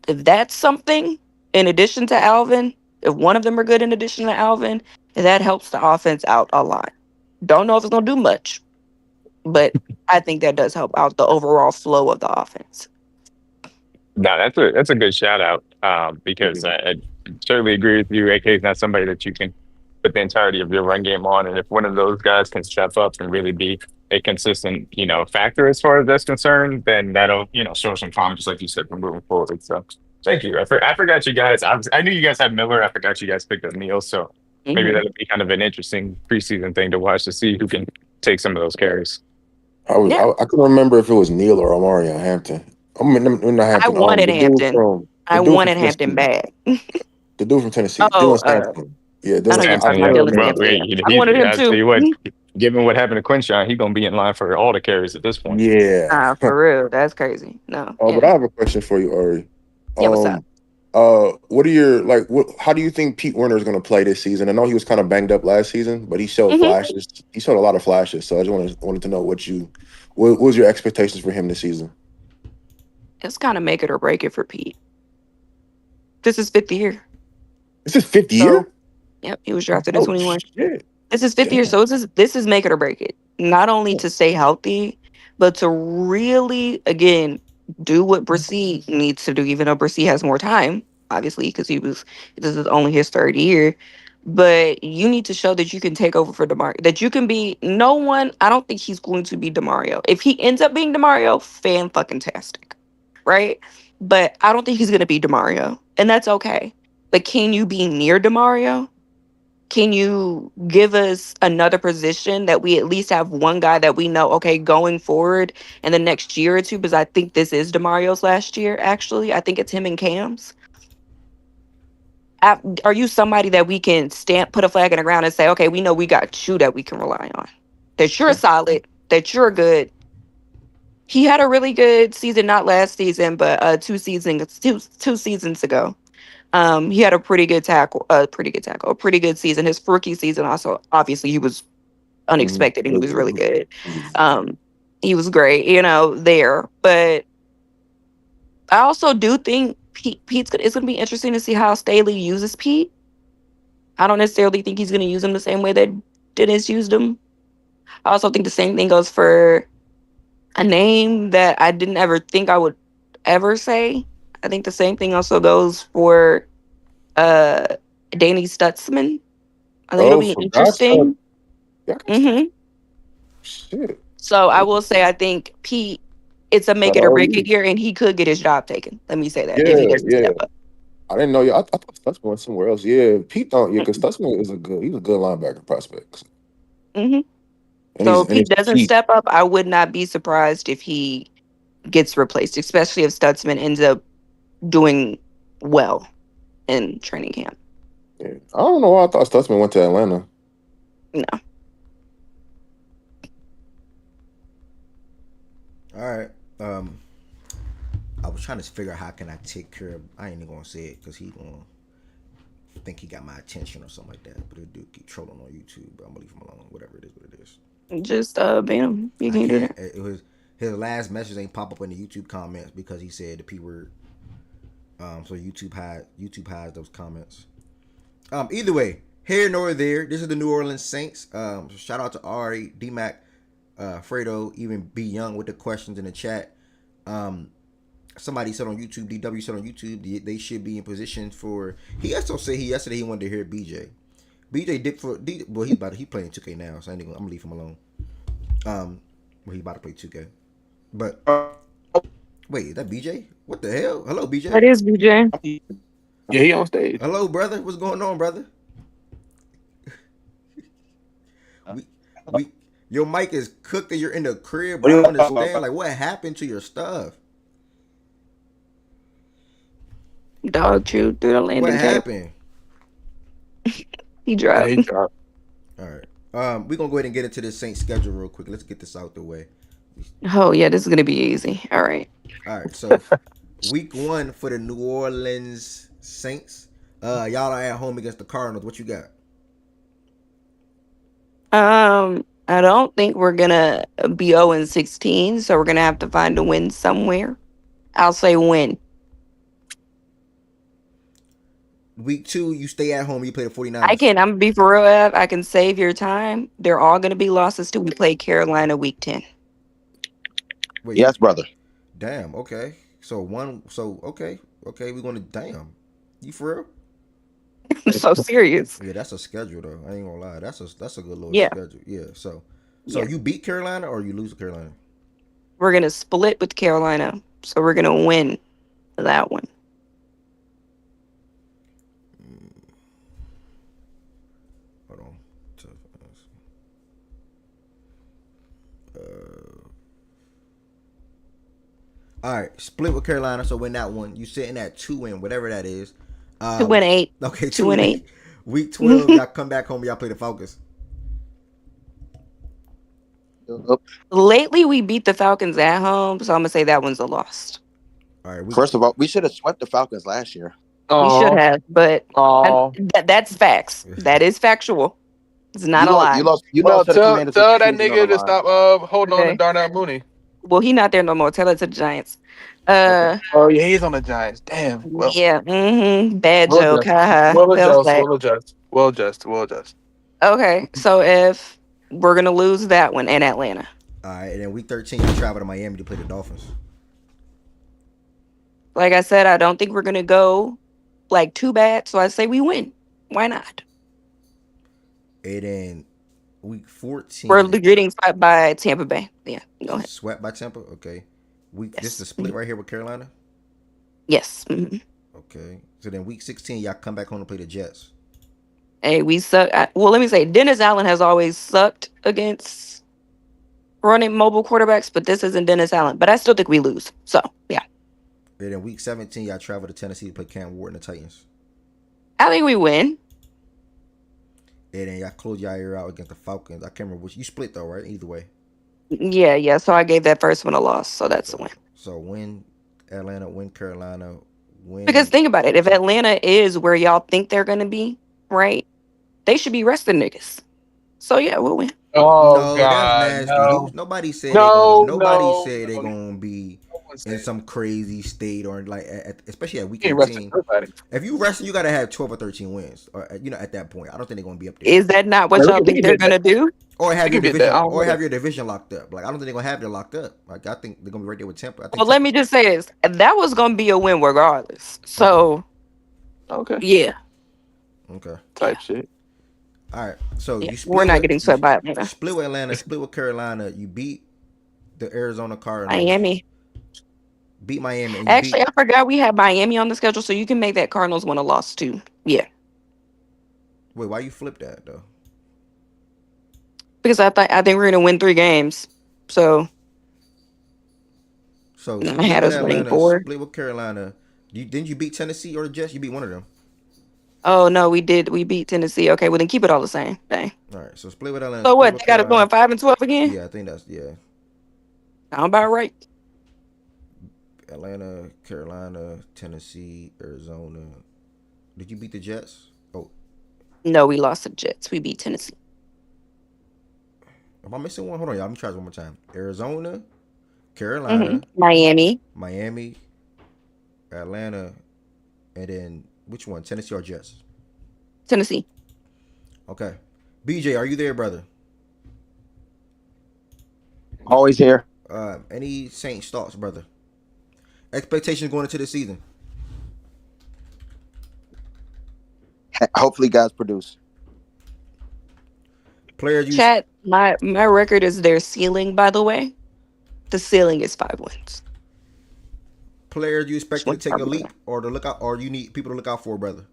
if that's something in addition to Alvin, if one of them are good in addition to Alvin, that helps the offense out a lot. Don't know if it's going to do much, but I think that does help out the overall flow of the offense. no, that's a good shout out because I certainly agree with you. AK is not somebody that you can put the entirety of your run game on, and if one of those guys can step up and really be a consistent, factor as far as that's concerned, then that'll, show some promise, like you said, for moving forward. So, thank you. I forgot you guys. I knew you guys had Miller. I forgot you guys picked up Neal. So maybe Mhm. that'll be kind of an interesting preseason thing to watch to see who can take some of those carries. Yeah, I couldn't remember if it was Neil or Omarion Hampton. I mean, not I Hampton. wanted Hampton. I The dude from wanted Hampton Tennessee. bad. The dude from Tennessee. Oh, Dylan Sampson. Yeah, I Dylan know you're Sampson. talking Sampson, I about yeah. really Dylan Well, wanted Sampson. him. Yeah, I wanted him I tell too. you what, given what happened to Quinshawn, he's gonna be in line for all the carries at this point. Yeah. For real, that's crazy. No, But I yeah, have a question for you, Ori. yeah. What's up? Um, what are your how do you think Pete Werner is going to play this season? I know he was kind of banged up last season, but he showed Hmm. flashes. He showed a lot of flashes. So I just wanted to know what was your expectations for him this season? It's kind of make it or break it for Pete. This is fifth year, This is fifth so year. yep, he was drafted in Oh 21. shit! This is fifth year, Damn. so this is make it or break it. Not only to stay healthy, but to really again do what Brissy needs to do. Even though Brissy has more time, obviously, because this is only his third year. But you need to show that you can take over for Demario. That you can be no one. I don't think he's going to be Demario. If he ends up being Demario, fan fucking tastic, right? But I don't think he's gonna be Demario, and that's okay. But can you be near Demario? Can you give us another position that we at least have one guy that we know, okay, going forward in the next year or two? Because I think this is Demario's last year, actually. I think it's him and Cam's. are you somebody that we can put a flag in the ground and say, okay, we know we got you that we can rely on, that you're solid, that you're good. He had a really good season, not last season, but 2 seasons ago. He had a pretty good season. His rookie season also, obviously, he was unexpected and he was really good. He was great, there. But I also do think it's going to be interesting to see how Staley uses Pete. I don't necessarily think he's going to use him the same way that Dennis used him. I also think the same thing goes for a name that I didn't ever think I would ever say. I think the same thing also goes for Danny Stutzman. I think it'll be interesting. Shit. So I will say I think Pete, it's a make it or break it year, and he could get his job taken. Let me say that if he doesn't step up. I didn't know. I thought Stutzman went somewhere else. Yeah, Pete don't. Yeah, because Stutzman he's a good linebacker prospect. So if Pete doesn't step up, I would not be surprised if he gets replaced, especially if Stutzman ends up doing well in training camp. Yeah. I don't know why I thought Stutzman went to Atlanta. No. All right. I was trying to figure out how can I take care of. I ain't even gonna say it because he gonna think he got my attention or something like that. But he'll keep trolling on YouTube. But I'm gonna leave him alone. Whatever it is, what it is. Just bam. You can't do that. It was his last message ain't pop up in the YouTube comments because he said the P word. So YouTube hides those comments. Either way, here nor there. This is the New Orleans Saints. Shout out to Ari, D-Mac, Fredo, even B Young with the questions in the chat. Somebody said on YouTube, DW said on YouTube, they should be in position for. He also said yesterday he wanted to hear BJ. BJ dipped for well, he playing 2K now, so I'm gonna leave him alone. Well, he about to play 2K, but wait, is that BJ? What the hell? Hello, BJ. That is BJ. Yeah, he on stage. Hello, brother. What's going on, brother? Your mic is cooked and you're in the crib. But I don't understand. Like, what happened to your stuff? Dog chewed through the landing What table. happened? He dropped. Yeah, he dropped. All right. We're gonna go ahead and get into this Saints schedule real quick. Let's get this out the way. Oh yeah, this is gonna be easy. All right. So week 1 for the New Orleans Saints. Y'all are at home against the Cardinals. What you got? I don't think we're gonna be 0-16, so we're gonna have to find a win somewhere. I'll say win. Week 2, you stay at home. You play the 49ers. I'm gonna be for real, Ev. I can save your time. They're all gonna be losses till we play Carolina week 10. Wait, yes, brother. Damn. Okay. Okay. We're gonna damn. You for real? I'm so serious. Yeah, that's a schedule though. I ain't gonna lie. That's a good little schedule. Yeah. So you beat Carolina or you lose to Carolina? We're gonna split with Carolina, so we're gonna win that one. Hold on. All right, split with Carolina, so win that one. You sitting at 2-win, whatever that is. 2-8. Okay, 2-8. Week 12, y'all come back home. Y'all play the Falcons. Lately, we beat the Falcons at home, so I'm gonna say that one's a loss. All right. First of all, we should have swept the Falcons last year. We should have, but that's facts. That is factual. It's not a lie. You lost tell to the Commanders. Tell that nigga to stop holding on to Darnell Mooney. Well, he not there no more. Tell it to the Giants. Oh yeah, he's on the Giants. Damn. Well, yeah. Bad joke. We'll adjust. Okay, so if we're gonna lose that one in Atlanta. All right, and then week 13, you travel to Miami to play the Dolphins. Like I said, I don't think we're gonna go like too bad, so I say we win. Why not? And then week 14, we're getting swept by Tampa Bay. Yeah, go ahead. Swept by Tampa. Okay. This is the split right here with Carolina. Yes. Okay. So then week 16, y'all come back home to play the Jets. Hey, we suck. Well, let me say, Dennis Allen has always sucked against running mobile quarterbacks, but this isn't Dennis Allen. But I still think we lose. So yeah. And then week 17, y'all travel to Tennessee to play Cam Ward and the Titans. I think we win. And then y'all close y'all ear out against the Falcons. I can't remember which you split though, right? Either way. Yeah. So I gave that first one a loss. So that's a win. So win Atlanta, win Carolina, Because win. think about it. If Atlanta is where y'all think they're going to be, right, they should be resting niggas. So yeah, we'll win. Oh No, that's God, nasty. no, Nobody said they gonna. no, Nobody no, said they no. gonna be No one in said some crazy state or like, especially at week he ain't resting 18. nobody. If you wrestling, you gotta have 12 or 13 wins, or at that point. I don't think they're gonna be up there. Is that not I what mean, y'all we think can they're get going that. to do? Or have We your can get that. division, I don't know or that. have your division locked up. Like I don't think they're gonna have it locked up. Like I think they're gonna be right there with Tampa. I think Well, let me just say this. That was going to be a win regardless. So Okay, yeah. Okay. type shit. All right. So Yeah. you We're split not with getting swept by Atlanta. split with Atlanta, split with Carolina. You beat the Arizona Cardinals, Miami. beat Miami, and you Actually, beat. I forgot we have Miami on the schedule, so you can make that Cardinals win a loss too. Yeah. Wait, why you flip that though? Because I think we're going to win 3 games. So So I split had with us winning Atlanta, 4. split with Carolina. Didn't you beat Tennessee or the Jets? You beat one of them. Oh no, we did. We beat Tennessee. Okay, well then keep it all the same. Dang. All right. So split with Atlanta, So split what? with They got us Carolina. going 5-12 again? Yeah, I think that's Sound about right. Atlanta, Carolina, Tennessee, Arizona. Did you beat the Jets? Oh, No, we lost to the Jets. We beat Tennessee. am I missing one? Hold on, y'all. Let me try this one more time. Arizona, Carolina, Miami, Miami, Atlanta, and then which one? Tennessee or Jets? Tennessee. Okay. BJ, are you there, brother? Always here. Any Saints thoughts, brother? Expectations going into the season. Hopefully, guys produce. Players you Chat. My record is their ceiling. By the way, the ceiling is 5 wins. players you Just expecting to want take a to leap or to look out, or you need people to look out for, brother?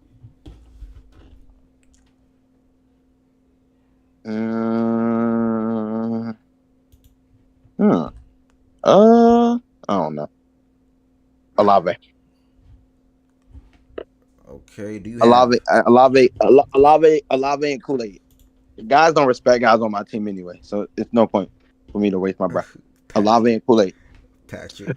Mm, I don't know. Olave. Okay. Do you have? Olave, and Kool-Aid. Guys don't respect guys on my team anyway, so it's no point for me to waste my breath. Olave and Kool-Aid. Patrick.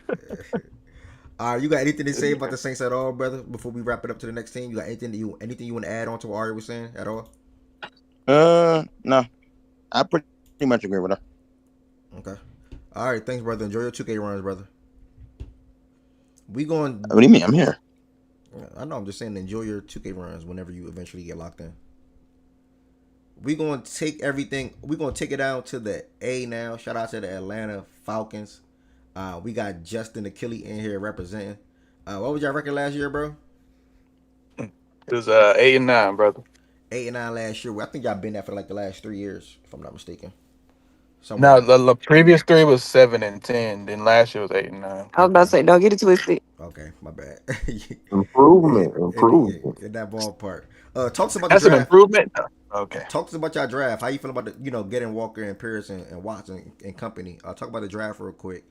You got anything to say about the Saints at all, brother? Before we wrap it up to the next team, you got anything you want to add on to what Ari was saying at all? No, I pretty much agree with her. Okay. All right. Thanks, brother. Enjoy your 2K runs, brother. We going. What do you mean? I'm here. I know. I'm just saying, enjoy your 2K runs whenever you eventually get locked in. We gonna take everything. We gonna take it down to the A now. Shout out to the Atlanta Falcons. We got Justin Achille in here representing. What was y'all record last year, bro? It was 8-9, brother. 8-9 last year. I think y'all been there for like the last 3 years, if I'm not mistaken. Now Somewhere. the previous 3 was 7-10. Then last year was 8-9. I was about to say, don't get it twisted. Okay, my bad. Improvement. In that ballpark. Talk to us about the That's an draft. improvement. Okay. Talk to us about your draft. How you feel about getting Walker and Pierce and Watson and company? Talk about the draft real quick,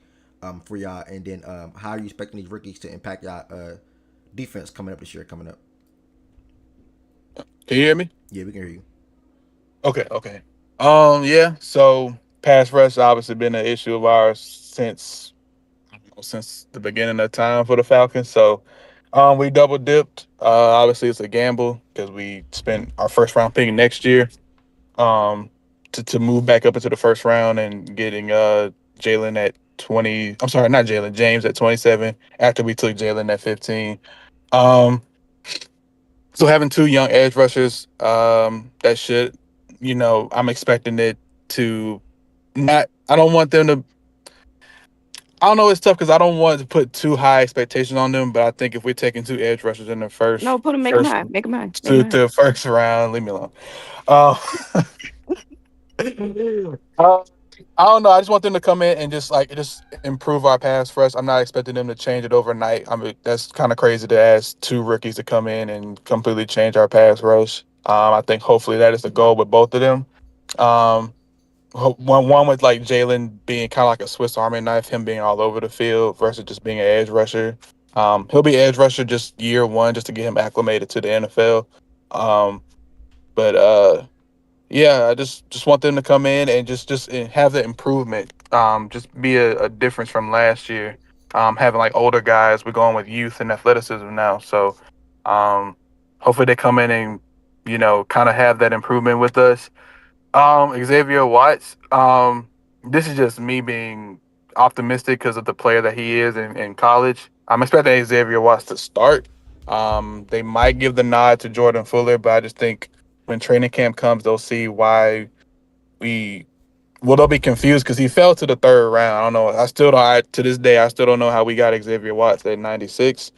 for y'all, and then how are you expecting these rookies to impact y'all defense coming up this year? Coming up. Can you hear me? Yeah, we can hear you. Okay. Yeah. So pass rush obviously been an issue of ours since the beginning of time for the Falcons. So, we double dipped. Obviously it's a gamble because we spent our first round pick next year. To move back up into the first round and getting Jalen at 20. I'm sorry, not Jalen, James at 27. After we took Jalen at 15. Um, so having 2 young edge rushers, that should, I'm expecting it to not. I don't want them to. I don't know. It's tough because I don't want to put too high expectations on them. But I think if we're taking 2 edge rushers in the No, put them. Make them first high. Make them high. Make to them high. the first round, leave me alone. Uh, uh, I don't know. I just want them to come in and just improve our pass rush. I'm not expecting them to change it overnight. I mean, that's kind of crazy to ask 2 rookies to come in and completely change our pass rush. I think hopefully that is the goal with both of them. Um, one with like Jalen being kind of like a Swiss Army knife, him being all over the field versus just being an edge rusher. He'll be edge rusher just year 1 just to get him acclimated to the NFL. Um, but yeah, I just want them to come in and just have the improvement. Just be a difference from last year. Having like older guys, we're going with youth and athleticism now. So, um, hopefully they come in and kind of have that improvement with us. Xavier Watts. This is just me being optimistic because of the player that he is in college. I'm expecting Xavier Watts to start. They might give the nod to Jordan Fuller, but I just think when training camp comes, they'll see why we. Well, they'll be confused because he fell to the third round. I don't know. I still don't. To this day, I still don't know how we got Xavier Watts at 96.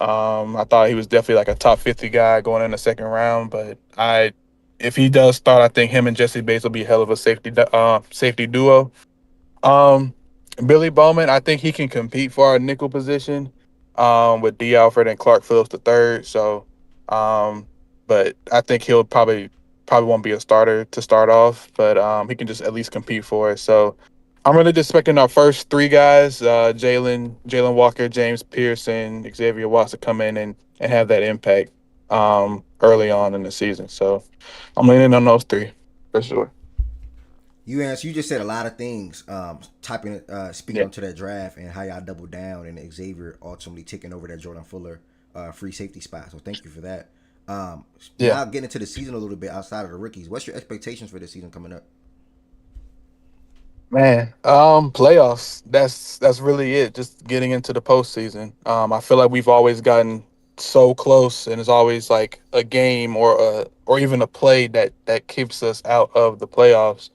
I thought he was definitely like a top 50 guy going in the second round, but if he does start, I think him and Jesse Bates will be a hell of a safety duo. Um, Billy Bowman, I think he can compete for our nickel position, with D. Alfred and Clark Phillips the third. So, um, but I think he'll probably won't be a starter to start off, but he can just at least compete for it. So, I'm really just expecting our first three guys, Jalen Walker, James Pearson, Xavier Watts to come in and have that impact early on in the season. So I'm leaning on those three for sure. You just said a lot of things. Speaking Yeah. onto that draft and how y'all doubled down and Xavier ultimately taking over that Jordan Fuller free safety spot. So thank you for that. Yeah. Now getting into the season a little bit outside of the rookies. What's your expectations for this season coming up? Man, playoffs. That's really it. Just getting into the postseason. I feel like we've always gotten so close, and it's always like a game or even a play that keeps us out of the playoffs.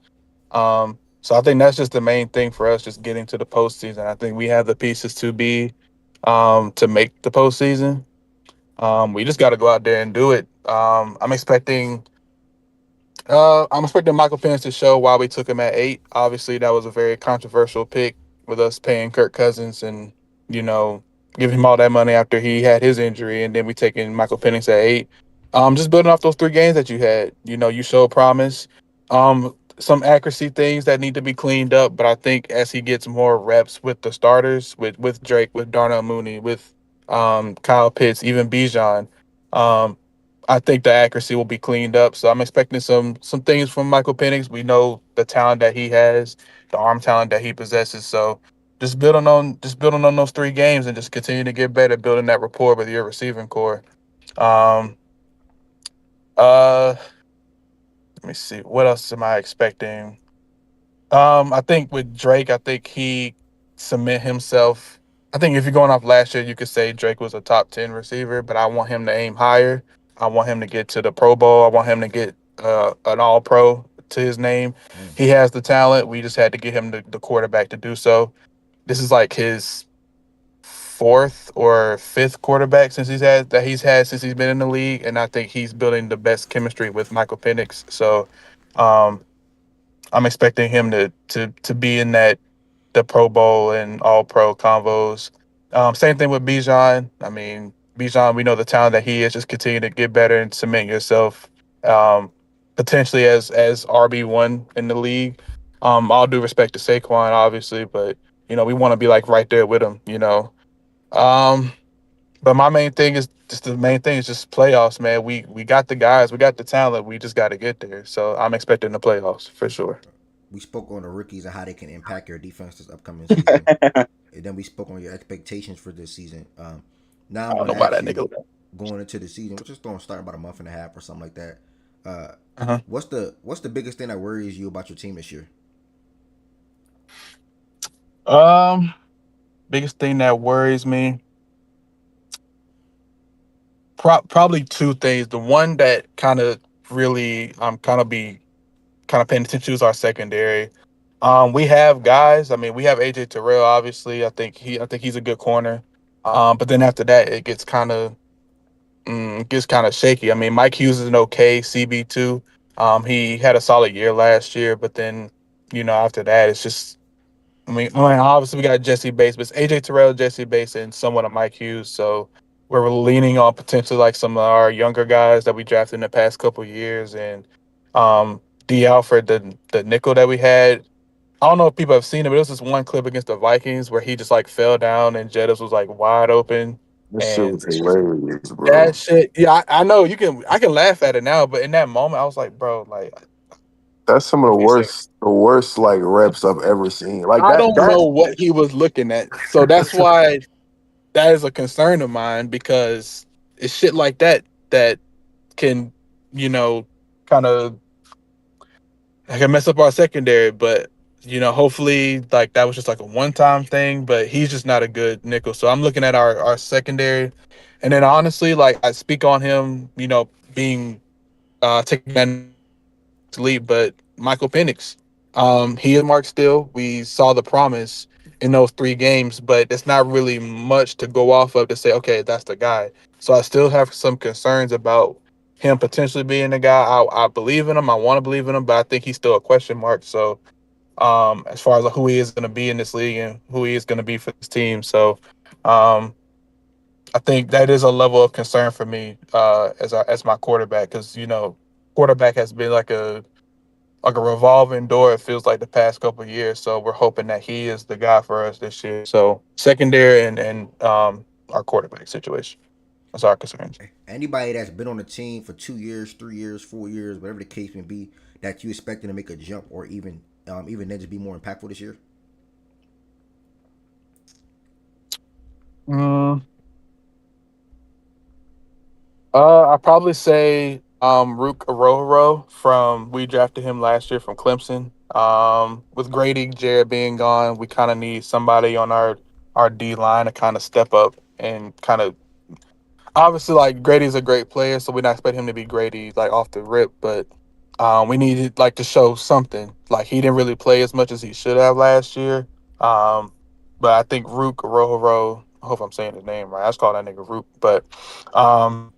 So I think that's just the main thing for us, just getting to the postseason. I think we have the pieces to make the postseason. We just got to go out there and do it. I'm expecting Michael Penix to show why we took him at 8. Obviously, that was a very controversial pick with us paying Kirk Cousins and you know giving him all that money after he had his injury, and then we taking Michael Penix at 8. Just building off those 3 games that you had. You showed promise. Some accuracy things that need to be cleaned up, but I think as he gets more reps with the starters, with Drake, with Darnell Mooney, with Kyle Pitts, even Bijan. Um, I think the accuracy will be cleaned up. So I'm expecting some things from Michael Penix. We know the talent that he has, the arm talent that he possesses. So just building on those 3 games and just continue to get better, building that rapport with your receiving core. Um uh Let me see. What else am I expecting? I think with Drake, I think he cement himself. I think if you're going off last year, you could say Drake was a top 10 receiver, but I want him to aim higher. I want him to get to the Pro Bowl. I want him to get an All Pro to his name. Mm. He has the talent. We just had to get him the quarterback to do so. This is like his fourth or fifth quarterback he's had since he's been in the league, and I think he's building the best chemistry with Michael Penix. So, um, I'm expecting him to be in the Pro Bowl and All Pro convos. Same thing with Bijan. I mean, Bijan, we know the talent that he is. Just continue to get better and cement yourself, um, potentially as RB1 in the league. All due respect to Saquon, obviously, but we want to be like right there with him. Um, but my main thing is just the main thing is just playoffs, man. We got the guys, we got the talent. We just got to get there. So I'm expecting the playoffs for sure. We spoke on the rookies and how they can impact your defense this upcoming season, and then we spoke on your expectations for this season. Now I I'm don't going know to about ask that you, nigga. going into the season, we're just going to start about a month and a half or something like that. Uh, Uh-huh. what's the biggest thing that worries you about your team this year? Um, Biggest thing that worries me, probably 2 things. The one that kind of really I'm kind of paying attention to is our secondary. We have guys. I mean, we have AJ Terrell. Obviously, I think he's a good corner. But then after that, it gets kind of shaky. I mean, Mike Hughes is an okay CB2. He had a solid year last year, but then after that, it's just. I mean, obviously we got Jesse Bates, but it's AJ Terrell, Jesse Bates, and somewhat of Mike Hughes. So we're leaning on potentially like some of our younger guys that we drafted in the past couple years, and D. Alfred, the nickel that we had. I don't know if people have seen it, but it was this one clip against the Vikings where he just like fell down and Jettis was like wide open. This shit And was hilarious, that bro. shit, yeah, I know I can laugh at it now, but in that moment, I was like, bro, like, That's some of what can you say? the worst like reps I've ever seen. Like I that don't that know what he was looking at. So that's why that is a concern of mine because it's shit like that that can, you know, kind of I can mess up our secondary, but hopefully like that was just like a one-time thing, but he's just not a good nickel. So I'm looking at our secondary and then honestly, like I speak on him, being taking that leap, but Michael Penix, he is Mark still. We saw the promise in those 3 games, but it's not really much to go off of to say, okay, that's the guy. So I still have some concerns about him potentially being the guy. I believe in him. I want to believe in him, but I think he's still a question mark. So as far as who he is going to be in this league and who he is going to be for this team. So um, I think that is a level of concern for me as my quarterback because quarterback has been like a revolving door. It feels like the past couple of years. So we're hoping that he is the guy for us this year. So secondary and our quarterback situation. That's our concerns. Anybody that's been on the team for 2 years, 3 years, 4 years, whatever the case may be, that you expecting to make a jump or even then just be more impactful this year? Mm, I probably say Rook Aroro from we drafted him last year from Clemson. With Grady Jarrett being gone, we kind of need somebody on our D line to kind of step up and kind of obviously like Grady's a great player, so we not expect him to be Grady like off the rip, but we needed like to show something. Like he didn't really play as much as he should have last year. Um, but I think Rook Rohoro, I hope I'm saying his name right. I just call that nigga Rook, but um,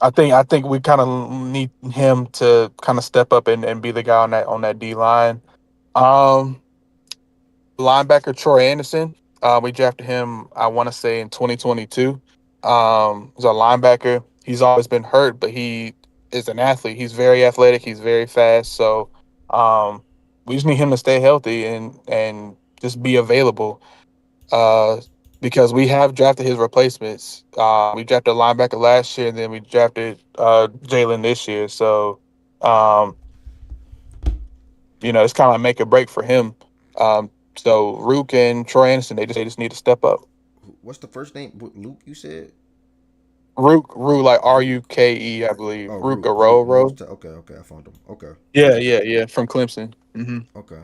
I think we kind of need him to kind of step up and be the guy on that D line. Um, Linebacker Troy Anderson. We drafted him, I want to say in 2022. He's a linebacker. He's always been hurt, but he is an athlete. He's very athletic. He's very fast. So we just need him to stay healthy and just be available. Uh, because we have drafted his replacements. We drafted a linebacker last year, and then we drafted Jalen this year. So um, it's kind of like make or break for him. So Rook and Troy Anderson, they just need to step up. What's the first name? Luke, you said? Rook like Ruke, I believe. Oh, Rook Rook was Aro. okay. I found him. Okay, Yeah, from Clemson. okay,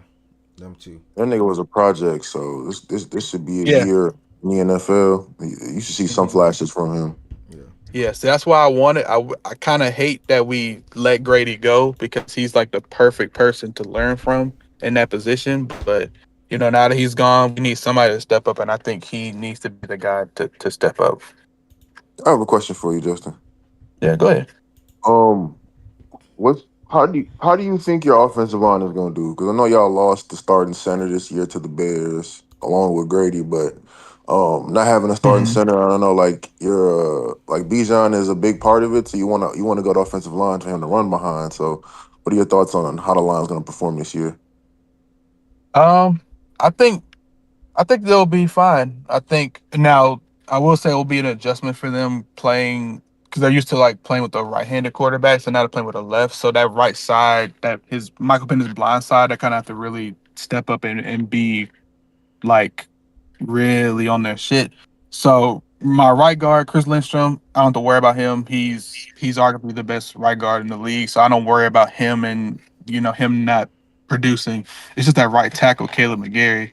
them two. that nigga was a project, so this should be a Yeah. year in the NFL. You should see some hmm flashes from him. Yeah, Yeah, so that's why I kind of hate that we let Grady go because he's like the perfect person to learn from in that position. But now that he's gone, we need somebody to step up, and I think he needs to be the guy to step up. I have a question for you, Justin. Yeah, go ahead. Um, what? How do you think your offensive line is going to do? Because I know y'all lost the starting center this year to the Bears along with Grady, but not having a starting Mhm. center, I don't know. Like like Bijan is a big part of it, so you wanna go to offensive line for him to run behind. So, what are your thoughts on how the line's going to perform this year? Um, I think I think they'll be fine. I think now I will say it will be an adjustment for them playing because they're used to like playing with the right-handed quarterbacks and now they're playing with a left. So that right side, that his Michael Penix's blind side, I kind of have to really step up and be like really on their shit. So my right guard, Chris Lindstrom, I don't have to worry about him. He's arguably the best right guard in the league, so I don't worry about him and him not producing. It's just that right tackle, Caleb McGarry.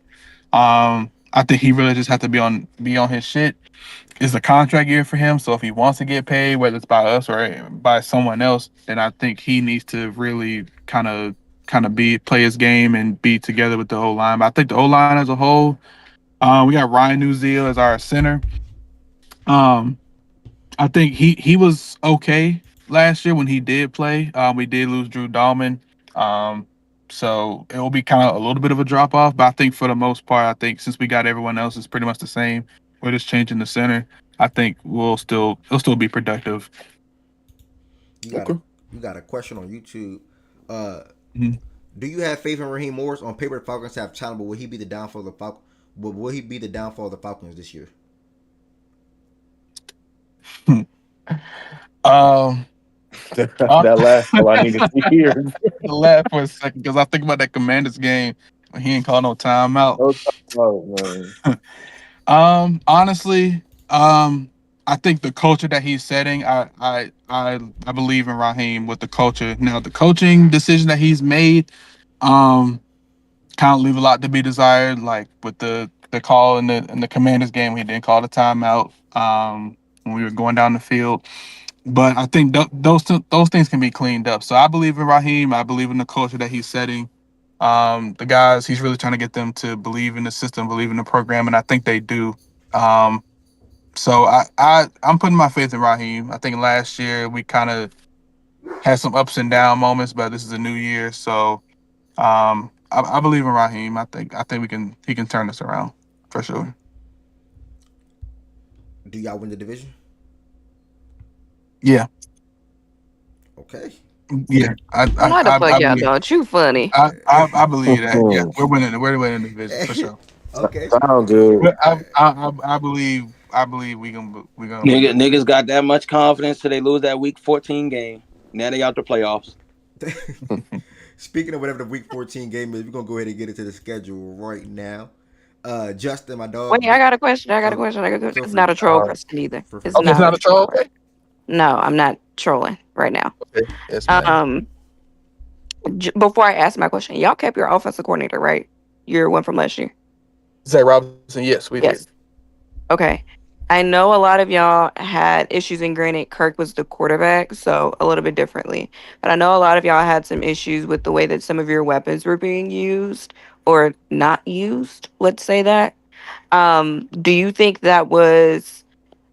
I think he really just has to be on his shit. It's a contract year for him, so if he wants to get paid, whether it's by us or by someone else, then I think he needs to really kind of be play his game and be together with the O line. But I think the O line as a whole, we got Ryan Newseel as our center. Um, I think he was okay last year when he did play. We did lose Drew Dahlman. Um, so it will be kind of a little bit of a drop off, but I think for the most part, I think since we got everyone else is pretty much the same, we're just changing the center. I think it'll still be productive. you got a Okay. you got a question on YouTube. Uh, Mhm. do you have faith in Raheem Morris? On paper, the Falcons have talent, but will he be the downfall of the Falcons? Will he be the downfall of the Falcons this year? Um, hon- That last all I need to hear. the laugh for a second because I think about that Commanders game when he ain't called no timeout. Oh, man. Honestly, I think the culture that he's setting, I believe in Raheem with the culture. Now, the coaching decision that he's made, um, kind of leave a lot to be desired. Like with the call in the Commanders game, he didn't call the timeout. When we were going down the field, but I think those things can be cleaned up. So I believe in Raheem. I believe in the culture that he's setting. The guys, he's really trying to get them to believe in the system, believe in the program, and I think they do. Um, so I'm putting my faith in Raheem. I think last year we kind of had some ups and down moments, but this is a new year, so I believe in Raheem. I think he can turn this around for sure. Do y'all win the division? Yeah, Okay. yeah. Why the fuck I y'all believe. don't? You funny. I believe that. Yeah, we're winning the division for sure. Okay. Sound good. But I believe we gonna win the Niggas division. got that much confidence till they lose that week 14 game. Now they out the playoffs. Speaking of whatever the week 14 game is, we're gonna go ahead and get into the schedule right now. Justin, my Wait, dog. I got a question. I got a Oh, question. I got a question. feel It's free. not a troll Uh, question either. Feel free. It's okay, it's not a not a troll. troll. Okay. No, I'm not trolling right now. Okay. Yes, ma'am. Um, before I ask my question, y'all kept your offensive coordinator, right? Your one from last year. Zach Robinson. Yes, we did. Yes. Okay. I know a lot of y'all had issues, and granted, Kirk was the quarterback, so a little bit differently. But I know a lot of y'all had some issues with the way that some of your weapons were being used or not used. Let's say that. Do you think that was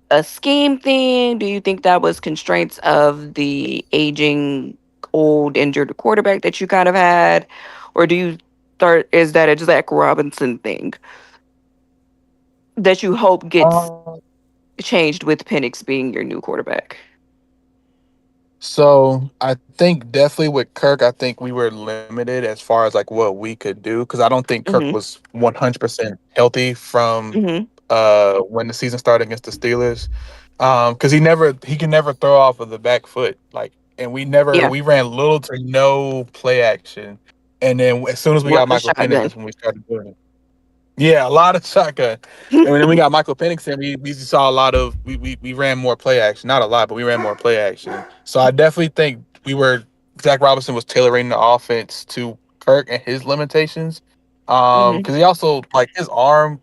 a scheme thing? Do you think that was constraints of the aging, old, injured quarterback that you kind of had, or do you start? Is that a Zach Robinson thing that you hope gets Uh, changed with Penix being your new quarterback? so I think definitely with Kirk, I think we were limited as far as like what we could do because I don't think Kirk Mhm. was 100% healthy from Mhm. when the season started against the Steelers. Because he can never throw off of the back foot. Like, and Yeah. we ran little to no play action. And then as soon as we What got the Michael Penix, shotgun? that's when we started doing it. Yeah, a lot of shotgun. And then we got Michael Penix and we saw a lot of we ran more play action. Not a lot, but we ran more play action. So I definitely think Zach Robinson was tailoring the offense to Kirk and his limitations. Mhm. Because he also like his arm,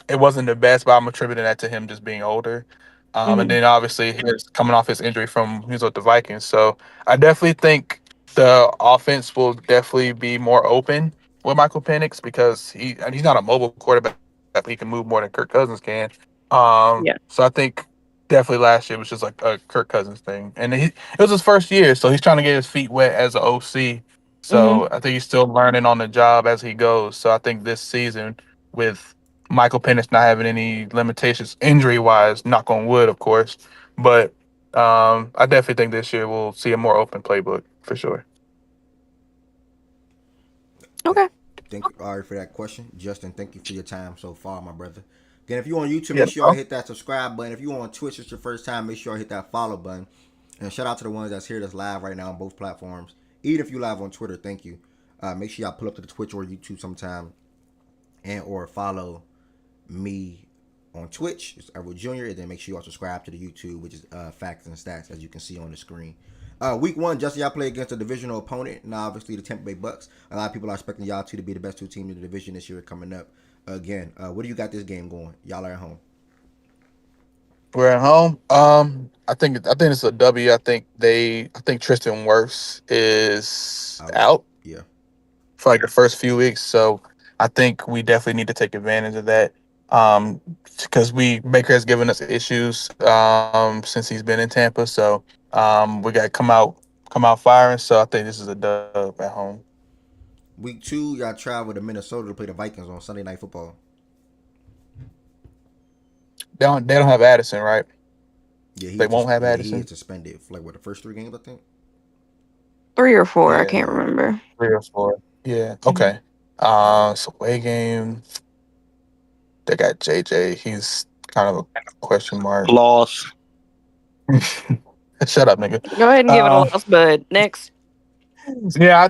it wasn't the best, but I'm attributing that to him just being older. And Mhm. then obviously his coming off his injury from he was with the Vikings. So I definitely think the offense will definitely be more open with Michael Penix because he's not a mobile quarterback. But he can move more than Kirk Cousins can. Yeah. So I think definitely last year was just like a Kirk Cousins thing, and it was his first year, so he's trying to get his feet wet as an OC. Mhm. So I think he's still learning on the job as he goes. So I think this season with Michael Penix not having any limitations injury wise, knock on wood, of course, but I definitely think this year we'll see a more open playbook for sure. Okay. Thank you, Ari, for that question. Justin, thank you for your time so far, my brother. Again, if you're on YouTube, Yeah. make sure you hit that subscribe button. If you're on Twitch, it's your first time, make sure you hit that follow button. And shout out to the ones that's here that's live right now on both platforms. Even if you live on Twitter, thank you. Make sure y'all pull up to the Twitch or YouTube sometime and or follow me on Twitch. It's Edward Jr. And then make sure y'all subscribe to the YouTube, which is Facts and Stats, as you can see on the screen. Week one, Justin, y'all play against a divisional opponent. Now, obviously, the Tampa Bay Bucks. A lot of people are expecting y'all two to be the best two teams in the division this year coming up. Again, what do you got this game going? Y'all are at home. We're at home. I think it's a W. I think Tristan Wirfs is Out. out Yeah. for like the first few weeks. So I think we definitely need to take advantage of that. Because Baker has given us issues since he's been in Tampa. So we got to come out firing. So I think this is a dub at home. Week two, y'all travel to Minnesota to play the Vikings on Sunday Night Football. They don't have Addison, right? Yeah, They won't have he is Addison. suspended for like what the first three games, I think. 3 or 4, I can't Yeah, remember. 3 or 4. Yeah. Mhm. Okay. So away game. They got JJ. He's kind of a question mark. Loss. Shut up, nigga. Go ahead and give it a loss, bud. Next. I'm gonna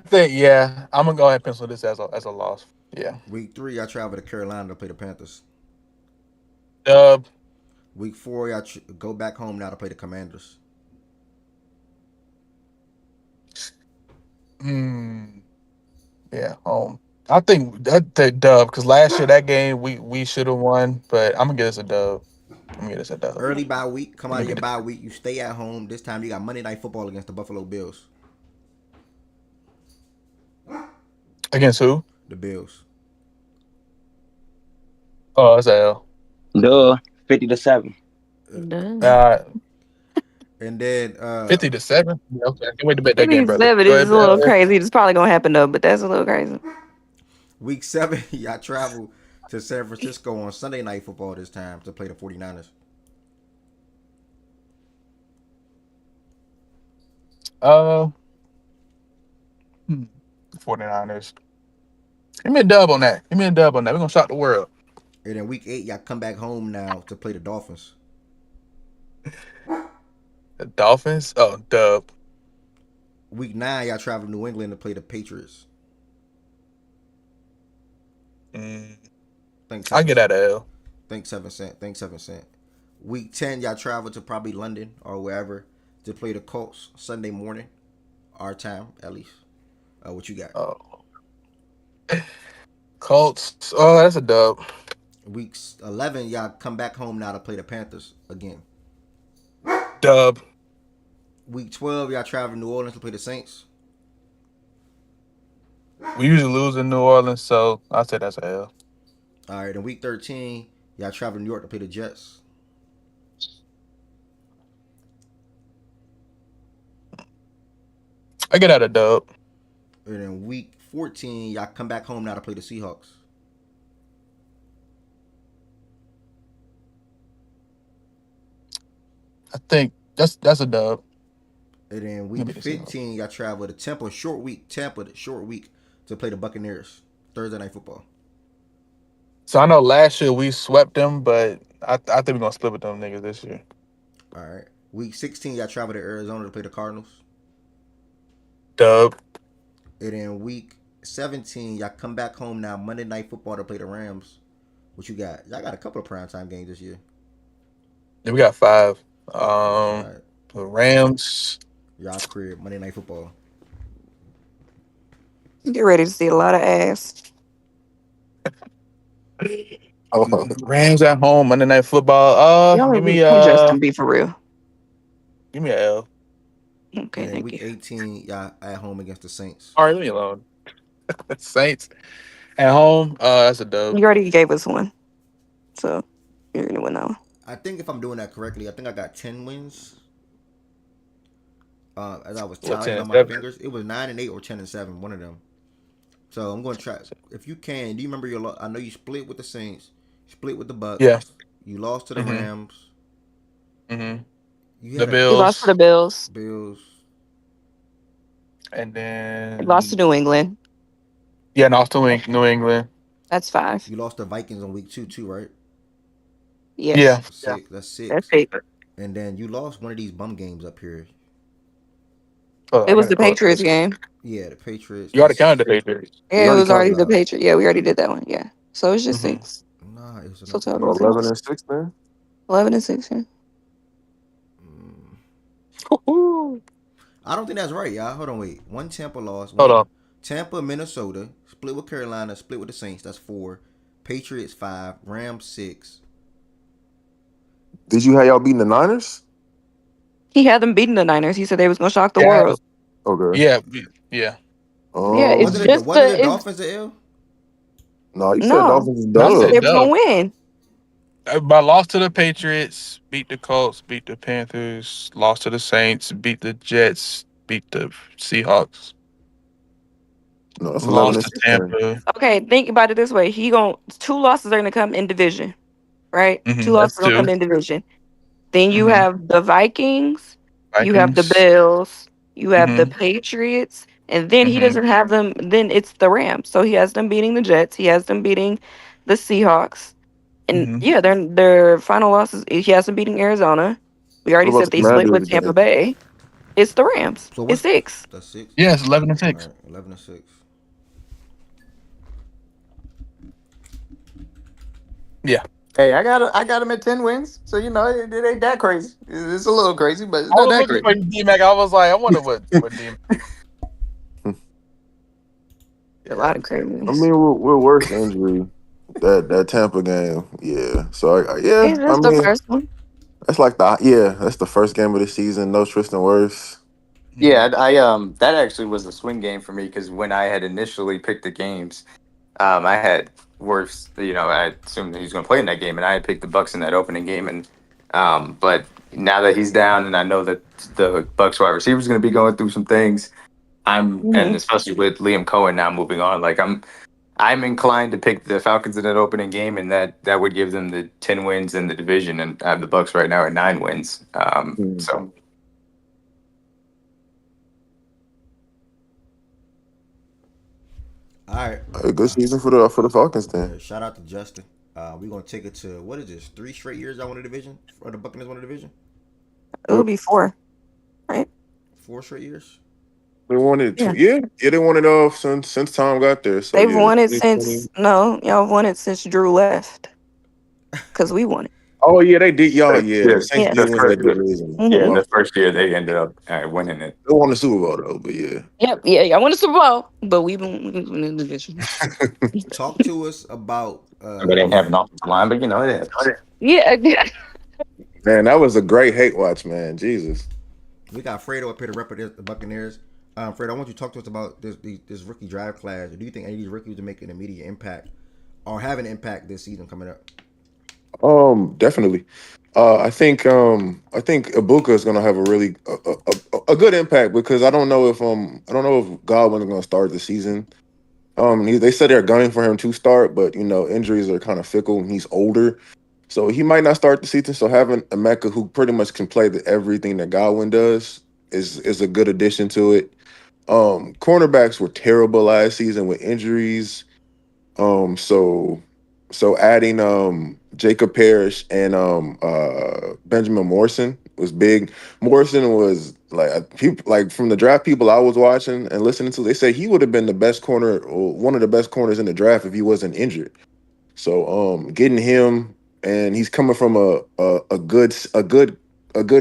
go ahead and pencil this as a loss. Yeah. Week 3, y'all travel to Carolina to play the Panthers. Dub. Week 4, y'all go back home now to play the Commanders. Yeah, home. I think that dub because last year that game we should have won, but I'm gonna get us a dub. I'm gonna get us a dub. Early bye week, come I'm out gonna of your get it bye week, you stay at home. This time you got Monday Night Football against the Buffalo Bills. against who? The Bills. Oh, it's a L. Duh, 50-7. Done. And then 50-7. Yeah, okay, I can't wait to bet that game, brother. 57 Go is a little ahead. crazy. It's probably gonna happen though, but that's a little crazy. week 7, y'all travel to San Francisco on Sunday Night Football this time to play the 49ers. Uh, 49ers. Give me a dub on that. We're gonna shock the world. And then week 8, y'all come back home now to play the Dolphins. The Dolphins. Oh, dub. Week 9, y'all travel to New England to play the Patriots. I get out of L. Think 7 cent. Think 7 cent. Week 10, y'all travel to probably London or wherever to play the Colts Sunday morning, our time at least. What you got? Oh, Colts. Oh, that's a dub. Week 11, y'all come back home now to play the Panthers again. Dub. Week 12, y'all travel to New Orleans to play the Saints. We usually lose in New Orleans, so I say that's a L. All right, in week 13, y'all travel to New York to play the Jets. I get out of dub. And in week 14, y'all come back home now to play the Seahawks. I think that's a dub. And then week 15, y'all travel to Tampa, short week to play the Buccaneers. Thursday Night Football. So I know last year we swept them, but I think we're gonna split with them niggas this year. All right. Week 16, y'all travel to Arizona to play the Cardinals. Dub. And then week 17, y'all come back home now, Monday Night Football to play the Rams. What you got? Y'all got a couple of primetime games this year. Yeah, we got 5. Right. The Rams. Y'all's crib, Monday Night Football. Get ready to see a lot of ass. Rams at home, Monday Night Football. Give me Justin, be for real. Give me an L. Okay, And then thank week you. 18, y'all at home against the Saints. All right, leave me alone. Saints at home. That's a dub. You already gave us one, so you're gonna win that one. I think if I'm doing that correctly, I think I got 10 wins. As I was tallying on my fingers, it was 9 and 8 or 10 and 7, one of them. So I'm going to try. If you can, do you remember your? I know you split with the Saints, split with the Bucks. Yeah. You lost to the Rams. You had Bills. You lost to the Bills. Bills. And then you lost to New England. Yeah, and also New England. That's 5. You lost to Vikings on week 2 too, right? Yes. Yeah. 6. That's 6. That's 8. And then you lost one of these bum games up here. It was the Patriots game. Yeah, the Patriots. You already counted the Patriots. Yeah, it was already the Patriots. Yeah, we already did that one. Yeah. So it's just 6. Nah, it was so total 11 and 6 then. 11 and 6. Yeah. I don't think that's right, y'all. Hold on, wait. One Tampa loss. Hold on. Tampa, Minnesota, split with Carolina, split with the Saints. That's 4. Patriots 5. Rams 6. Did you have y'all beating the Niners? He had them beating the Niners. He said they was gonna shock the world. Okay. Yeah. Yeah, it's Wasn't just the Dolphins the L? No, you said Dolphins is He dub. said they was gonna win. I lost to the Patriots, beat the Colts, beat the Panthers, lost to the Saints, beat the Jets, beat the Seahawks. No, that's 11 Lost and to 6 then. Tampa. Okay, think about it this way. 2 losses are gonna come in division, right? 2 losses are gonna come in division. Then you have the Vikings, you have the Bills, you have the Patriots, and then he doesn't have them. Then it's the Rams. So he has them beating the Jets. He has them beating the Seahawks, and yeah, their final losses. He has them beating Arizona. We already What about said the they split Commanders with Tampa game? Bay. It's the Rams. So It's what's 6. that's 6? Yeah, it's 11 and All 6. right, 11-6. Yeah. Hey, I got him at 10 wins. So it ain't that crazy. It's a little crazy, but it's I not was that looking crazy. for D-Mac. I was like, I wonder what D-Mac. A lot of I craziness. mean, with worst injury, that Tampa game, yeah. So yeah, It's I just the mean, first one. that's the first game of the season. No Tristan Wirfs. Yeah, that actually was a swing game for me because when I had initially picked the games, I had Worth's. I assumed that he was going to play in that game, and I had picked the Bucks in that opening game. And but now that he's down, and I know that the Bucks wide receiver is going to be going through some things, and Mhm. especially with Liam Cohen now moving on, like I'm inclined to pick the Falcons in that opening game, and that would give them the 10 wins in the division, and I have the Bucks right now at 9 wins. So. All right. A good season for the Falcons then. Yeah, shout out to Justin. We're gonna take it to what is this? 3 straight years I won a division, or the Buccaneers won a division. It would be 4, right? 4 straight years. They wanted Yeah. to, yeah, they wanted off since Tom got there. So They've yeah, won it 2020. since no, y'all won it since Drew left. Because we won it. Oh yeah, they did. Y'all, yeah, Yeah, the Saints Yeah. did the win first, that division. yeah, hmm Well, the first year they ended up winning it. they won the Super Bowl though, but yeah. Yep. Yeah. Y'all won the Super Bowl, but we won the division. Talk to us about But they didn't have an offensive line, but it happens. Yeah. Man, that was a great hate watch, man. Jesus. we got Fredo up here to represent the Buccaneers. Fredo, I want you to talk to us about this rookie draft class. Do you think any of these rookies will make an immediate impact or have an impact this season coming up? Definitely. I think Ibuka is gonna have a really a good impact because I don't know if Godwin is gonna start the season. They said they're gunning for him to start, but injuries are kind of fickle and he's older, so he might not start the season. So having Emeka, who pretty much can play everything that Godwin does, is a good addition to it. Cornerbacks were terrible last season with injuries. So adding Jacob Parrish and Benjamin Morrison was big. Morrison was like people like from the draft people I was watching and listening to. They say he would have been the best corner or one of the best corners in the draft if he wasn't injured. So getting him, and he's coming from a good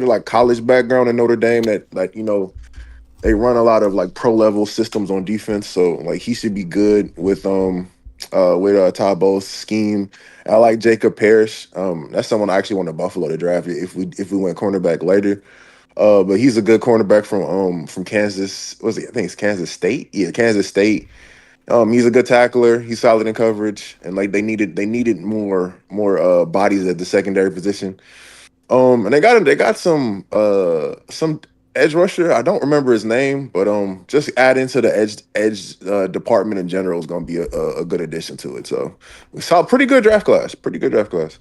like college background in Notre Dame that they run a lot of like pro level systems on defense, so like he should be good with Todd Bowles' scheme. I like Jacob Parrish. That's someone I actually want to Buffalo to draft if we went cornerback later. But he's a good cornerback from Kansas. Was he? I think it's Kansas State. Yeah, Kansas State. He's a good tackler. He's solid in coverage, and like they needed more bodies at the secondary position. And they got some edge rusher. I don't remember his name, but just add into the edge department in general is going to be a good addition to it. So we saw pretty good draft class. Pretty good draft class.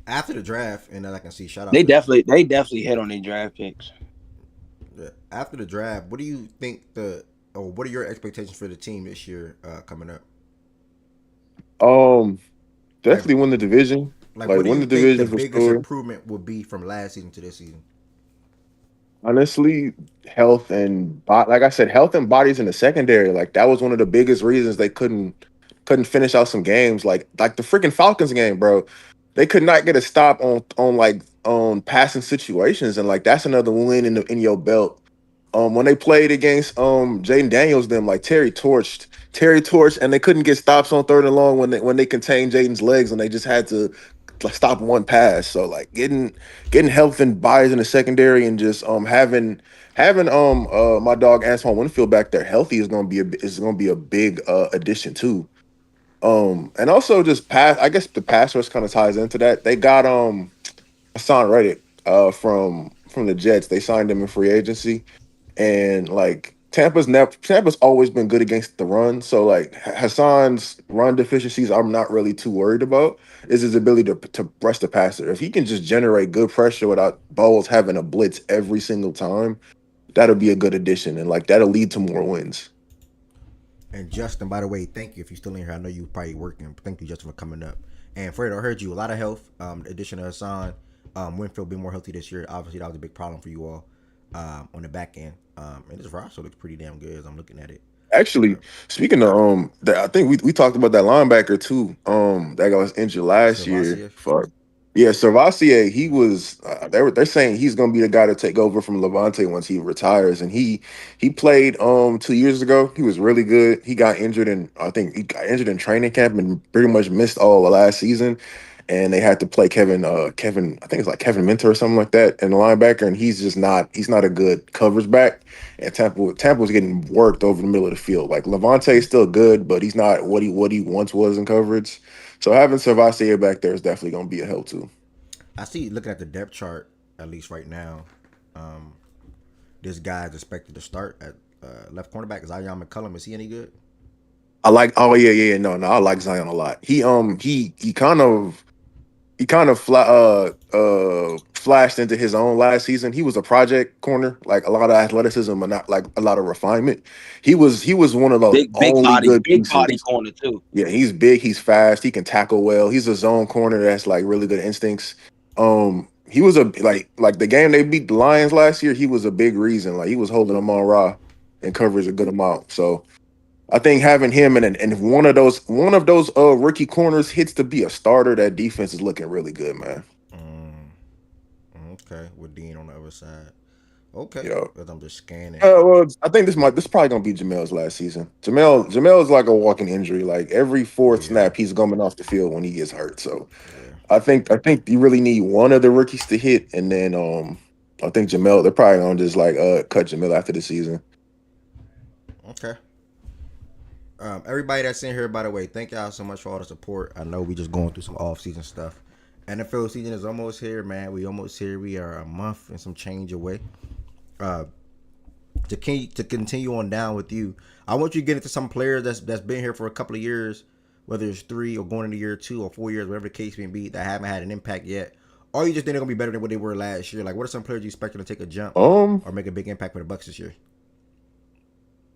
After the draft, and as I can see, shout out They to definitely hit on their draft picks. after the draft. What do you think or what are your expectations for the team this year coming up? Um, Like, Definitely win the division. like Like what do win you the think the division for biggest sure. improvement will be from last season to this season? Honestly, health and like I said, health and bodies in the secondary. Like that was one of the biggest reasons they couldn't finish out some games. Like the freaking Falcons game, bro. They could not get a stop on passing situations, and like that's another win in your belt. When they played against Jaden Daniels, them like Terry torched, and they couldn't get stops on third and long when they contained Jaden's legs, and they just had to like, stop one pass. So like getting health and bodies in the secondary, and just having my dog Antoine Winfield back there healthy is gonna be a big addition too. And also just pass. I guess the pass rush kind of ties into that. They got Hassan Reddick from the Jets. They signed him in free agency, and like Tampa's always been good against the run. So like Hassan's run deficiencies, I'm not really too worried about. Is his ability to rush the passer. If he can just generate good pressure without Bowles having a blitz every single time, that'll be a good addition, and like that'll lead to more wins. And Justin, by the way, thank you if you're still in here. I know you're probably working. Thank you, Justin, for coming up. And Fredo, I heard you. A lot of health. Addition of Hassan. Winfield being more healthy this year, obviously that was a big problem for you all on the back end. And this roster looks pretty damn good as I'm looking at it. Actually, speaking of I think we talked about that linebacker too. That guy was injured last year. Servassier. Yeah, Servassier. He was. They're saying he's going to be the guy to take over from Levante once he retires, and he played 2 years ago. He was really good. He got injured, and I think he got injured in training camp and pretty much missed all of last season. And they had to play Kevin. I think it's like Kevin Minter or something like that, and the linebacker, and he's not a good coverage back. And Tampa was getting worked over the middle of the field. Like Levante is still good, but he's not what he once was in coverage. So having Servassier back there is definitely going to be a help too. I see, looking at the depth chart, at least right now, this guy is expected to start at left cornerback. Zion McCullum, is he any good? I like. Oh yeah. No, I like Zion a lot. He kind of flashed into his own last season. He was a project corner, like a lot of athleticism, but not like a lot of refinement. He was one of the only good big body pieces. corner too. Yeah, he's big, he's fast, he can tackle well. He's a zone corner that's like really good instincts. He was a like the game they beat the Lions last year. He was a big reason. Like he was holding them on raw and coverage a good amount. So I think having him and if one of those rookie corners hits to be a starter, that defense is looking really good, man. Okay, with Dean on the other side. Okay, Yeah. because I'm just scanning. Well, I think this probably gonna be Jamel's last season. Jamel is like a walking injury. Like every fourth snap, he's coming off the field when he gets hurt. So I think you really need one of the rookies to hit, and then I think Jamel. They're probably gonna just like cut Jamel after the season. Okay. Everybody that's in here, by the way, thank y'all so much for all the support. I know we just going through some off-season stuff. NFL season is almost here, man. We almost here. We are a month and some change away. To continue on down with you, I want you to get into some players that's been here for a couple of years, whether it's 3 or going into year 2 or 4 years, whatever the case may be, that haven't had an impact yet. Or you just think they're gonna be better than what they were last year. Like, what are some players you expecting to take a jump or make a big impact for the Bucks this year?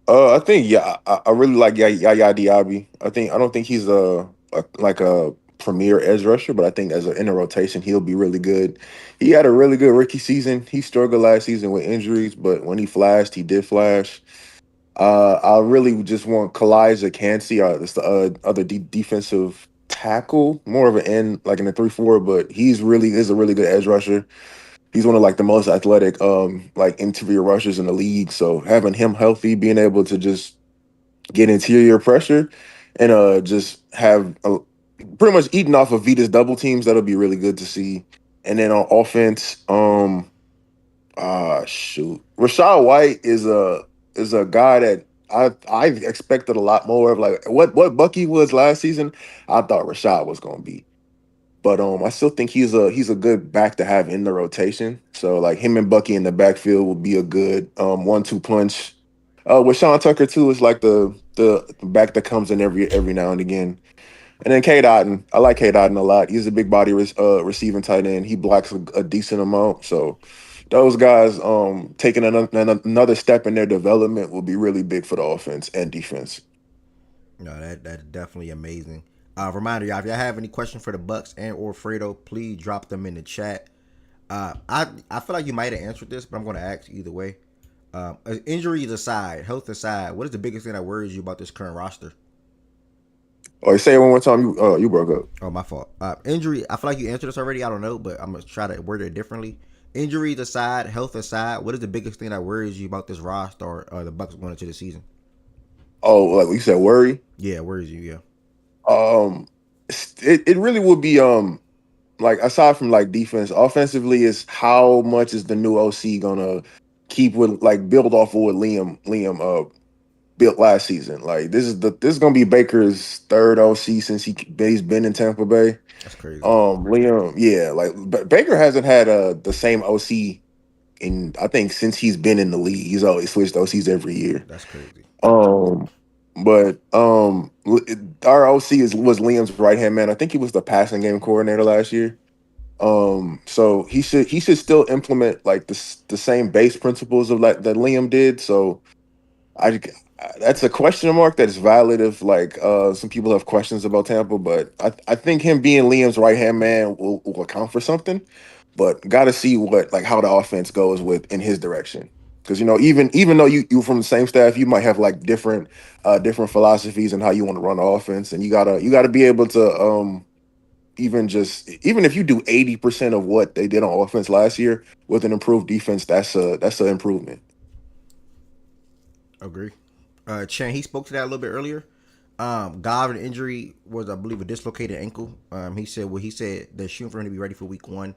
I think I really like Yaya Diaby. I don't think he's like a premier edge rusher, but I think in a rotation he'll be really good. He had a really good rookie season. He struggled last season with injuries, but when he flashed, he did flash. I really just want Kalijah Cansey, this the other defensive tackle, more of an end like in the 3-4, but he's really is a really good edge rusher. He's one of like the most athletic like interior rushers in the league. So having him healthy, being able to just get interior pressure and just have pretty much eating off of Vita's double teams, that'll be really good to see. And then on offense, shoot. Rashad White is a guy that I expected a lot more of. Like what Bucky was last season, I thought Rashad was gonna be. But I still think he's a good back to have in the rotation. So like him and Bucky in the backfield will be a good 1-2 punch. With Sean Tucker too is like the back that comes in every now and again. And then Cade Otton, I like Cade Otton a lot. He's a big body receiving tight end. He blocks a decent amount. So those guys taking another step in their development will be really big for the offense and defense. No, that's definitely amazing. Reminder, y'all, if y'all have any questions for the Bucks and or Fredo, please drop them in the chat. I feel like you might have answered this, but I'm going to ask either way. Injuries aside, health aside, what is the biggest thing that worries you about this current roster? Oh, say it one more time. You broke up. Oh, my fault. Injury. I feel like you answered this already. I don't know, but I'm gonna try to word it differently. Injuries aside, health aside, what is the biggest thing that worries you about this roster or the Bucks going into the season? Oh, like you said, worry. Yeah, worries you. Yeah. It really would be like aside from like defense, offensively is how much is the new OC gonna keep with like build off of what Liam built last season. Like this is gonna be Baker's third OC since he's been in Tampa Bay. That's crazy. Liam, yeah, like Baker hasn't had the same OC in I think since he's been in the league. He's always switched OCs every year. That's crazy. But our OC was Liam's right hand man. I think he was the passing game coordinator last year. So he should still implement like the same base principles of like that Liam did. So that's a question mark that is valid if like some people have questions about Tampa, but I think him being Liam's right hand man will account for something. but got to see what like how the offense goes with in his direction. Because even though you're from the same staff, you might have like different philosophies and how you want to run the offense, and you gotta be able to even if you do 80% of what they did on offense last year with an improved defense, that's an improvement. Agree. Chan, he spoke to that a little bit earlier. Godwin injury was, I believe, a dislocated ankle. He said they're shooting for him to be ready for week one.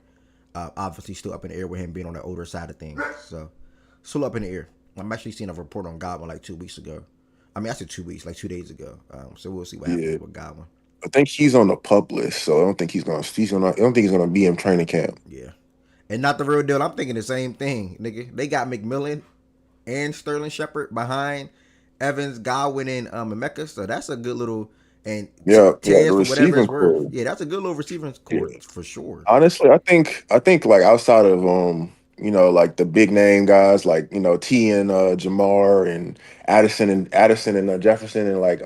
Obviously, still up in the air with him being on the older side of things. So, still up in the air. I'm actually seeing a report on Godwin like 2 weeks ago. I mean, I said 2 weeks, like 2 days ago. So we'll see what Yeah, happens with Godwin. I think he's on the pup list, so I don't think I don't think he's gonna be in training camp. Yeah, and not the real deal. I'm thinking the same thing, nigga. They got McMillan and Sterling Shepard behind Evans, Godwin, and Emeka. So that's a good little and Yeah, the Tez for whatever it's receiving worth. core. Yeah, that's a good little receiving Yeah. core for sure. Honestly, I think like outside of like the big name guys like T and Jamar and Addison and Jefferson and like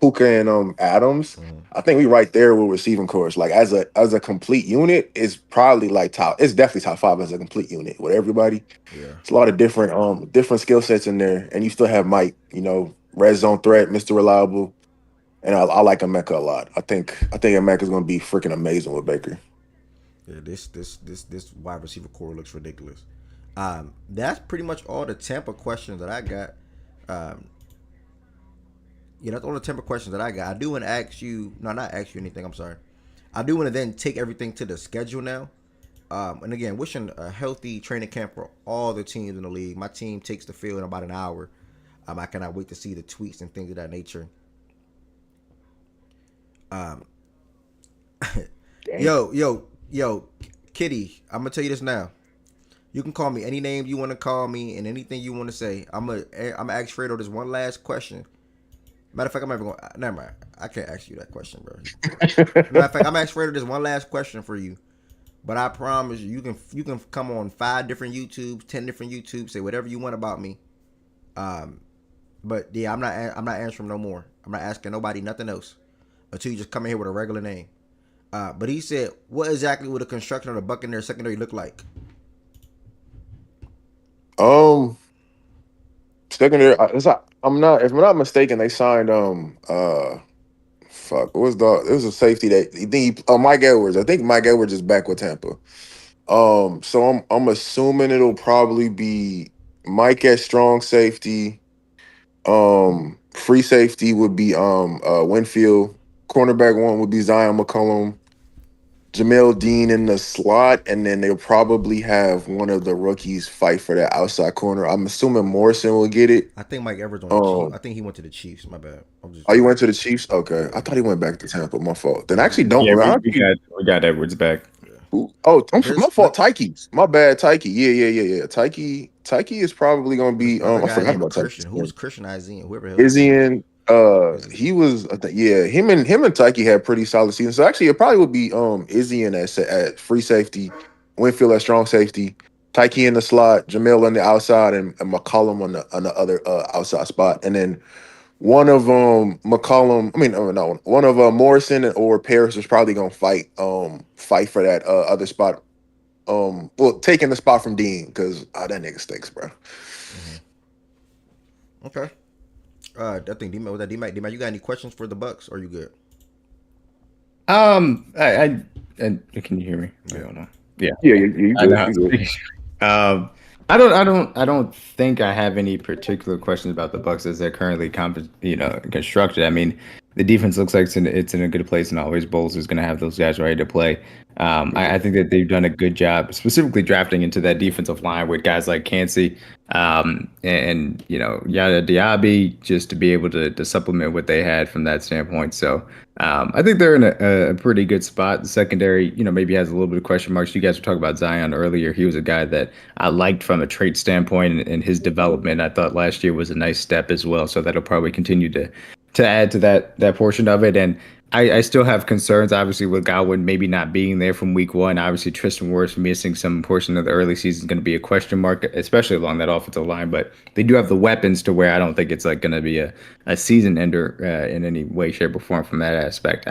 Puka and Adams. Mhm. I think we right there with receiving course. Like as a complete unit, it's probably like top. It's definitely top five as a complete unit with everybody. Yeah. It's a lot of different skill sets in there, and you still have Mike. Red zone threat, Mr. Reliable, and I like Emeka a lot. I think Emeka is going to be freaking amazing with Baker. Yeah, this wide receiver core looks ridiculous. That's pretty much all the Tampa questions that I got. Um, yeah, that's all the Tampa questions that I got. I do want to ask you, no, not ask you anything. I'm sorry. I do want to then take everything to the schedule now. And again, wishing a healthy training camp for all the teams in the league. My team takes the field in about an hour. I cannot wait to see the tweets and things of that nature. Um, yo, Kitty, I'm gonna tell you this now. You can call me any name you want to call me and anything you want to say. I'm gonna ask Fredo this one last question. Matter of fact, I'm never gonna. Never mind. I can't ask you that question, bro. Matter of fact, I'm asking Fredo this one last question for you. But I promise you can come on 5 different YouTubes, 10 different YouTubes, say whatever you want about me. But yeah, I'm not answering no more. I'm not asking nobody nothing else until you just come in here with a regular name. But he said, what exactly would the construction of the Buccaneers secondary look like? Secondary. If I'm not mistaken, they signed fuck. What was the? It was a safety that you think. Mike Edwards. I think Mike Edwards is back with Tampa. So I'm assuming it'll probably be Mike at strong safety. Free safety would be Winfield. Cornerback one would be Zion McCollum. Jamel Dean in the slot, and then they'll probably have one of the rookies fight for that outside corner. I'm assuming Morrison will get it. I think Mike Evers on the Chiefs. I think he went to the Chiefs. My bad. Oh, you went to the Chiefs? Okay, I thought he went back to Tampa. My fault. Then I actually don't. Yeah, we got Edwards back. Oh, my fault. Tyke. My bad. Tyke. Yeah. Tyke is probably gonna be. I forgot about Christian. Tyke. Who was Christian Isaiah? Whoever. Izian. He was. Yeah, him and Tyke had pretty solid season. So actually, it probably would be Izian at free safety, Winfield at strong safety, Tyke in the slot, Jamel on the outside, and McCollum on the other outside spot, and then one of McCollum. I mean, not one of Morrison or Paris is probably gonna fight for that other spot. Taking the spot from Dean because that nigga stinks, bro. Mm-hmm. Okay. I think D-Mac, you got any questions for the Bucks? Or are you good? I can you hear me? Yeah. Hold on. Yeah. You good. I don't think I have any particular questions about the Bucks as they're currently constructed. I mean, the defense looks like it's in a good place, and always Bowles is going to have those guys ready to play. I think that they've done a good job, specifically drafting into that defensive line with guys like Cansey and Yada Diaby, just to be able to supplement what they had from that standpoint. So I think they're in a pretty good spot. The secondary, maybe has a little bit of question marks. You guys were talking about Zion earlier. He was a guy that I liked from a trait standpoint, and his development, I thought last year was a nice step as well. So that'll probably continue to add to that portion of it. And I still have concerns, obviously, with Godwin maybe not being there from week one. Obviously, Tristan Wirfs missing some portion of the early season is going to be a question mark, especially along that offensive line. But they do have the weapons to where I don't think it's like going to be a season ender in any way, shape, or form from that aspect.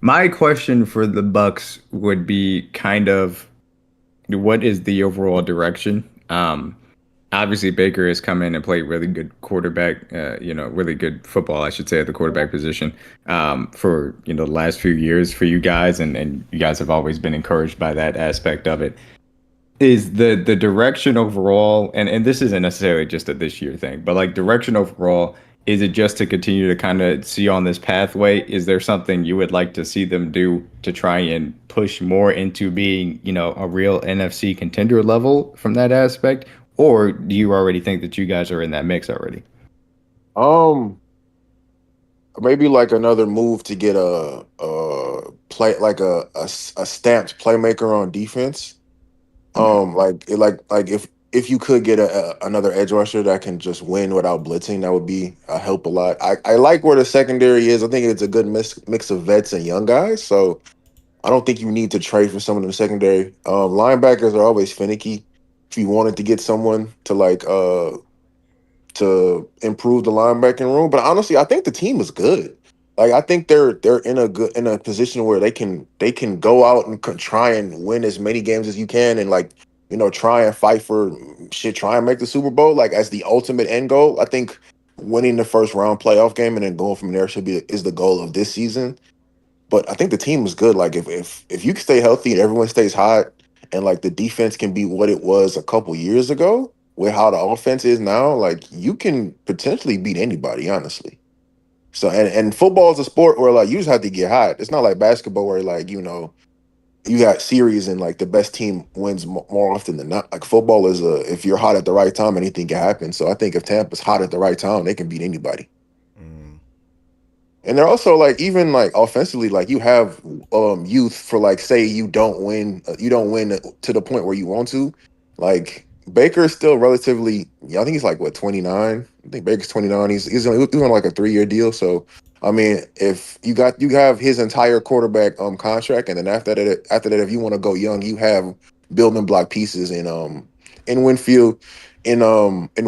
My question for the Bucks would be kind of what is the overall direction? Obviously Baker has come in and played really good quarterback, really good football, I should say, at the quarterback position for the last few years for you guys, and you guys have always been encouraged by that aspect of it. Is the direction overall, and this isn't necessarily just a this year thing, but like direction overall, is it just to continue to kind of see on this pathway? Is there something you would like to see them do to try and push more into being, a real NFC contender level from that aspect? Or do you already think that you guys are in that mix already? Maybe like another move to get a play like a stamped playmaker on defense. Like if you could get another edge rusher that can just win without blitzing, that would be help a lot. I like where the secondary is. I think it's a good mix of vets and young guys. So I don't think you need to trade for someone in the secondary. Linebackers are always finicky. If you wanted to get someone to to improve the linebacking room, but honestly, I think the team is good. Like I think they're in a position where they can go out and try and win as many games as you can, and try and fight for shit, try and make the Super Bowl like as the ultimate end goal. I think winning the first round playoff game and then going from there is the goal of this season. But I think the team is good. Like if you can stay healthy and everyone stays hot, and like the defense can be what it was a couple years ago with how the offense is now, like you can potentially beat anybody, honestly. So and football is a sport where like you just have to get hot. It's not like basketball where like you got series and like the best team wins more often than not. Like football is if you're hot at the right time, anything can happen. So I think if Tampa's hot at the right time, they can beat anybody. And they're also like even like offensively, like you have youth for like say you don't win to the point where you want to. Like Baker is still relatively I think he's like what 29. I think Baker's 29. He's on like a 3-year deal. So I mean, if you have his entire quarterback contract, and then after that, if you want to go young, you have building block pieces in Winfield, in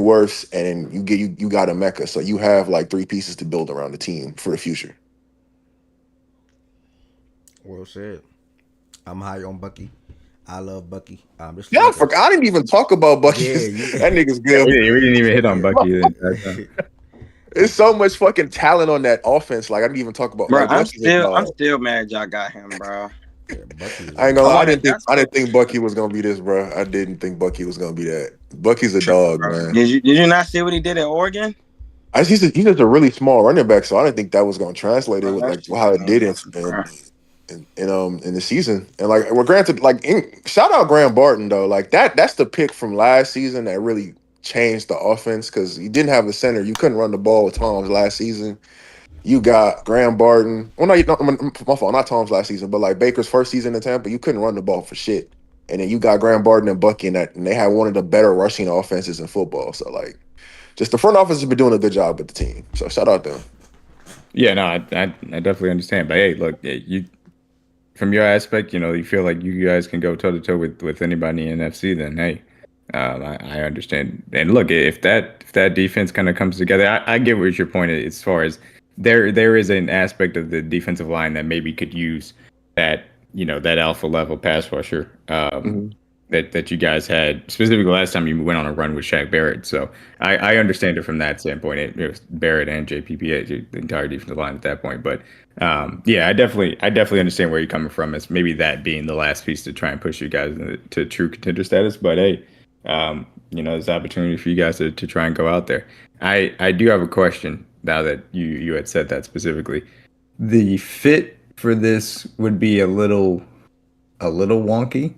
Worth, and you got a Mecca. So you have like 3 pieces to build around the team for the future. Well said. I'm high on Bucky. I love Bucky. Yeah, I didn't even talk about Bucky. Yeah, that nigga's good. We didn't even hit on Bucky. There's so much fucking talent on that offense. Like I didn't even talk about. Bro, like, I'm still mad y'all got him, bro. I ain't gonna lie. I didn't think Bucky was gonna be this, bro. I didn't think Bucky was gonna be that. Bucky's a dog, man. Did you not see what he did at Oregon? He's just a really small running back, so I didn't think that was gonna translate it with like how it did in the season. And like, well, granted, like shout out Graham Barton though. Like that's the pick from last season that really changed the offense because you didn't have a center. You couldn't run the ball with Tom's last season. You got Graham Barton. Well, my fault, not Tom's last season, but like Baker's first season in Tampa, you couldn't run the ball for shit. And then you got Graham Barton and Bucky and they had one of the better rushing offenses in football. So like, just the front office has been doing a good job with the team. So shout out to them. Yeah, no, I definitely understand. But hey, look, you from your aspect, you feel like you guys can go toe to toe with anybody in NFC. Then hey, I understand. And look, if that defense kind of comes together, I get what your point is as far as there is an aspect of the defensive line that maybe could use that that alpha level pass rusher that you guys had specifically last time you went on a run with Shaq Barrett. So I understand it from that standpoint. It was Barrett and JPP, the entire defensive line at that point. But yeah, I definitely understand where you're coming from. As maybe that being the last piece to try and push you guys to true contender status. But hey, there's opportunity for you guys to try and go out there. I do have a question now that you had said that specifically. The fit for this would be a little wonky,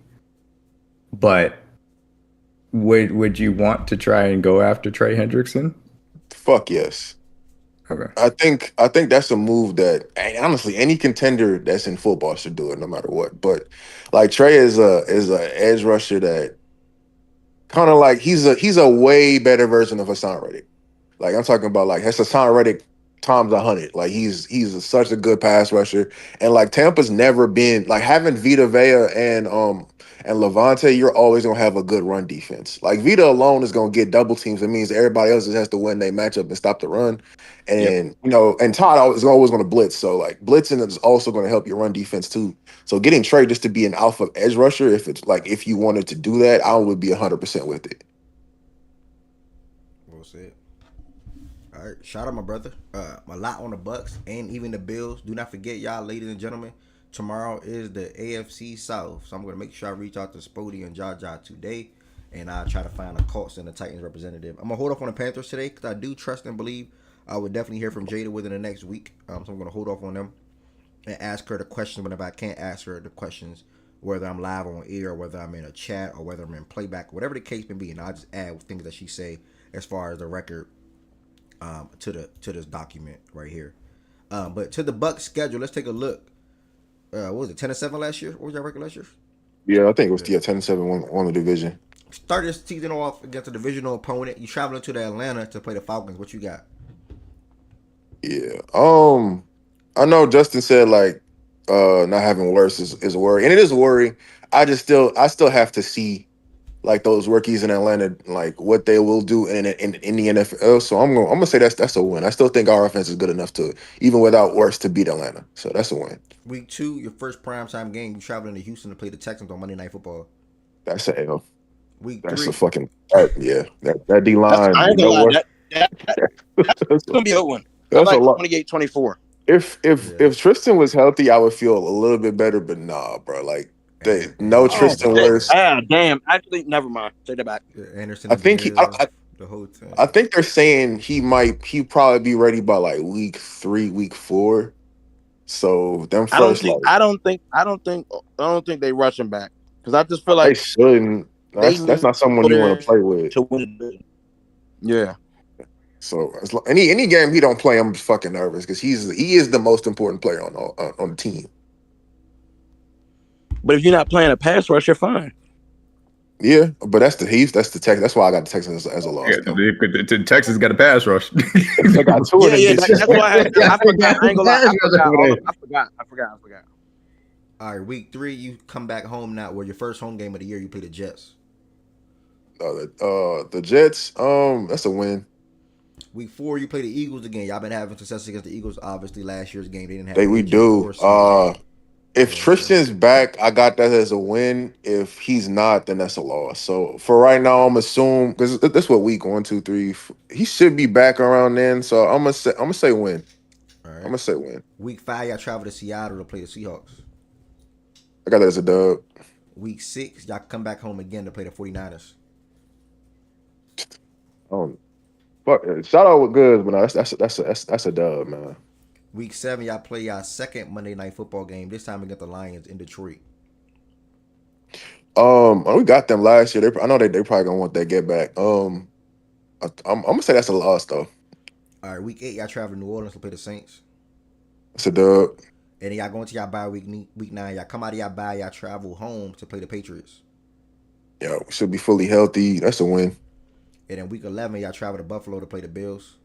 but would you want to try and go after Trey Hendrickson? Fuck yes. Okay. I think that's a move that honestly any contender that's in football should do it no matter what. But like Trey is a edge rusher that kind of like he's a way better version of Hassan Reddick. Like I'm talking about like Hassan Reddick times 100. Like such a good pass rusher, and like Tampa's never been like having Vita Vea and Levante. You're always gonna have a good run defense. Like Vita alone is gonna get double teams. It means everybody else just has to win their matchup and stop the run. And and Todd is always gonna blitz. So like blitzing is also gonna help your run defense too. So getting Trey just to be an alpha edge rusher, if you wanted to do that, I would be 100% with it. Well said. All right, shout out my brother. A lot on the Bucks and even the Bills. Do not forget, y'all, ladies and gentlemen. Tomorrow is the AFC South, so I'm gonna make sure I reach out to Spody and Jaja today, and I'll try to find the Colts and the Titans representative. I'm gonna hold off on the Panthers today because I do trust and believe I would definitely hear from Jada within the next week. So I'm gonna hold off on them and ask her the questions whenever I can't ask her the questions, whether I'm live on air or whether I'm in a chat or whether I'm in playback, whatever the case may be, and I'll just add things that she say as far as the record to this document right here. But to the Bucks schedule, let's take a look. What was it, 10-7 last year? What was your record last year? Yeah, I think it was 10-7 won the division. Start this season off against a divisional opponent. You traveling to the Atlanta to play the Falcons. What you got? Yeah. I know Justin said like not having worse is a worry. And it is a worry. I still have to see like those rookies in Atlanta, like what they will do in the NFL. So I'm gonna say that's a win. I still think our offense is good enough to, even without worse, to beat Atlanta. So that's a win. Week 2, your first primetime game. You traveling to Houston to play the Texans on Monday Night Football. That's a L. Week that's 3. A fucking yeah. That D line. I ain't gonna lie. That's gonna be a good one. That's like a lot. 28-24. If Tristan was healthy, I would feel a little bit better. But nah, bro. Like Tristan Wirfs. Ah, damn. Actually, never mind. Take that back. Anderson. I think the whole time. I think they're saying he probably be ready by like week 3, week 4. So them first. I don't think they rush him back because I just feel like they shouldn't. That's not someone you want to play with. To win. Yeah. So any game he don't play, I'm fucking nervous because he is the most important player on the team. But if you're not playing a pass rush, you're fine. Yeah, but that's the Texans. That's why I got the Texans as a loss. Yeah, the Texans got a pass rush. They got 2 of them. That's why I forgot. I ain't gonna lie. I forgot. All right, week 3, you come back home now. Where your first home game of the year, you play the Jets. The Jets. That's a win. Week 4, you play the Eagles again. Y'all been having success against the Eagles. Obviously, last year's game they didn't have. We do. If Tristan's back, I got that as a win. If he's not, then that's a loss. So for right now, I'm assuming because that's what week 1, 2, 3. He should be back around then. So I'm gonna say win. All right. I'm gonna say win. Week 5, y'all travel to Seattle to play the Seahawks. I got that as a dub. Week 6, y'all come back home again to play the 49ers. Fuck. Shout out with Goods, but that's a dub, man. Week 7, y'all play y'all second Monday Night Football game. This time against the Lions in Detroit. We got them last year. I know they probably gonna want that get back. I'm gonna say that's a loss though. All right, week 8, y'all travel to New Orleans to play the Saints. That's a dub. And then y'all going to y'all bye week 9. Y'all come out of y'all bye. Y'all travel home to play the Patriots. Yeah, we should be fully healthy. That's a win. And then week 11, y'all travel to Buffalo to play the Bills.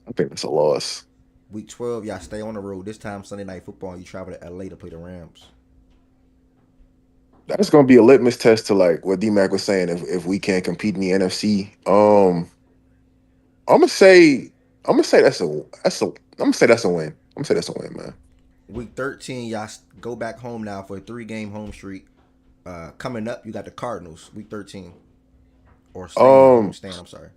I think that's a loss. Week 12, y'all stay on the road. This time, Sunday Night Football, you travel to LA to play the Rams. That's gonna be a litmus test to like what D-Mac was saying. If we can't compete in the NFC, I'm gonna say that's a win. I'm gonna say that's a win, man. Week 13, y'all go back home now for a 3-game home streak. Coming up, you got the Cardinals. Week 13, or stand. I'm sorry.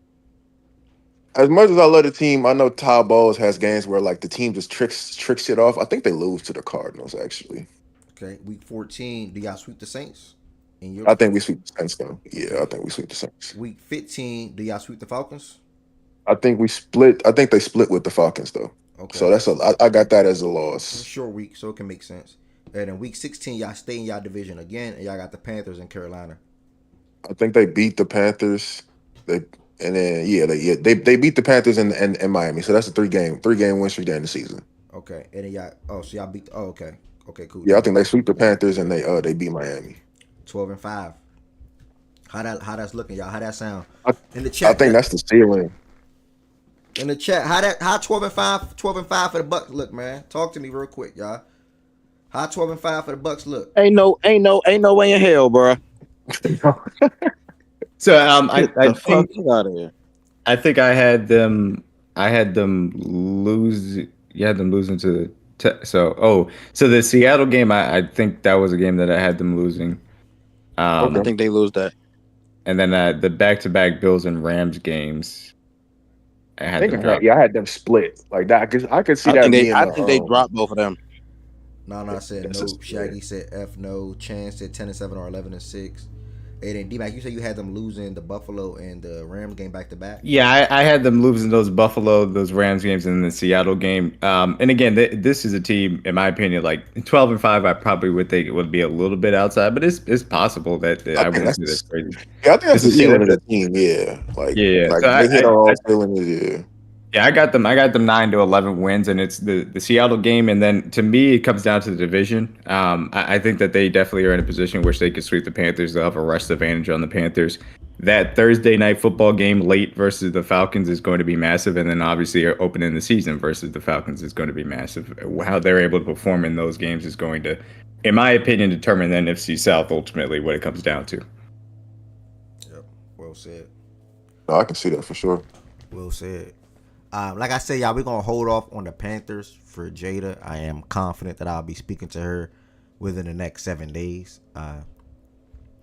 As much as I love the team, I know Todd Bowles has games where like the team just tricks shit off. I think they lose to the Cardinals actually. Okay, week 14, do y'all sweep the Saints? I think we sweep the Saints though. Yeah, I think we sweep the Saints. Week 15, do y'all sweep the Falcons? I think we split. I think they split with the Falcons though. Okay. So I got that as a loss. It's a short week, so it can make sense. And in week 16, y'all stay in y'all division again, and y'all got the Panthers in Carolina. I think they beat the Panthers. They beat the Panthers in Miami. So that's a 3-game win streak during the season. Okay, and then y'all beat. Okay, cool. Yeah, I think they sweep the Panthers and they beat Miami. 12-5. How that's looking, y'all? How that sound? In the chat. I think that's the ceiling. In the chat, how 12-5 for the Bucks look, man? Talk to me real quick, y'all. How 12-5 for the Bucks look? Ain't no way in hell, bro. So Get the fuck out of here. I think I had them lose. You had them losing to so the Seattle game. I think that was a game that I had them losing. I think they lose that. And then the back-to-back Bills and Rams games. I had them split like that. I could see I that think being. I think they dropped both of them. Nana said no. Shaggy said F no. Chan said 10-7 or 11-6. And then D-Mac, you said you had them losing the Buffalo and the Rams game back to back. Yeah, I had them losing those Rams games, and the Seattle game. And again, this is a team, in my opinion, like 12-5. I probably would think it would be a little bit outside, but it's possible that I wouldn't say that's crazy. Yeah, I think that's the ceiling of the team. Yeah, like So they hit our own ceiling. Yeah. Yeah, I got them 9-11 wins, and it's the Seattle game, and then to me it comes down to the division. I think that they definitely are in a position where they could sweep the Panthers. They'll have a rest advantage on the Panthers. That Thursday night football game late versus the Falcons is going to be massive, and then obviously opening the season versus the Falcons is going to be massive. How they're able to perform in those games is going to, in my opinion, determine the NFC South ultimately what it comes down to. Yep, well said. No, I can see that for sure. Well said. Like I said, y'all, we're going to hold off on the Panthers for Jada. I am confident that I'll be speaking to her within the next 7 days.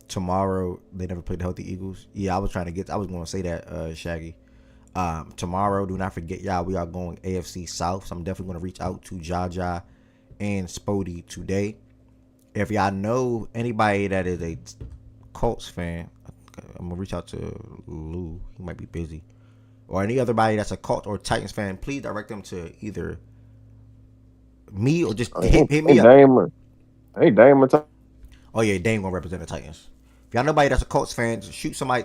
Tomorrow, they never played the Healthy Eagles. Yeah, I was going to say that, Shaggy. Tomorrow, do not forget, y'all, we are going AFC South. So I'm definitely going to reach out to Jaja and Spody today. If y'all know anybody that is a Colts fan, I'm going to reach out to Lou. He might be busy. Or any other body that's a Colts or Titans fan, please direct them to either me or just hit me up. Dame. Oh yeah, Dame gonna represent the Titans. If y'all nobody that's a Colts fan, just shoot to my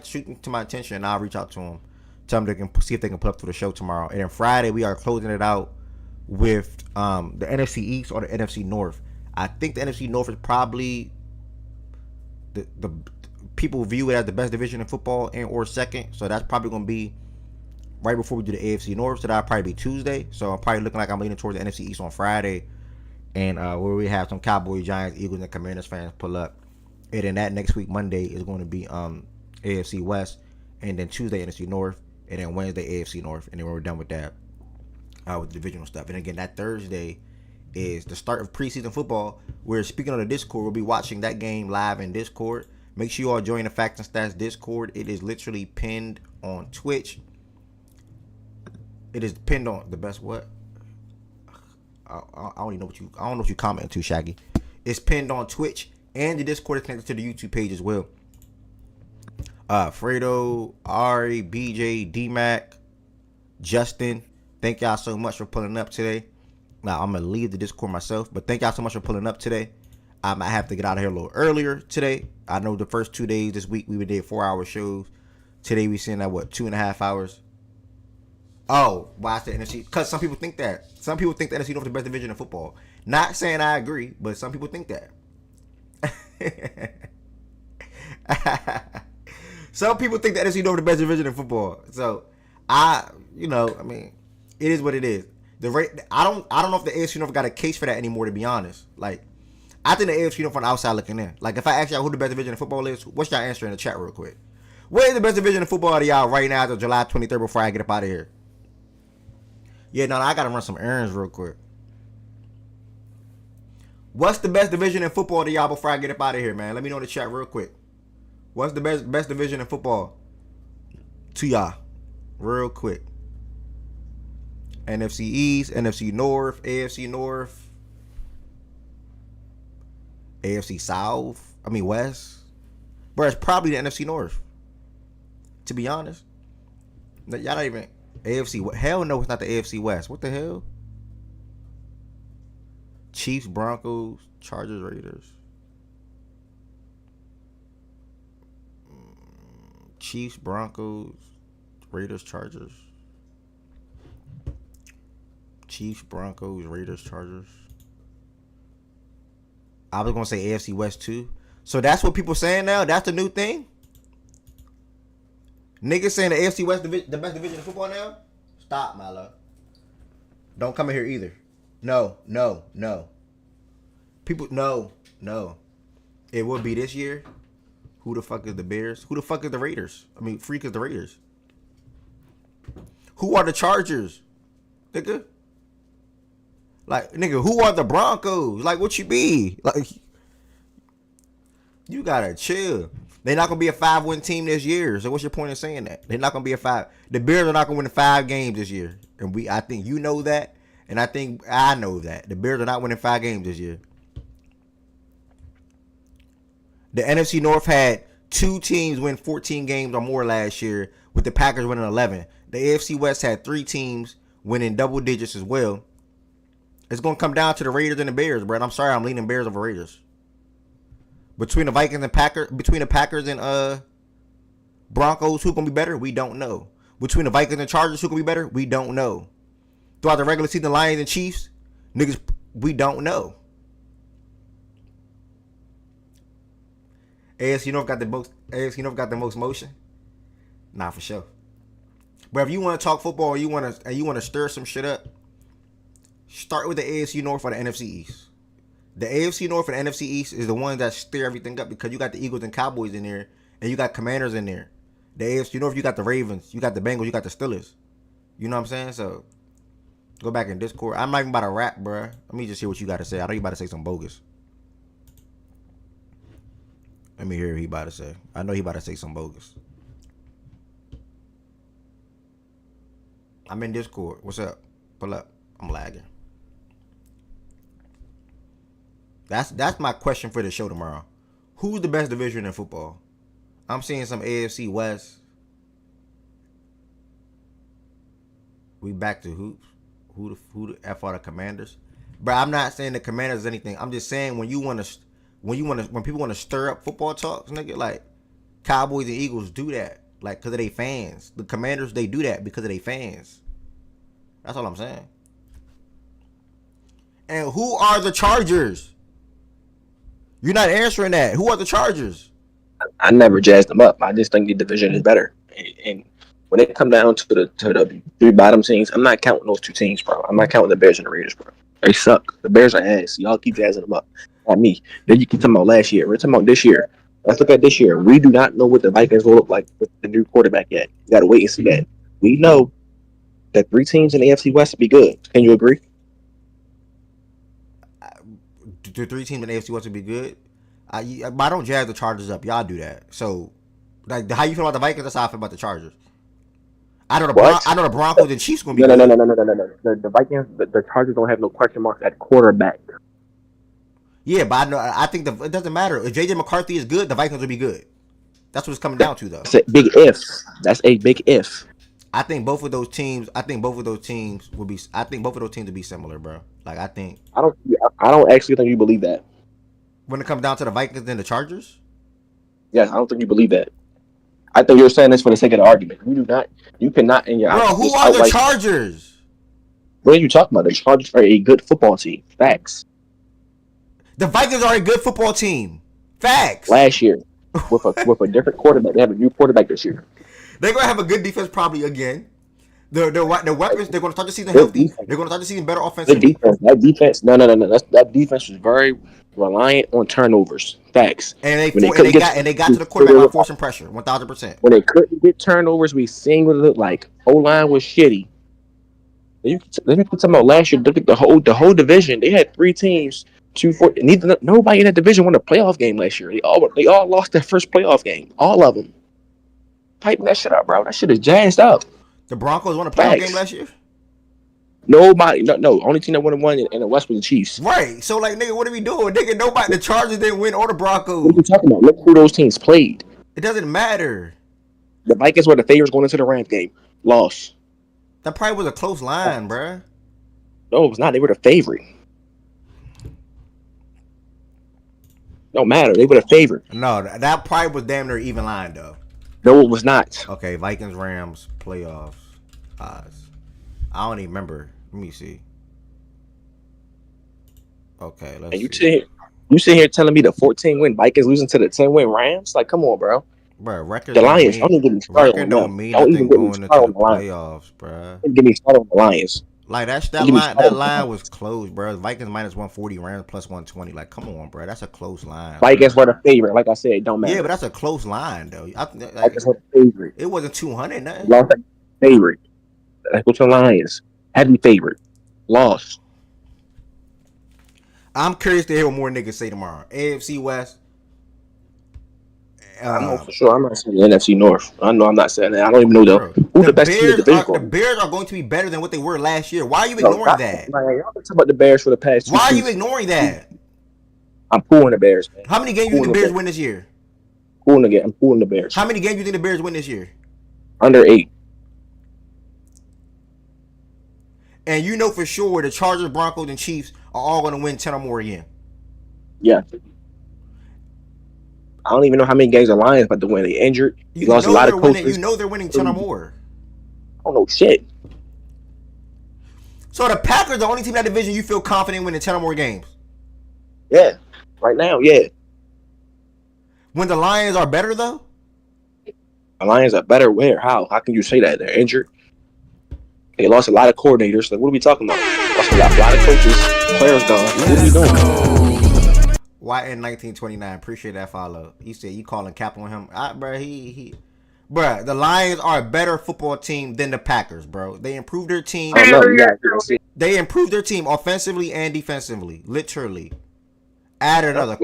attention, and I'll reach out to them. Tell them they can see if they can put up for the show tomorrow. And then Friday we are closing it out with the NFC East or the NFC North. I think the NFC North is probably the people view it as the best division in football and or second. So that's probably gonna be right before we do the AFC North, so that'll probably be Tuesday. So I'm probably looking like I'm leaning towards the NFC East on Friday, and where we have some Cowboys, Giants, Eagles, and Commanders fans pull up. And then that next week, Monday, is going to be AFC West, and then Tuesday NFC North, and then Wednesday AFC North, and then we're done with that with divisional stuff. And again, that Thursday is the start of preseason football. We're speaking on the Discord. We'll be watching that game live in Discord. Make sure you all join the Facts and Stats Discord. It is literally pinned on Twitch. It is pinned on the best what? I don't even know what you commenting to, Shaggy. It's pinned on Twitch, and the Discord is connected to the YouTube page as well. Fredo, Ari, BJ, D-Mac, Justin, thank y'all so much for pulling up today. Now I'm gonna leave the Discord myself, but thank y'all so much for pulling up today. I might have to get out of here a little earlier today. I know the first 2 days this week we did 4-hour shows. Today we sitting at 2.5 hours. Oh, why I said NFC? Because some people think that. Some people think the NFC North is the best division in football. Not saying I agree, but some people think that. Some people think the NFC North is the best division in football. So I mean, it is what it is. I don't know if the AFC North got a case for that anymore. To be honest, like I think the AFC North from the outside looking in. Like if I ask y'all who the best division in football is, what's y'all answer in the chat real quick? What is the best division in football to y'all right now to July 23rd before I get up out of here? Yeah, no, I gotta run some errands real quick. What's the best division in football to y'all before I get up out of here, man? Let me know in the chat real quick. What's the best division in football to y'all? Real quick. NFC East, NFC North, AFC North, AFC South. I mean West. Bro, it's probably the NFC North. To be honest. Y'all not even AFC. Hell no, it's not the AFC West. What the hell? Chiefs, Broncos, Chargers, Raiders. Chiefs, Broncos, Raiders, Chargers. Chiefs, Broncos, Raiders, Chargers. I was gonna say AFC West too. So that's what people saying now? That's the new thing? Niggas saying the AFC West the best division in football now? Stop, my love. Don't come in here either. No. People, no. It will be this year. Who the fuck is the Bears? Who the fuck is the Raiders? I mean, freak is the Raiders. Who are the Chargers? Nigga. Like, nigga, who are the Broncos? Like, what you be? Like, you gotta chill. They're not gonna be a 5-win team this year. So what's your point in saying that? They're not gonna be a 5. The Bears are not gonna win 5 games this year. And I think you know that. And I think I know that. The Bears are not winning 5 games this year. The NFC North had 2 teams win 14 games or more last year, with the Packers winning 11. The AFC West had 3 teams winning double digits as well. It's going to come down to the Raiders and the Bears, bro. I'm sorry, I'm leaning Bears over Raiders. Between the Vikings and Packers, between the Packers and Broncos, who's going to be better? We don't know. Between the Vikings and Chargers, who's going to be better? We don't know. Throughout the regular season, Lions and Chiefs, niggas, we don't know. AFC North got the most motion. Nah, for sure. But if you want to talk football or you want to stir some shit up, start with the AFC North or the NFC East. The AFC North and NFC East is the ones that stir everything up because you got the Eagles and Cowboys in there, and you got Commanders in there. The AFC North, you got the Ravens, you got the Bengals, you got the Steelers. You know what I'm saying? So go back in Discord. I'm not even about to rap, bro. Let me just hear what you got to say. I know you about to say some bogus. Let me hear what he about to say. I know he about to say some bogus. I'm in Discord. What's up? Pull up. I'm lagging. That's my question for the show tomorrow. Who's the best division in football? I'm seeing some AFC West. We back to hoops. Who the F are the Commanders? But I'm not saying the Commanders is anything. I'm just saying when people want to stir up football talks, nigga, like Cowboys and Eagles do that, like because of their fans. The Commanders, they do that because of their fans. That's all I'm saying. And who are the Chargers? You're not answering that. Who are the Chargers? I never jazzed them up. I just think the division is better. And when it come down to the 3 bottom teams, I'm not counting those 2 teams, bro. I'm not counting the Bears and the Raiders, bro. They suck. The Bears are ass. Y'all keep jazzing them up. Not me. Then you keep talking about last year. We're talking about this year. Let's look at this year. We do not know what the Vikings will look like with the new quarterback yet. You got to wait and see that. We know that 3 teams in the AFC West will be good. Can you agree? The 3 teams in the AFC West would be good. I don't jazz the Chargers up. Y'all do that. So, like, how you feel about the Vikings? That's how I feel about the Chargers. I know the Broncos and Chiefs gonna be good. No. The Vikings, the Chargers don't have no question marks at quarterback. Yeah, but I think it doesn't matter. If JJ McCarthy is good, the Vikings will be good. That's what it's coming down to, though. That's a big if. That's a big if. I think both of those teams will be similar, bro. Like I don't actually think you believe that. When it comes down to the Vikings and the Chargers? Yes, I don't think you believe that. I think you're saying this for the sake of the argument. You cannot in your bro, who are the Chargers? What are you talking about? The Chargers are a good football team. Facts. The Vikings are a good football team. Facts. Last year. With a different quarterback. They have a new quarterback this year. They're gonna have a good defense probably again. The weapons, they're gonna start the season healthy. They're gonna start the season better offensively. That defense. No. That defense was very reliant on turnovers. Facts. And they got to the quarterback by forcing pressure, 1,000%. When they couldn't get turnovers, we seen what it looked like. O-line was shitty. Let me put something about last year. Look at the whole division. They had 3 teams. Nobody in that division won a playoff game last year. They all lost their first playoff game. All of them. Tighten that shit up, bro. That shit is jazzed up. The Broncos won a playoff game last year? Nobody. No. Only team that won in the West was the Chiefs. Right. So, like, nigga, what are we doing? Nigga, nobody. The Chargers didn't win or the Broncos. What are you talking about? Look who those teams played. It doesn't matter. The Vikings were the favorites going into the Rams game. Lost. That probably was a close line, bruh. No, it was not. They were the favorite. No matter. They were the favorite. No, that probably was damn near even line, though. No, it was not. Okay, Vikings, Rams, playoffs, odds. I don't even remember. Let me see. Okay, let's see. You sit here telling me the 14-win Vikings losing to the 10-win Rams? Like, come on, bro. Bro, record The don't Lions. mean Don't even get me started record on don't them. mean Don't even nothing get me going into started the on the Lions. playoffs, bro. Don't get me started on the Lions. Like Don't that get me line started on the line was Lions. close, bro. Vikings minus 140, Rams plus 120. Like, come on, bro. That's a close line, Vikings bro. were the favorite. Like I said, it don't Yeah, matter. but that's a close line though. Like, Vikings were the favorite. it wasn't 200 nothing. Lost favorite. Let's go to the Lions. Heavy favorite. Lost. I'm curious to hear what more niggas say tomorrow. AFC West. I know for sure. I'm not saying the NFC North. I know I'm not saying that. I don't even know Bro, who the best team in the division the going to be. Bears are going to be better than what they were last year. Why are you No, ignoring that? man, y'all been talking about the Bears for the past 2 Why are you seasons. ignoring that? I'm pulling the Bears, man. How many games do you think the Bears win this year? I'm pulling the Bears. How many games do you think the Bears win this year? Under 8. And you know for sure the Chargers, Broncos, and Chiefs are all going to win 10 or more again. Yeah. I don't even know how many games the Lions about to win. They injured. They lost a lot of coaches. You know they're winning 10 or more. I don't know shit. So the Packers, the only team in that division you feel confident winning 10 or more games? Yeah. Right now, yeah. When the Lions are better, though? The Lions are better where? How? How can you say that? They're injured. They lost a lot of coordinators. Like, what are we talking about? Lost a lot of coaches. Players gone. What are we doing? YN 1929, appreciate that follow. You said you calling cap on him. Bro, Bro, the Lions are a better football team than the Packers, bro. They improved their team. They improved their team offensively and defensively, literally. Added another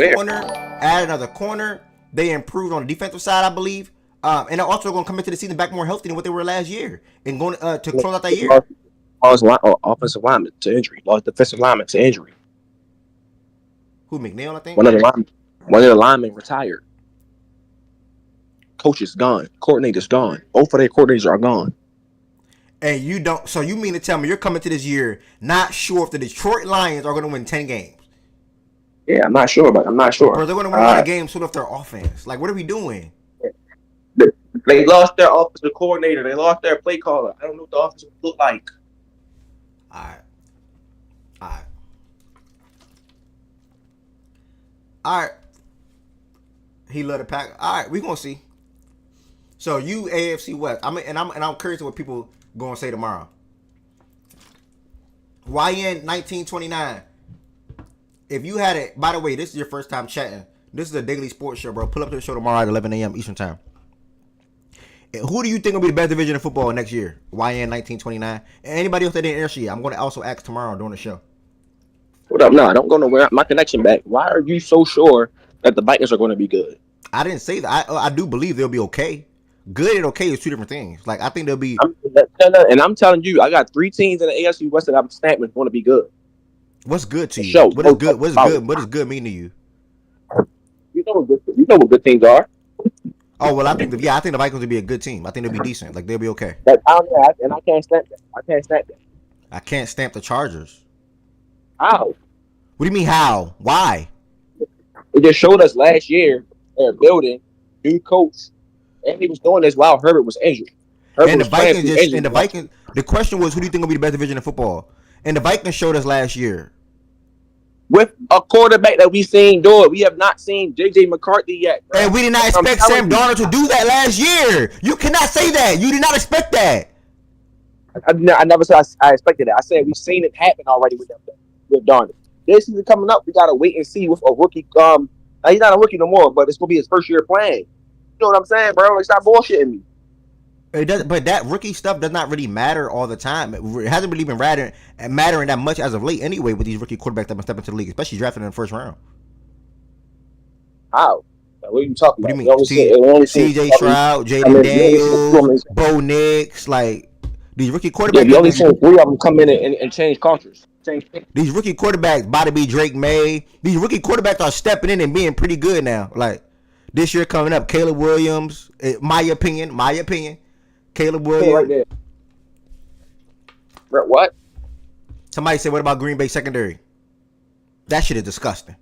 corner. They improved on the defensive side, I believe. And they're also going to come into the season back more healthy than what they were last year, and going to close out that year. Lost offensive lineman to injury. Lost defensive lineman to injury. Who, McNeil, I think? One of the linemen retired. Coach is gone. Coordinator's gone. Both of their coordinators are gone. And you don't. So you mean to tell me you're coming to this year not sure if the Detroit Lions are going to win 10 games? Yeah, I'm not sure, but I'm not sure. Bro, they're going to win a lot of games sort of their offense. Like, what are we doing? They lost their offensive coordinator. They lost their play caller. I don't know what the offense would look like. All right. He let it pack. All right, we gonna see. So you AFC West. I'm curious what people gonna say tomorrow. YN 1929. If you had it, by the way, this is your first time chatting. This is a daily sports show, bro. Pull up to the show tomorrow at 11 a.m. Eastern time. And who do you think will be the best division of football next year? YN 1929. And anybody else that didn't answer yet, I'm gonna also ask tomorrow during the show. What up? No, don't go nowhere. My connection back. Why are you so sure that the Vikings are going to be good? I didn't say that. I do believe they'll be okay. Good and okay is two different things. Like, I think they'll be. And I'm telling you, I got 3 teams in the AFC West that I'm stamping going to be good. What's good to you? What is good? What does good mean to you? You know what good teams are. Oh well, I think the Vikings will be a good team. I think they'll be decent. Like, they'll be okay. And I can't stamp that. I can't stamp the Chargers. How? What do you mean how? Why? It just showed us last year they're building new coach, and he was doing this while Herbert was injured. The Vikings. The question was, who do you think will be the best division in football? And the Vikings showed us last year. With a quarterback that we've seen do it, we have not seen J.J. McCarthy yet. Bro. And we did not expect Sam Darnold to do that last year. You cannot say that. You did not expect that. I never said I expected that. I said we've seen it happen already with Darnold. This season coming up, we gotta wait and see with a rookie. He's not a rookie no more, but it's gonna be his first year playing. You know what I'm saying, bro? Like, stop bullshitting me. It does, but that rookie stuff does not really matter all the time. It hasn't really been mattering that much as of late, anyway, with these rookie quarterbacks that have been stepping into the league, especially drafted in the first round. How? What are you talking about? What do you mean? C.J. Stroud, Jaden Daniels, Bo Nix, like these rookie quarterbacks. Yeah, you only seen 3 of them come in and change cultures. These rookie quarterbacks, about to be Drake May. These rookie quarterbacks are stepping in and being pretty good now. Like this year coming up, Caleb Williams. My opinion, Caleb Williams. Right there. What? Somebody said, "What about Green Bay secondary?" That shit is disgusting.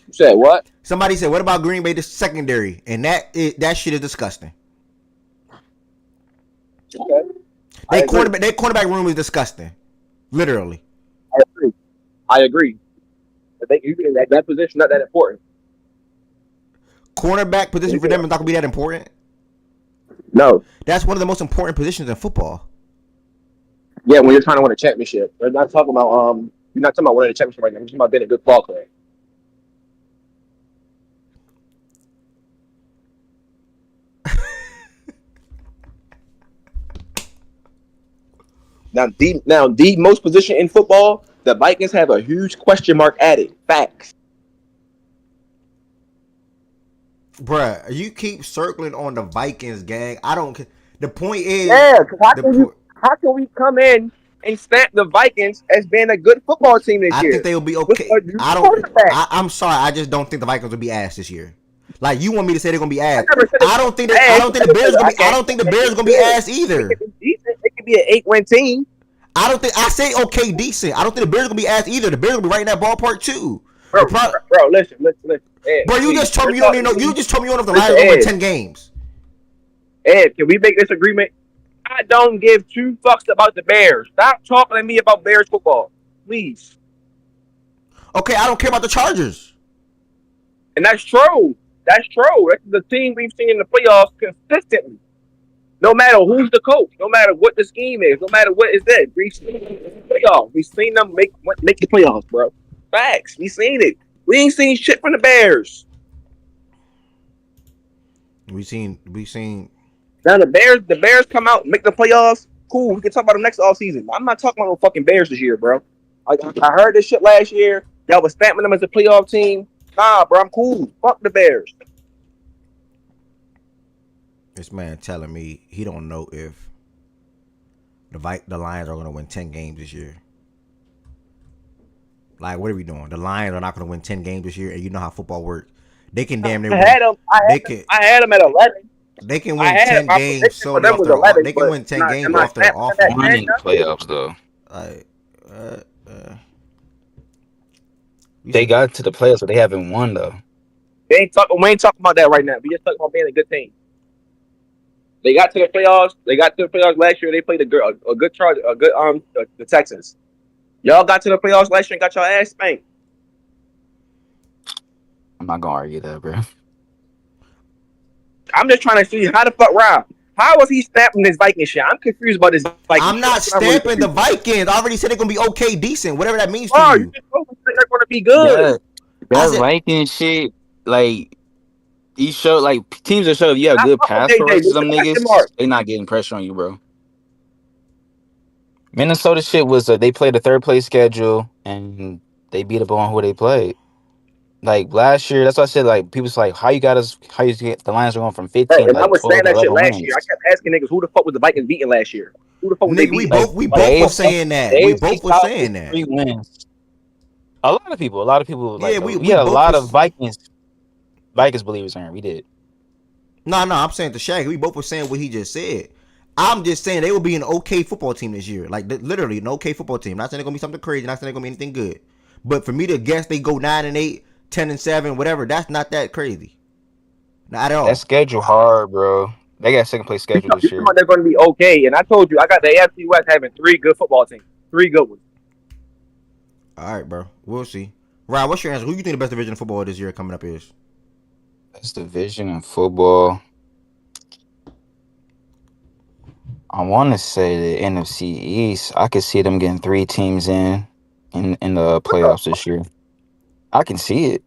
You said what? Somebody said, "What about Green Bay secondary?" And that shit is disgusting. Okay. Their quarterback room is disgusting. Literally. I agree. That position not that important. cornerback position for them is not gonna be that important. No. That's one of the most important positions in football. Yeah, when you're trying to win a championship. We're not talking about you're not talking about winning a championship right now. We're talking about being a good ball player. Now the most position in football, the Vikings have a huge question mark at it. Facts. Bruh, you keep circling on the Vikings, gang. I don't. The point is, Yeah, because how can we come in and stamp the Vikings as being a good football team this I year? think they will be With okay. a new I don't. quarterback. I'm sorry. I just don't think the Vikings will be ass this year. Like you want me to say they're gonna be ass. I never said I don't think. I don't think the Bears gonna be. I don't think the Bears gonna be ass either. It could be an 8-win team. I don't think. I say okay, decent. I don't think the Bears gonna be ass either. The Bears gonna be right in that ballpark too. Bro, listen. Ed, bro, you just told me you don't even know. You just told me you don't know if the Listen, Lions gonna win Ed. 10 games. Ed, can we make this agreement? I don't give 2 fucks about the Bears. Stop talking to me about Bears football, please. Okay, I don't care about the Chargers. And that's true. That's the team we've seen in the playoffs consistently. No matter who's the coach, no matter what the scheme is, no matter what is that, we've seen them in the playoffs. We've seen them make the playoffs, bro. Facts. We seen it. We ain't seen shit from the Bears. We seen. Now the Bears come out and make the playoffs. Cool. We can talk about them next offseason. I'm not talking about no fucking Bears this year, bro. I heard this shit last year. Y'all was stamping them as a playoff team. Nah, bro, I'm cool. Fuck the Bears. This man telling me he don't know if the Lions are gonna win 10 games this year. Like, what are we doing? The Lions are not gonna win 10 games this year, and you know how football works. They can damn near. I had them at 11. They can win 10 games solely off their. 11, they can win 10 games off their offense. Winning playoffs though. They got to the playoffs, but they haven't won though. We ain't talking about that right now. We just talking about being a good team. They got to the playoffs. Last year. They played a good charge, the Texans. Y'all got to the playoffs last year and got your ass spanked. I'm not gonna argue that, bro. I'm just trying to see how the fuck Rob. How was he stamping this Viking shit? I'm confused about this Viking I'm not stamping the Vikings. I already said they're gonna be okay, decent, whatever that means to you. You just told me they're gonna be good. That Viking shit, like you show, like teams that show if you have good pass rush, some niggas, they not getting pressure on you, bro. Minnesota shit was they played a 3rd place schedule and they beat up on who they played. Like last year, that's why I said like people's like how you get the Lions are going from 15 and I like was 12 saying that shit 11 last wins. year. I kept asking niggas who the fuck was the Vikings beating last year? Who the fuck was they beating? We both were saying that. We both were saying that. 3 wins. A lot of people. Like, yeah, we had a lot of Vikings believers in here. We did. No, I'm saying to Shaq, we both were saying what he just said. I'm just saying they will be an okay football team this year. Like literally an okay football team. Not saying they're gonna be something crazy, not saying they're gonna be anything good. But for me to guess they go 9-8, 10-7, whatever, that's not that crazy. Not at all. That schedule hard, bro. They got 2nd place schedule this year. They're gonna be okay. And I told you I got the AFC West having 3 good football teams. 3 good ones. All right, bro. We'll see. Rob, what's your answer? Who you think the best division of football this year coming up is? Best division in football. I want to say the NFC East. I could see them getting 3 teams in the playoffs this year. I can see it.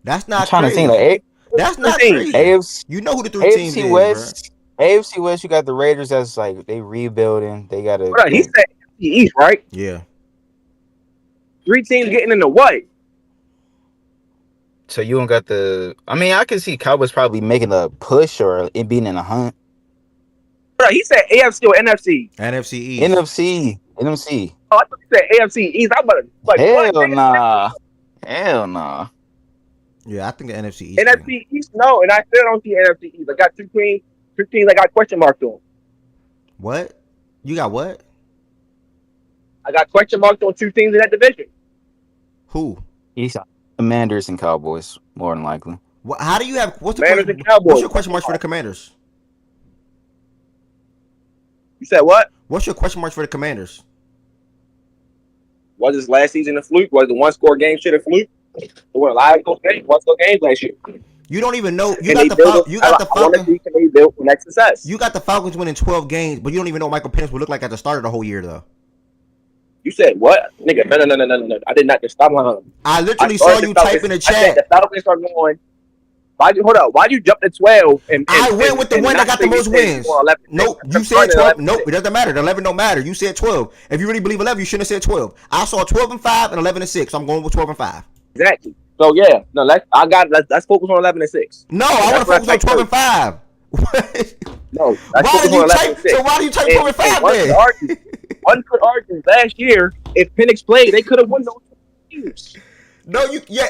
That's not I'm trying crazy. to think. That's not crazy. AFC, you know who the 3 teams is, West. Bro. AFC West, you got the Raiders. That's like they rebuilding. They got to. He said AFC East, right? Yeah. 3 teams getting in the what? So you don't got the. I mean, I can see Cowboys probably making a push or it being in a hunt. Bro, he said AFC or NFC. NFC East. NFC. Oh, I thought you said AFC East. I'm about to like Hell nah. Yeah, I think the NFC East. NFC East, no, and I still don't see NFC East. I got 2 teams I got question marks on. What? You got what? I got question marks on 2 teams in that division. Who? East. Commanders and Cowboys, more than likely. How do you have what's your question marks for the Commanders? You said what? What's your question marks for the Commanders? Was this last season a fluke? Was the 1-score game shit a fluke? They won a lot of close games. Won close games last year. You don't even know. You And got they the built. You got the I want to Falcons. see can they build for next success. You got the Falcons winning 12 games, but you don't even know what Michael Penix would look like at the start of the whole year, though. You said what, nigga? No. I did not just stop lying. I literally saw you type in the chat. I said the Falcons are going. Why'd you jump to 12? I went with the one that got the most wins. Nope, you said 12. Nope, it doesn't matter. The 11 don't matter. You said 12. If you really believe 11, you shouldn't have said 12. I saw 12-5 and 11-6. I'm going with 12-5. Exactly. So yeah, no, let's focus on 11-6. No, I want to focus on 12-5. No, why do you type 12-5 then? One could argue last year if Penix played, they could have won those games. No,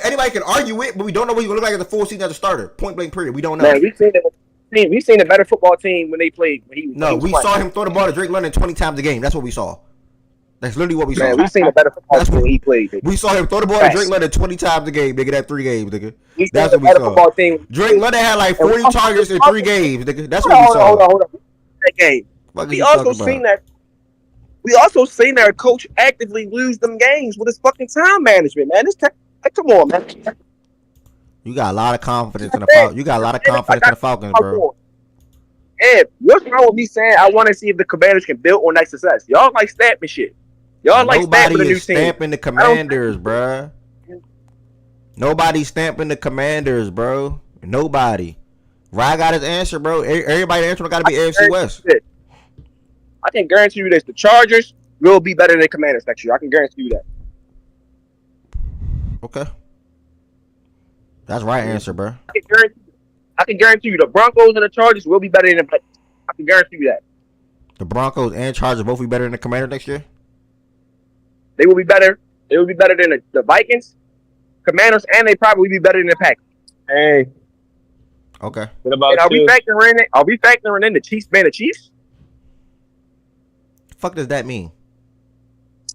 anybody can argue it, but we don't know what he's gonna look like as a full season as a starter. Point blank period. We don't know. Man, we seen a better football team when they played. We saw him throw the ball to Drake London 20 times a game. That's what we saw. That's literally what we saw. Man, we seen a better football team when he played. We saw him throw the ball to Drake London 20 times a game, nigga. That 3 games, nigga. That's what we saw. Football team. Drake London had like 40 targets in 3 games, nigga. That's what we saw. Hold on. That game. We also seen that. We also seen their coach actively lose them games with his fucking time management, man. Come on, man. You got a lot of confidence in the Falcons. You got a lot of confidence in the Falcons, bro. And what's wrong with me saying I want to see if the Commanders can build on that success? Y'all like stamping shit. Y'all like stamping the new team. Nobody is stamping the Commanders, bro. Nobody's stamping the Commanders, bro. Nobody. Ryan got his answer, bro. Everybody answer got to be AFC West. I can guarantee you this: the Chargers will be better than the Commanders next year. I can guarantee you that. Okay, that's right answer, bro. I can guarantee you the Broncos and the Chargers will be better than the Vikings. I can guarantee you that. The Broncos and Chargers both be better than the Commanders next year. They will be better. They will be better than the Vikings, Commanders, and they probably be better than the Packers. Hey. Okay. What about are we factoring in the Chiefs being the Chiefs? Fuck does that mean?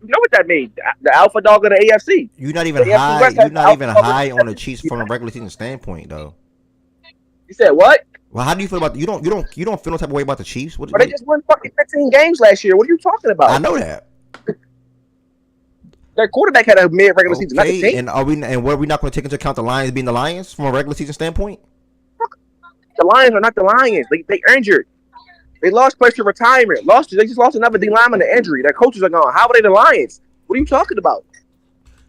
You know what that means? The alpha dog of the AFC. You're not even high. You're not even high on the Chiefs from a regular season standpoint, though. You said what? Well, how do you feel about you don't feel no type of way about the Chiefs? But they just won fucking 15 games last year. What are you talking about? I know that. Their quarterback had a mid regular season. Not the team. And what are we not going to take into account the Lions being the Lions from a regular season standpoint? The Lions are not the Lions. They injured. They lost players to retirement. They just lost another D lineman to injury. Their coaches are gone. How are they the Lions? What are you talking about?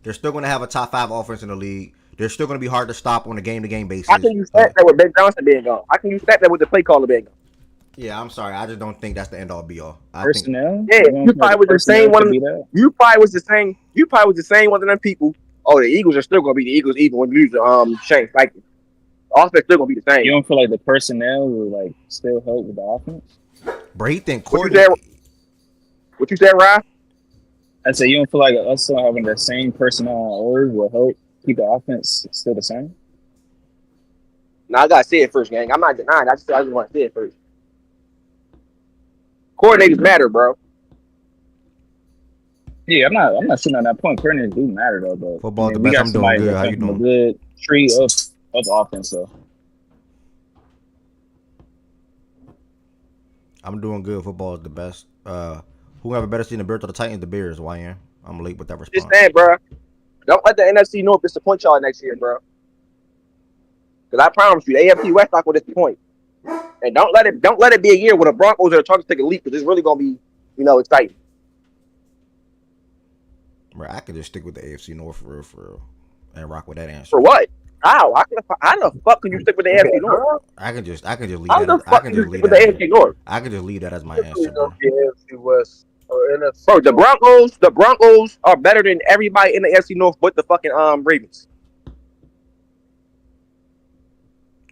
They're still going to have a top 5 offense in the league. They're still going to be hard to stop on a game-to-game basis. I can use that with Ben Johnson being gone. I can use that with the play caller being gone. Yeah, I'm sorry. I just don't think that's the end all be all. Personnel? Yeah, you probably was the same one. You probably was the same one of them people. Oh, the Eagles are still going to be the Eagles even when you lose Shane Steichen. Offense still going to be the same. You don't feel like the personnel will still help with the offense? Bro, he think what you said, Ryan? I said you don't feel like us still having the same personnel on order will help keep the offense still the same? No, I gotta say it first, gang. I'm not denying. I just want to say it first. Coordinators matter, bro. Yeah, I'm not sitting on that point. Coordinators do matter though, but football the best. I'm doing good. How you doing? A good tree of offense, so. I'm doing good. Football is the best. Who have a better season, the Bears or the Titans? The Bears. YN. I'm late with that response. Just saying, bro. Don't let the NFC North disappoint y'all next year, bro. Because I promise you, the AFC West not going to disappoint. And don't let it be a year where the Broncos are trying to take a leap, because it's really going to be, exciting. Bro, I could just stick with the AFC North for real, and rock with that answer. For what? How the fuck can you stick with the AFC North? I can just leave that. How the fuck can you stick with the AFC North? I can just leave that as my answer, bro. AFC West or NFC. Bro, the Broncos are better than everybody in the AFC North but the fucking Ravens.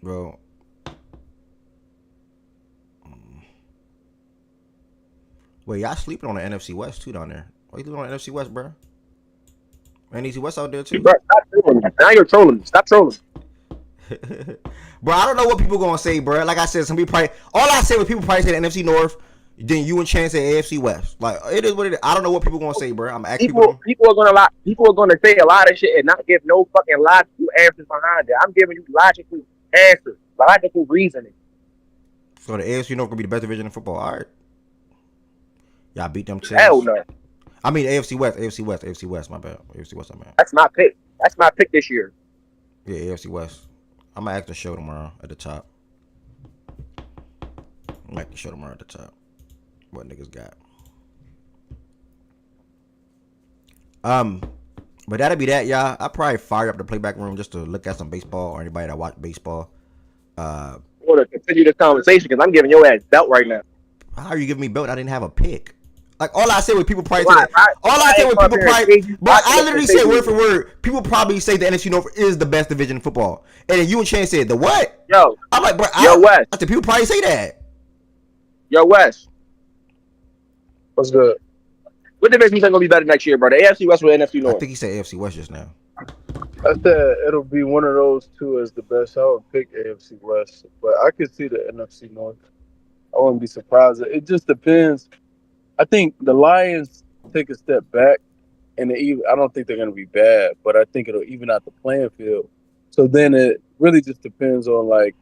Bro. Wait, y'all sleeping on the NFC West too down there? Why you sleeping on the NFC West, bro? NFC West out there too. Bro, stop trolling me. Now you're trolling me. Stop trolling. Bro, I don't know what people gonna say, bro. Like I said, some people probably all I said was people probably say the NFC North. Then you and Chance say AFC West. Like it is what it is. I don't know what people gonna say, bro. I'm asking people are gonna say a lot of shit and not give no fucking logical answers behind it. I'm giving you logical answers, logical reasoning. So the AFC North gonna be the best division in football. All right. Y'all beat them Chance. Hell no. I mean AFC West, my bad. AFC West, my bad. That's my pick. That's my pick this year. Yeah, AFC West. I'm gonna act the show tomorrow at the top. I'm gonna act the show tomorrow at the top. What niggas got? But that'll be that, y'all. I probably fire up the playback room just to look at some baseball or anybody that watch baseball. I want to continue this conversation because I'm giving your ass belt right now. How are you giving me belt? I didn't have a pick. Like all I said was people probably Right, say that. All I said was people probably. But I literally said word for word. People probably say the NFC North is the best division in football. And then you and Chan said the what? Yo, I'm like, bro. West. I said people probably say that. Yo, West. What's good? What division is gonna be better next year, bro? The AFC West or the NFC North? I think he said AFC West just now. I said it'll be one of those two as the best. I would pick AFC West, but I could see the NFC North. I wouldn't be surprised. It just depends. I think the Lions take a step back, and I don't think they're going to be bad, but I think it'll even out the playing field. So then it really just depends on like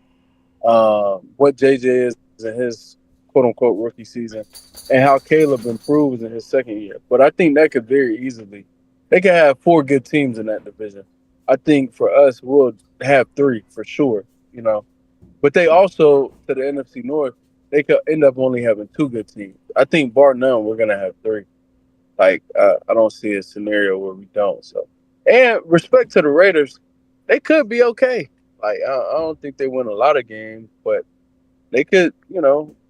what JJ is in his quote unquote rookie season, and how Caleb improves in his second year. But I think that could very easily. They could have 4 good teams in that division. I think for us, we'll have 3 for sure. You know, but they also to the NFC North, they could end up only having 2 good teams. I think bar none, we're gonna have 3. Like I don't see a scenario where we don't. So, and respect to the Raiders, they could be okay. Like I don't think they win a lot of games, but they could,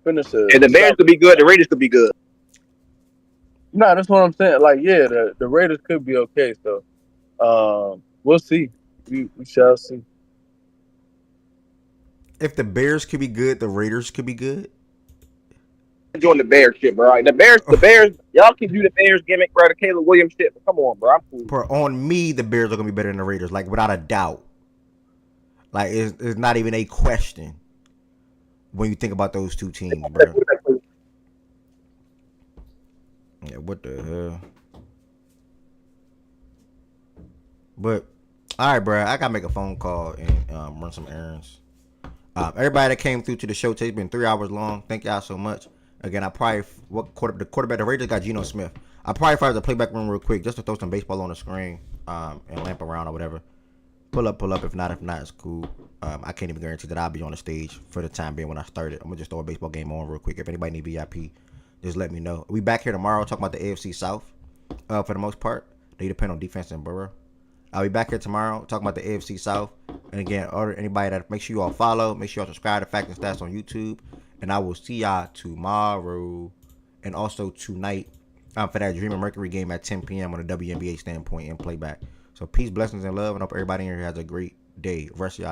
finish. And the Bears could be good. The Raiders could be good. No, that's what I'm saying. Like, yeah, the Raiders could be okay. So, we'll see. We shall see. If the Bears could be good, the Raiders could be good. Enjoying the Bears shit, bro. Right? The Bears, y'all can do the Bears gimmick, bro. The Caleb Williams shit. But come on, bro. I'm cool. Bro, on me, the Bears are gonna be better than the Raiders, like without a doubt. Like it's not even a question when you think about those two teams, bro. Yeah, what the hell? But all right, bro. I gotta make a phone call and run some errands. Everybody that came through to the show today, it's been 3 hours long. Thank y'all so much. Again, the quarterback, the Raiders got Geno Smith. I probably fired the playback room real quick just to throw some baseball on the screen and lamp around or whatever. Pull up. If not, it's cool. I can't even guarantee that I'll be on the stage for the time being when I started. I'm gonna just throw a baseball game on real quick. If anybody need VIP, just let me know. We back here tomorrow talking about the AFC South. For the most part, they depend on defense and Burrow. I'll be back here tomorrow talking about the AFC South. And again, anybody that make sure you all follow, make sure y'all subscribe to Fact and Stats on YouTube. And I will see y'all tomorrow and also tonight for that Dream of Mercury game at 10 p.m. on the WNBA standpoint and playback. So peace, blessings, and love. And I hope everybody in here has a great day. Rest of y'all.